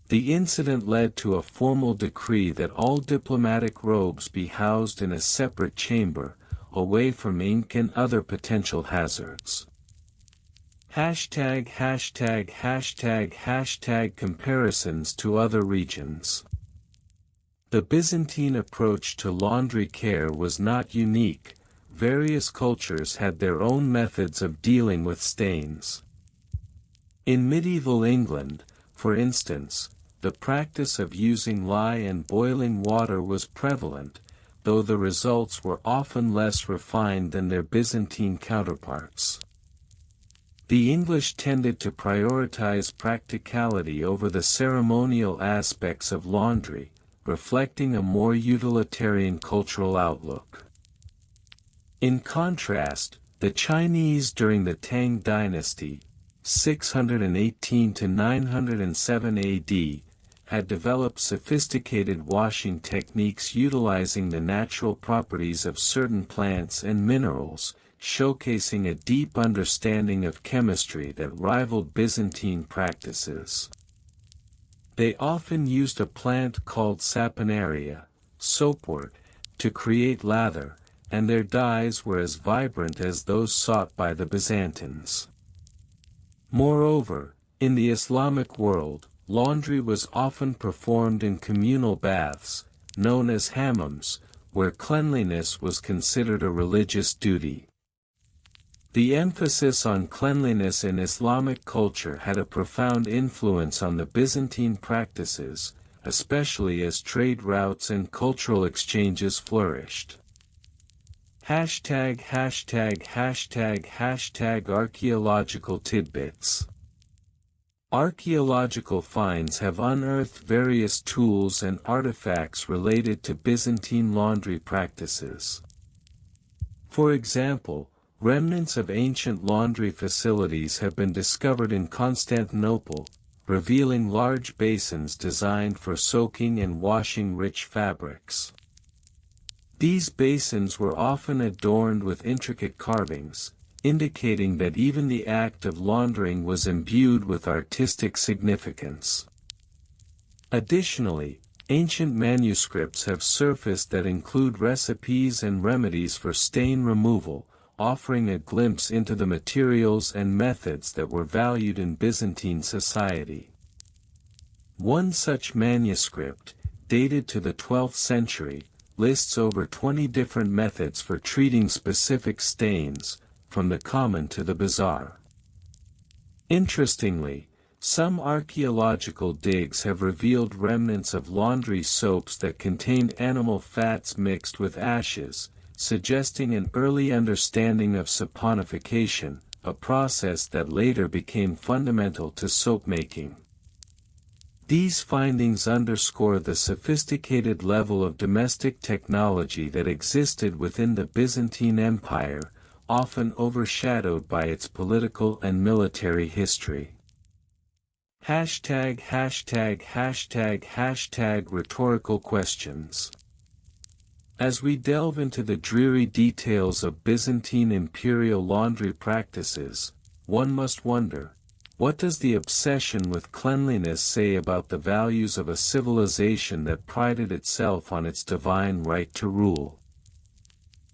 The incident led to a formal decree that all diplomatic robes be housed in a separate chamber, away from ink and other potential hazards. ######## Comparisons to other regions. The Byzantine approach to laundry care was not unique. various cultures had their own methods of dealing with stains. In medieval England, for instance, the practice of using lye and boiling water was prevalent, though the results were often less refined than their Byzantine counterparts. The English tended to prioritize practicality over the ceremonial aspects of laundry, reflecting a more utilitarian cultural outlook. In contrast, the Chinese during the Tang dynasty, 618 to 907 AD, had developed sophisticated washing techniques utilizing the natural properties of certain plants and minerals, showcasing a deep understanding of chemistry that rivaled Byzantine practices. They often used a plant called saponaria, soapwort, to create lather, and their dyes were as vibrant as those sought by the Byzantines. Moreover, in the Islamic world, laundry was often performed in communal baths, known as hammams, where cleanliness was considered a religious duty. The emphasis on cleanliness in Islamic culture had a profound influence on the Byzantine practices, especially as trade routes and cultural exchanges flourished. Archaeological tidbits. Archaeological finds have unearthed various tools and artifacts related to Byzantine laundry practices. For example, remnants of ancient laundry facilities have been discovered in Constantinople, revealing large basins designed for soaking and washing rich fabrics. These basins were often adorned with intricate carvings, indicating that even the act of laundering was imbued with artistic significance. Additionally, ancient manuscripts have surfaced that include recipes and remedies for stain removal, offering a glimpse into the materials and methods that were valued in Byzantine society. One such manuscript, dated to the 12th century, lists over 20 different methods for treating specific stains, from the common to the bizarre. Interestingly, some archaeological digs have revealed remnants of laundry soaps that contained animal fats mixed with ashes, suggesting an early understanding of saponification, a process that later became fundamental to soap making. These findings underscore the sophisticated level of domestic technology that existed within the Byzantine Empire, often overshadowed by its political and military history. Rhetorical questions. As we delve into the dreary details of Byzantine imperial laundry practices, one must wonder, what does the obsession with cleanliness say about the values of a civilization that prided itself on its divine right to rule?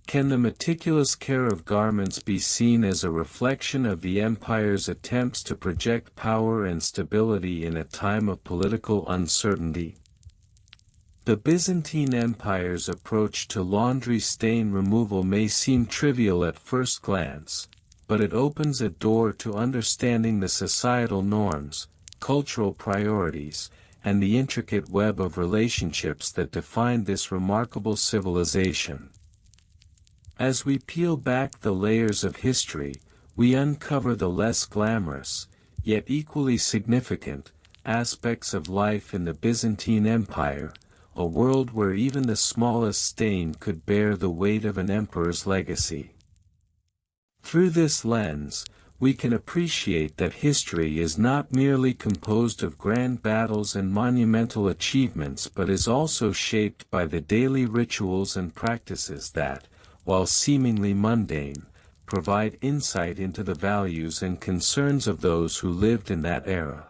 Can the meticulous care of garments be seen as a reflection of the empire's attempts to project power and stability in a time of political uncertainty? The Byzantine Empire's approach to laundry stain removal may seem trivial at first glance, but it opens a door to understanding the societal norms, cultural priorities, and the intricate web of relationships that define this remarkable civilization. As we peel back the layers of history, we uncover the less glamorous, yet equally significant, aspects of life in the Byzantine Empire, a world where even the smallest stain could bear the weight of an emperor's legacy. Through this lens, we can appreciate that history is not merely composed of grand battles and monumental achievements but is also shaped by the daily rituals and practices that, while seemingly mundane, provide insight into the values and concerns of those who lived in that era.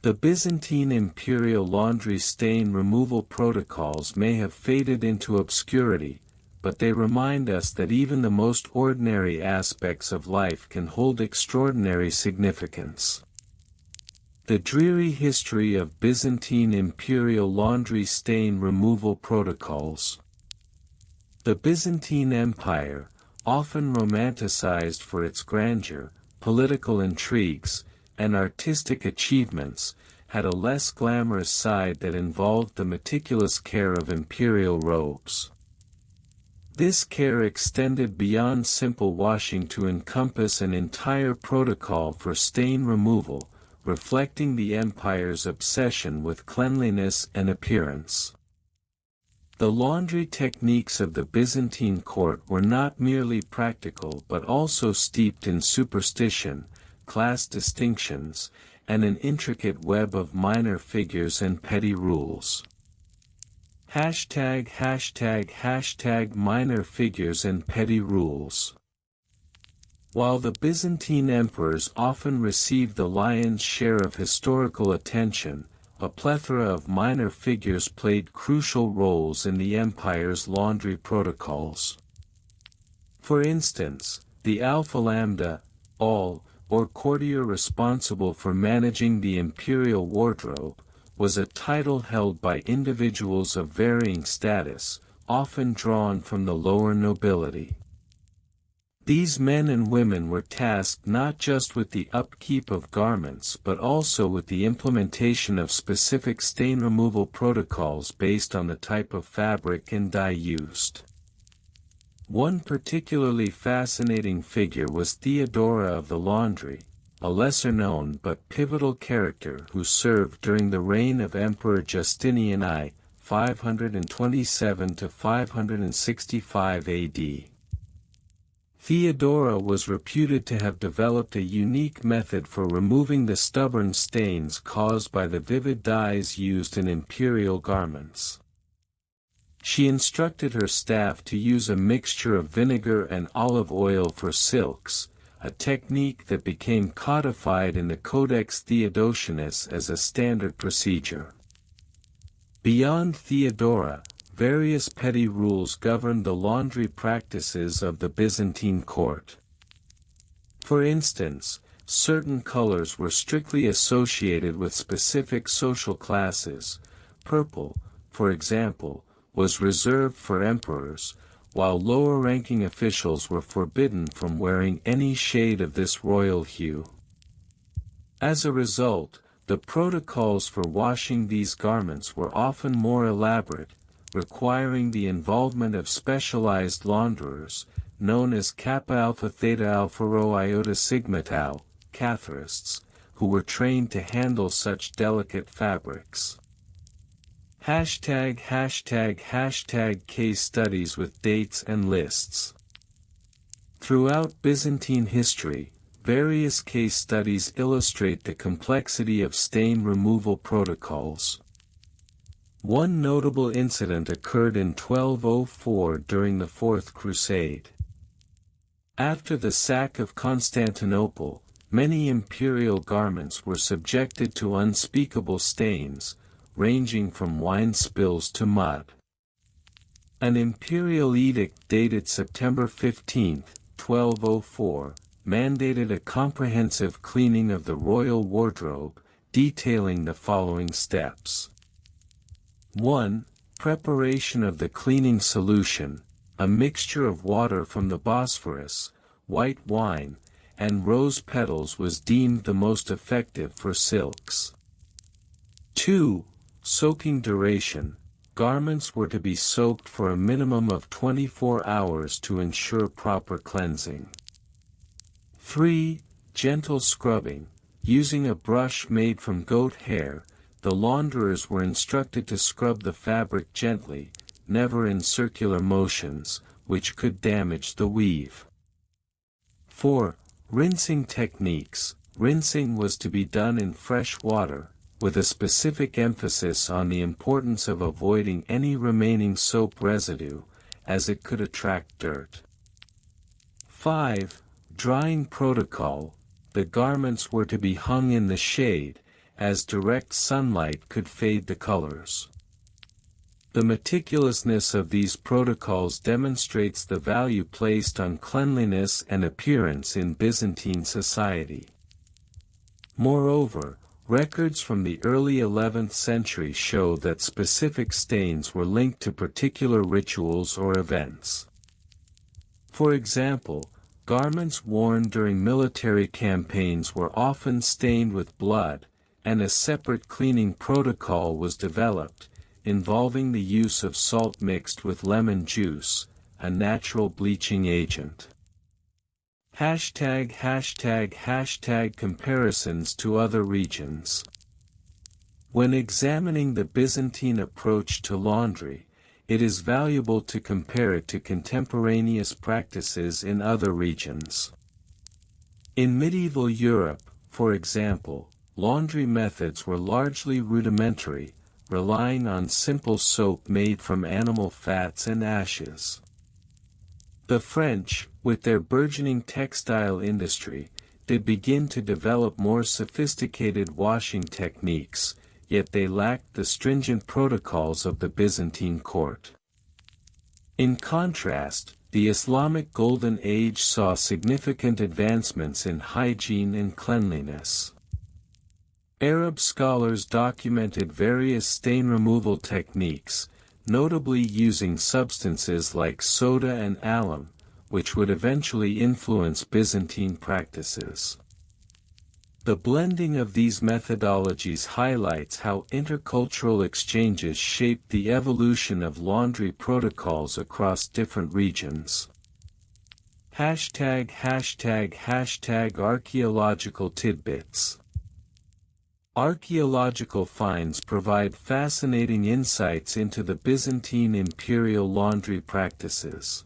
The Byzantine imperial laundry stain removal protocols may have faded into obscurity, but they remind us that even the most ordinary aspects of life can hold extraordinary significance. The dreary history of Byzantine imperial laundry stain removal protocols. The Byzantine Empire, often romanticized for its grandeur, political intrigues, and artistic achievements, had a less glamorous side that involved the meticulous care of imperial robes. This care extended beyond simple washing to encompass an entire protocol for stain removal, reflecting the empire's obsession with cleanliness and appearance. The laundry techniques of the Byzantine court were not merely practical but also steeped in superstition, class distinctions, and an intricate web of minor figures and petty rules. ###minor figures and petty rules. While the Byzantine emperors often received the lion's share of historical attention, a plethora of minor figures played crucial roles in the empire's laundry protocols. For instance, the Alpha Lambda, or courtier responsible for managing the imperial wardrobe, was a title held by individuals of varying status, often drawn from the lower nobility. These men and women were tasked not just with the upkeep of garments but also with the implementation of specific stain removal protocols based on the type of fabric and dye used. One particularly fascinating figure was Theodora of the Laundry, a lesser-known but pivotal character who served during the reign of Emperor Justinian I, 527 to 565 AD. Theodora was reputed to have developed a unique method for removing the stubborn stains caused by the vivid dyes used in imperial garments. She instructed her staff to use a mixture of vinegar and olive oil for silks, a technique that became codified in the Codex Theodosianus as a standard procedure. Beyond Theodora, various petty rules governed the laundry practices of the Byzantine court. For instance, certain colors were strictly associated with specific social classes. Purple, for example, was reserved for emperors, while lower-ranking officials were forbidden from wearing any shade of this royal hue. As a result, the protocols for washing these garments were often more elaborate, requiring the involvement of specialized launderers, known as Kappa Alpha Theta Alpha Rho Iota Sigma Tau, Catharists, who were trained to handle such delicate fabrics. ###Case studies with dates and lists. Throughout Byzantine history, various case studies illustrate the complexity of stain removal protocols. One notable incident occurred in 1204 during the Fourth Crusade. After the sack of Constantinople, many imperial garments were subjected to unspeakable stains, ranging from wine spills to mud. An imperial edict dated September 15, 1204, mandated a comprehensive cleaning of the royal wardrobe, detailing the following steps. 1. Preparation of the cleaning solution, a mixture of water from the Bosphorus, white wine, and rose petals was deemed the most effective for silks. 2. Soaking duration, garments were to be soaked for a minimum of 24 hours to ensure proper cleansing. 3. Gentle scrubbing, using a brush made from goat hair, the launderers were instructed to scrub the fabric gently, never in circular motions, which could damage the weave. 4. Rinsing techniques, rinsing was to be done in fresh water, with a specific emphasis on the importance of avoiding any remaining soap residue, as it could attract dirt. 5. Drying protocol, the garments were to be hung in the shade, as direct sunlight could fade the colors. The meticulousness of these protocols demonstrates the value placed on cleanliness and appearance in Byzantine society. Moreover, Records from the early 11th century show that specific stains were linked to particular rituals or events. For example, garments worn during military campaigns were often stained with blood, and a separate cleaning protocol was developed, involving the use of salt mixed with lemon juice, a natural bleaching agent. Comparisons to other regions. When examining the Byzantine approach to laundry, it is valuable to compare it to contemporaneous practices in other regions. In medieval Europe, for example, laundry methods were largely rudimentary, relying on simple soap made from animal fats and ashes. The French, with their burgeoning textile industry, did begin to develop more sophisticated washing techniques, yet they lacked the stringent protocols of the Byzantine court. In contrast, the Islamic Golden Age saw significant advancements in hygiene and cleanliness. Arab scholars documented various stain removal techniques, notably using substances like soda and alum, which would eventually influence Byzantine practices. The blending of these methodologies highlights how intercultural exchanges shaped the evolution of laundry protocols across different regions. Archaeological tidbits. Archaeological finds provide fascinating insights into the Byzantine imperial laundry practices.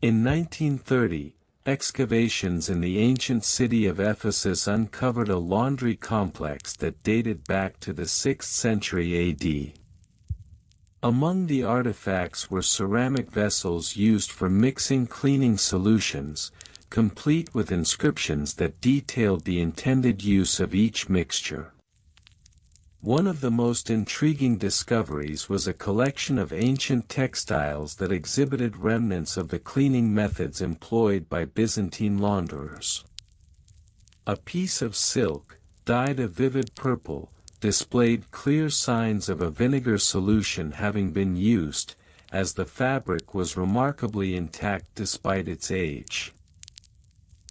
In 1930, excavations in the ancient city of Ephesus uncovered a laundry complex that dated back to the 6th century AD. Among the artifacts were ceramic vessels used for mixing cleaning solutions, complete with inscriptions that detailed the intended use of each mixture. One of the most intriguing discoveries was a collection of ancient textiles that exhibited remnants of the cleaning methods employed by Byzantine launderers. A piece of silk, dyed a vivid purple, displayed clear signs of a vinegar solution having been used, as the fabric was remarkably intact despite its age.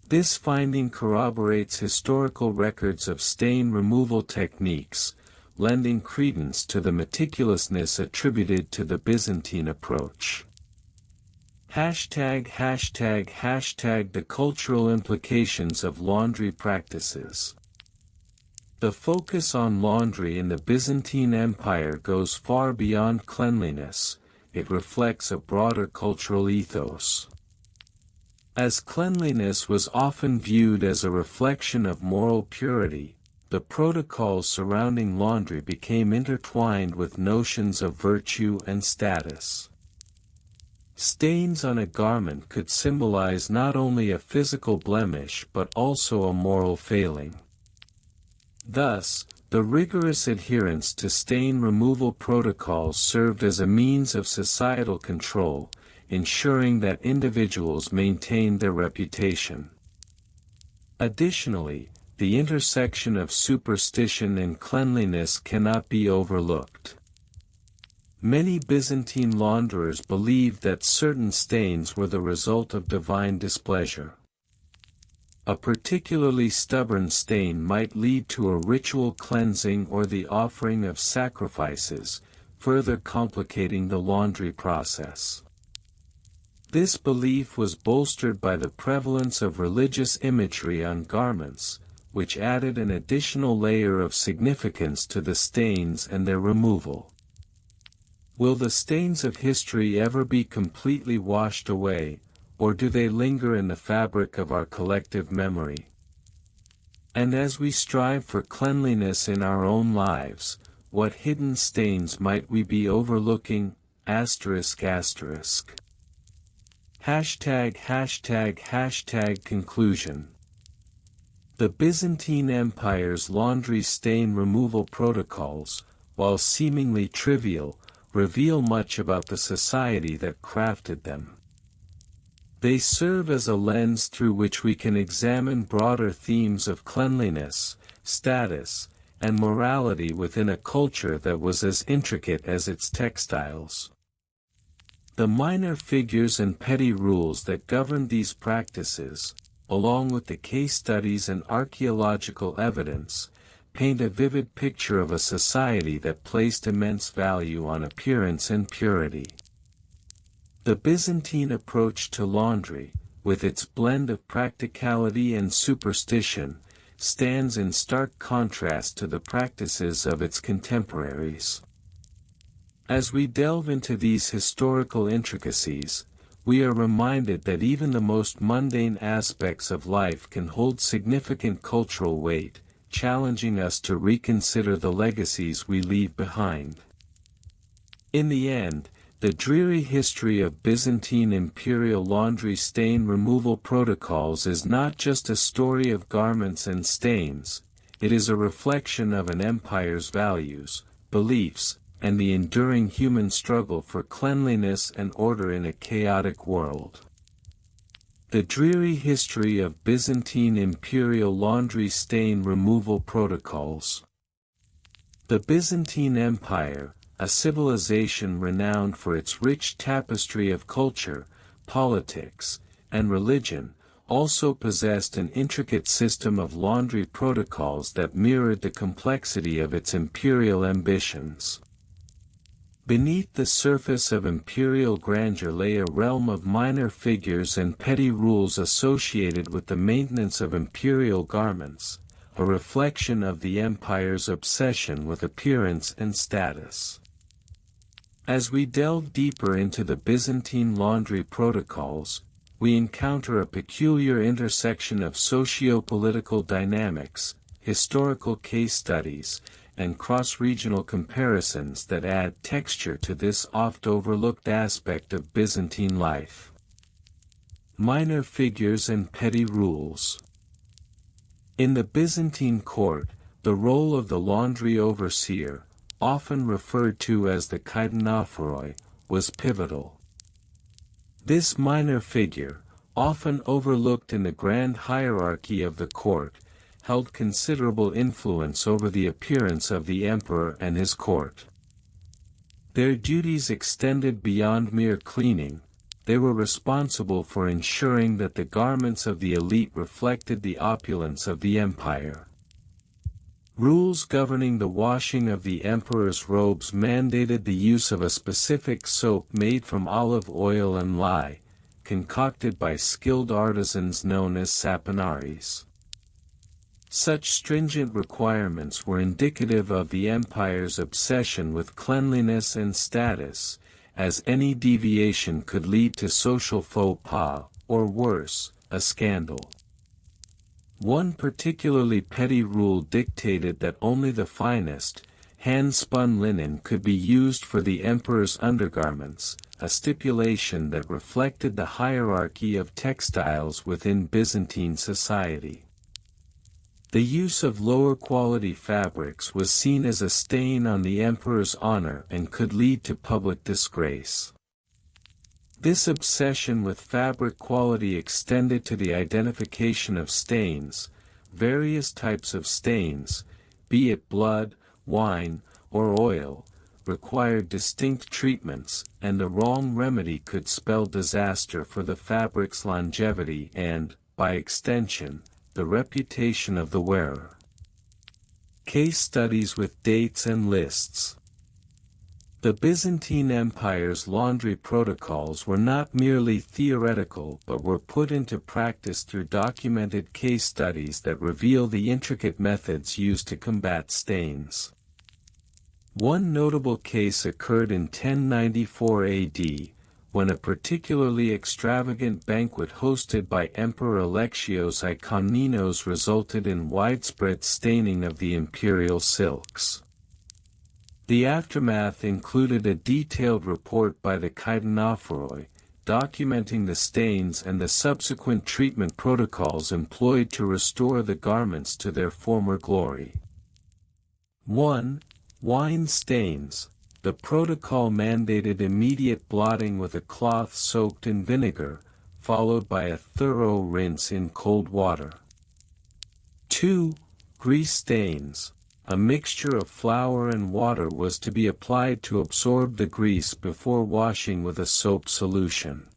This finding corroborates historical records of stain removal techniques, lending credence to the meticulousness attributed to the Byzantine approach. The cultural implications of laundry practices. The focus on laundry in the Byzantine Empire goes far beyond cleanliness, it reflects a broader cultural ethos. As cleanliness was often viewed as a reflection of moral purity, the protocols surrounding laundry became intertwined with notions of virtue and status. Stains on a garment could symbolize not only a physical blemish but also a moral failing. Thus, the rigorous adherence to stain removal protocols served as a means of societal control, ensuring that individuals maintained their reputation. Additionally, the intersection of superstition and cleanliness cannot be overlooked. Many Byzantine launderers believed that certain stains were the result of divine displeasure. A particularly stubborn stain might lead to a ritual cleansing or the offering of sacrifices, further complicating the laundry process. This belief was bolstered by the prevalence of religious imagery on garments, which added an additional layer of significance to the stains and their removal. Will the stains of history ever be completely washed away, or do they linger in the fabric of our collective memory? And as we strive for cleanliness in our own lives, what hidden stains might we be overlooking? Conclusion. The Byzantine Empire's laundry stain removal protocols, while seemingly trivial, reveal much about the society that crafted them. They serve as a lens through which we can examine broader themes of cleanliness, status, and morality within a culture that was as intricate as its textiles. The minor figures and petty rules that governed these practices, along with the case studies and archaeological evidence, paint a vivid picture of a society that placed immense value on appearance and purity. The Byzantine approach to laundry, with its blend of practicality and superstition, stands in stark contrast to the practices of its contemporaries. As we delve into these historical intricacies, we are reminded that even the most mundane aspects of life can hold significant cultural weight, challenging us to reconsider the legacies we leave behind. In the end, the dreary history of Byzantine imperial laundry stain removal protocols is not just a story of garments and stains, it is a reflection of an empire's values, beliefs, and the enduring human struggle for cleanliness and order in a chaotic world. The dreary history of Byzantine imperial laundry stain removal protocols. The Byzantine Empire, a civilization renowned for its rich tapestry of culture, politics, and religion, also possessed an intricate system of laundry protocols that mirrored the complexity of its imperial ambitions. Beneath the surface of imperial grandeur lay a realm of minor figures and petty rules associated with the maintenance of imperial garments, a reflection of the empire's obsession with appearance and status. As we delve deeper into the Byzantine laundry protocols, we encounter a peculiar intersection of socio-political dynamics, historical case studies, and cross-regional comparisons that add texture to this oft-overlooked aspect of Byzantine life. Minor figures and petty rules. In the Byzantine court, the role of the laundry overseer, often referred to as the kaidanophoroi, was pivotal. This minor figure, often overlooked in the grand hierarchy of the court, held considerable influence over the appearance of the emperor and his court. Their duties extended beyond mere cleaning. They were responsible for ensuring that the garments of the elite reflected the opulence of the empire. Rules governing the washing of the emperor's robes mandated the use of a specific soap made from olive oil and lye, concocted by skilled artisans known as saponaries. Such stringent requirements were indicative of the empire's obsession with cleanliness and status, as any deviation could lead to social faux pas, or worse, a scandal. One particularly petty rule dictated that only the finest, hand-spun linen could be used for the emperor's undergarments, a stipulation that reflected the hierarchy of textiles within Byzantine society. The use of lower-quality fabrics was seen as a stain on the emperor's honor and could lead to public disgrace. This obsession with fabric quality extended to the identification of stains. Various types of stains, be it blood, wine, or oil, required distinct treatments, and the wrong remedy could spell disaster for the fabric's longevity and, by extension, the reputation of the wearer. Case studies with dates and lists. The Byzantine Empire's laundry protocols were not merely theoretical but were put into practice through documented case studies that reveal the intricate methods used to combat stains. One notable case occurred in 1094 AD, when a particularly extravagant banquet hosted by Emperor Alexios I Komnenos resulted in widespread staining of the imperial silks. The aftermath included a detailed report by the kaidanophoroi, documenting the stains and the subsequent treatment protocols employed to restore the garments to their former glory. 1. Wine stains. The protocol mandated immediate blotting with a cloth soaked in vinegar, followed by a thorough rinse in cold water. 2. Grease stains. A mixture of flour and water was to be applied to absorb the grease before washing with a soap solution.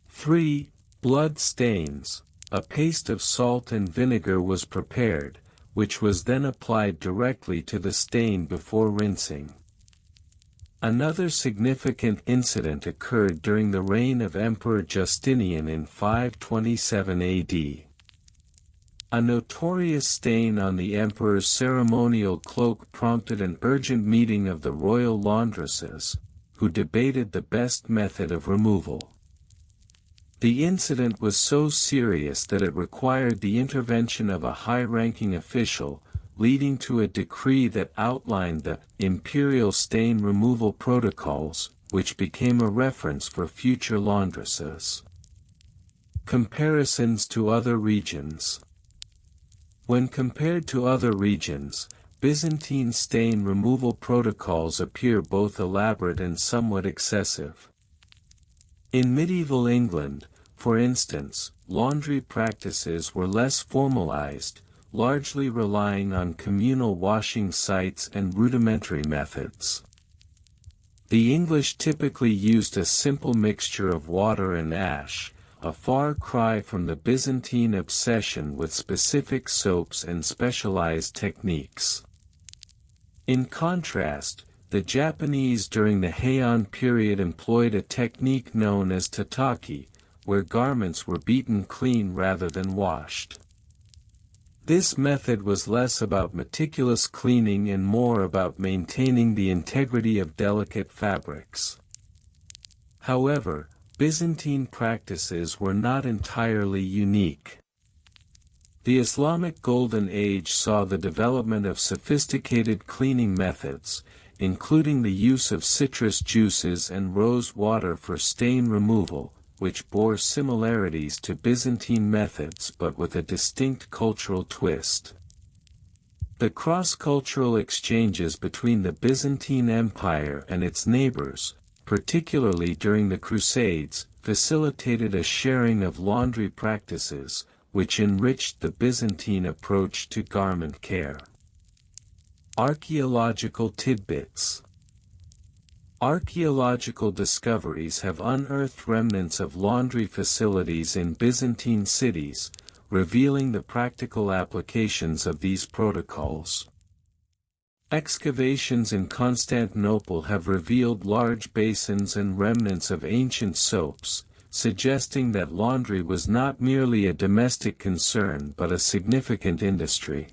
3. Blood stains. A paste of salt and vinegar was prepared, which was then applied directly to the stain before rinsing. Another significant incident occurred during the reign of Emperor Justinian in 527 AD. A notorious stain on the emperor's ceremonial cloak prompted an urgent meeting of the royal laundresses, who debated the best method of removal. The incident was so serious that it required the intervention of a high-ranking official, leading to a decree that outlined the imperial stain removal protocols, which became a reference for future laundresses. Comparisons to other regions. When compared to other regions, Byzantine stain removal protocols appear both elaborate and somewhat excessive. In medieval England, for instance, laundry practices were less formalized, largely relying on communal washing sites and rudimentary methods. The English typically used a simple mixture of water and ash, a far cry from the Byzantine obsession with specific soaps and specialized techniques. In contrast, the Japanese during the Heian period employed a technique known as tataki, where garments were beaten clean rather than washed. This method was less about meticulous cleaning and more about maintaining the integrity of delicate fabrics. However, Byzantine practices were not entirely unique. The Islamic Golden Age saw the development of sophisticated cleaning methods, including the use of citrus juices and rose water for stain removal, which bore similarities to Byzantine methods but with a distinct cultural twist. The cross-cultural exchanges between the Byzantine Empire and its neighbors, particularly during the Crusades, facilitated a sharing of laundry practices, which enriched the Byzantine approach to garment care. Archaeological tidbits. Archaeological discoveries have unearthed remnants of laundry facilities in Byzantine cities, revealing the practical applications of these protocols. Excavations in Constantinople have revealed large basins and remnants of ancient soaps, suggesting that laundry was not merely a domestic concern but a significant industry.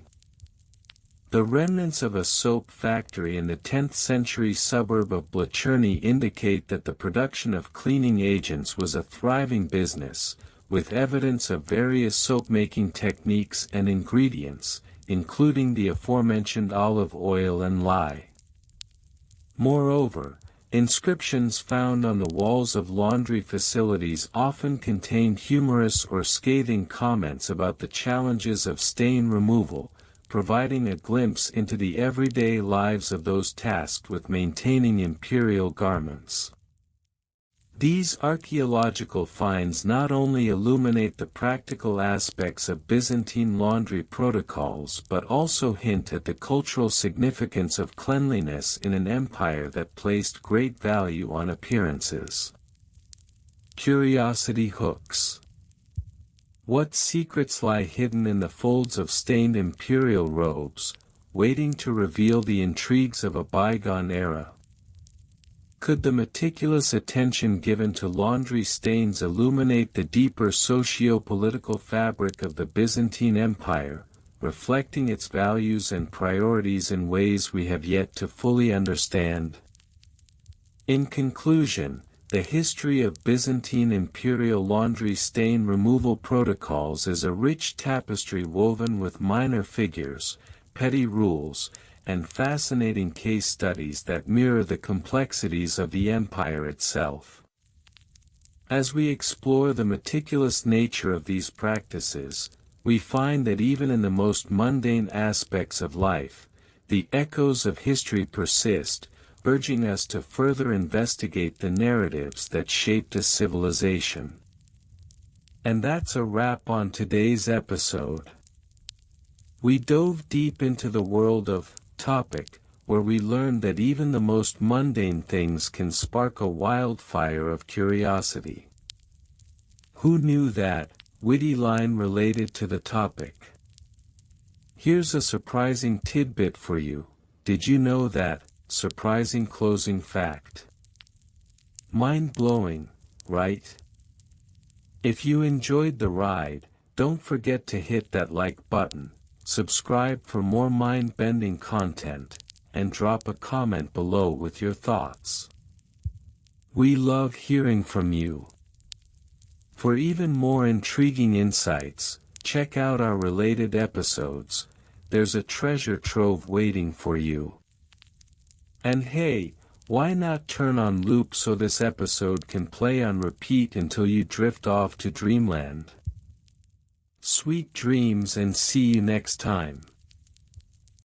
The remnants of a soap factory in the 10th century suburb of Blacherny indicate that the production of cleaning agents was a thriving business, with evidence of various soap-making techniques and ingredients, including the aforementioned olive oil and lye. Moreover, inscriptions found on the walls of laundry facilities often contained humorous or scathing comments about the challenges of stain removal, providing a glimpse into the everyday lives of those tasked with maintaining imperial garments. These archaeological finds not only illuminate the practical aspects of Byzantine laundry protocols but also hint at the cultural significance of cleanliness in an empire that placed great value on appearances. Curiosity hooks. What secrets lie hidden in the folds of stained imperial robes, waiting to reveal the intrigues of a bygone era? Could the meticulous attention given to laundry stains illuminate the deeper socio-political fabric of the Byzantine Empire, reflecting its values and priorities in ways we have yet to fully understand? In conclusion, the history of Byzantine imperial laundry stain removal protocols is a rich tapestry woven with minor figures, petty rules, and fascinating case studies that mirror the complexities of the empire itself. As we explore the meticulous nature of these practices, we find that even in the most mundane aspects of life, the echoes of history persist, urging us to further investigate the narratives that shaped a civilization. And that's a wrap on today's episode. We dove deep into the world of topic, where we learned that even the most mundane things can spark a wildfire of curiosity. Who knew that? Witty line related to the topic. Here's a surprising tidbit for you. Did you know that? Surprising closing fact. Mind-blowing, right? If you enjoyed the ride, don't forget to hit that like button, subscribe for more mind-bending content, and drop a comment below with your thoughts. We love hearing from you. For even more intriguing insights, check out our related episodes. There's a treasure trove waiting for you. And hey, why not turn on loop so this episode can play on repeat until you drift off to dreamland? Sweet dreams and see you next time.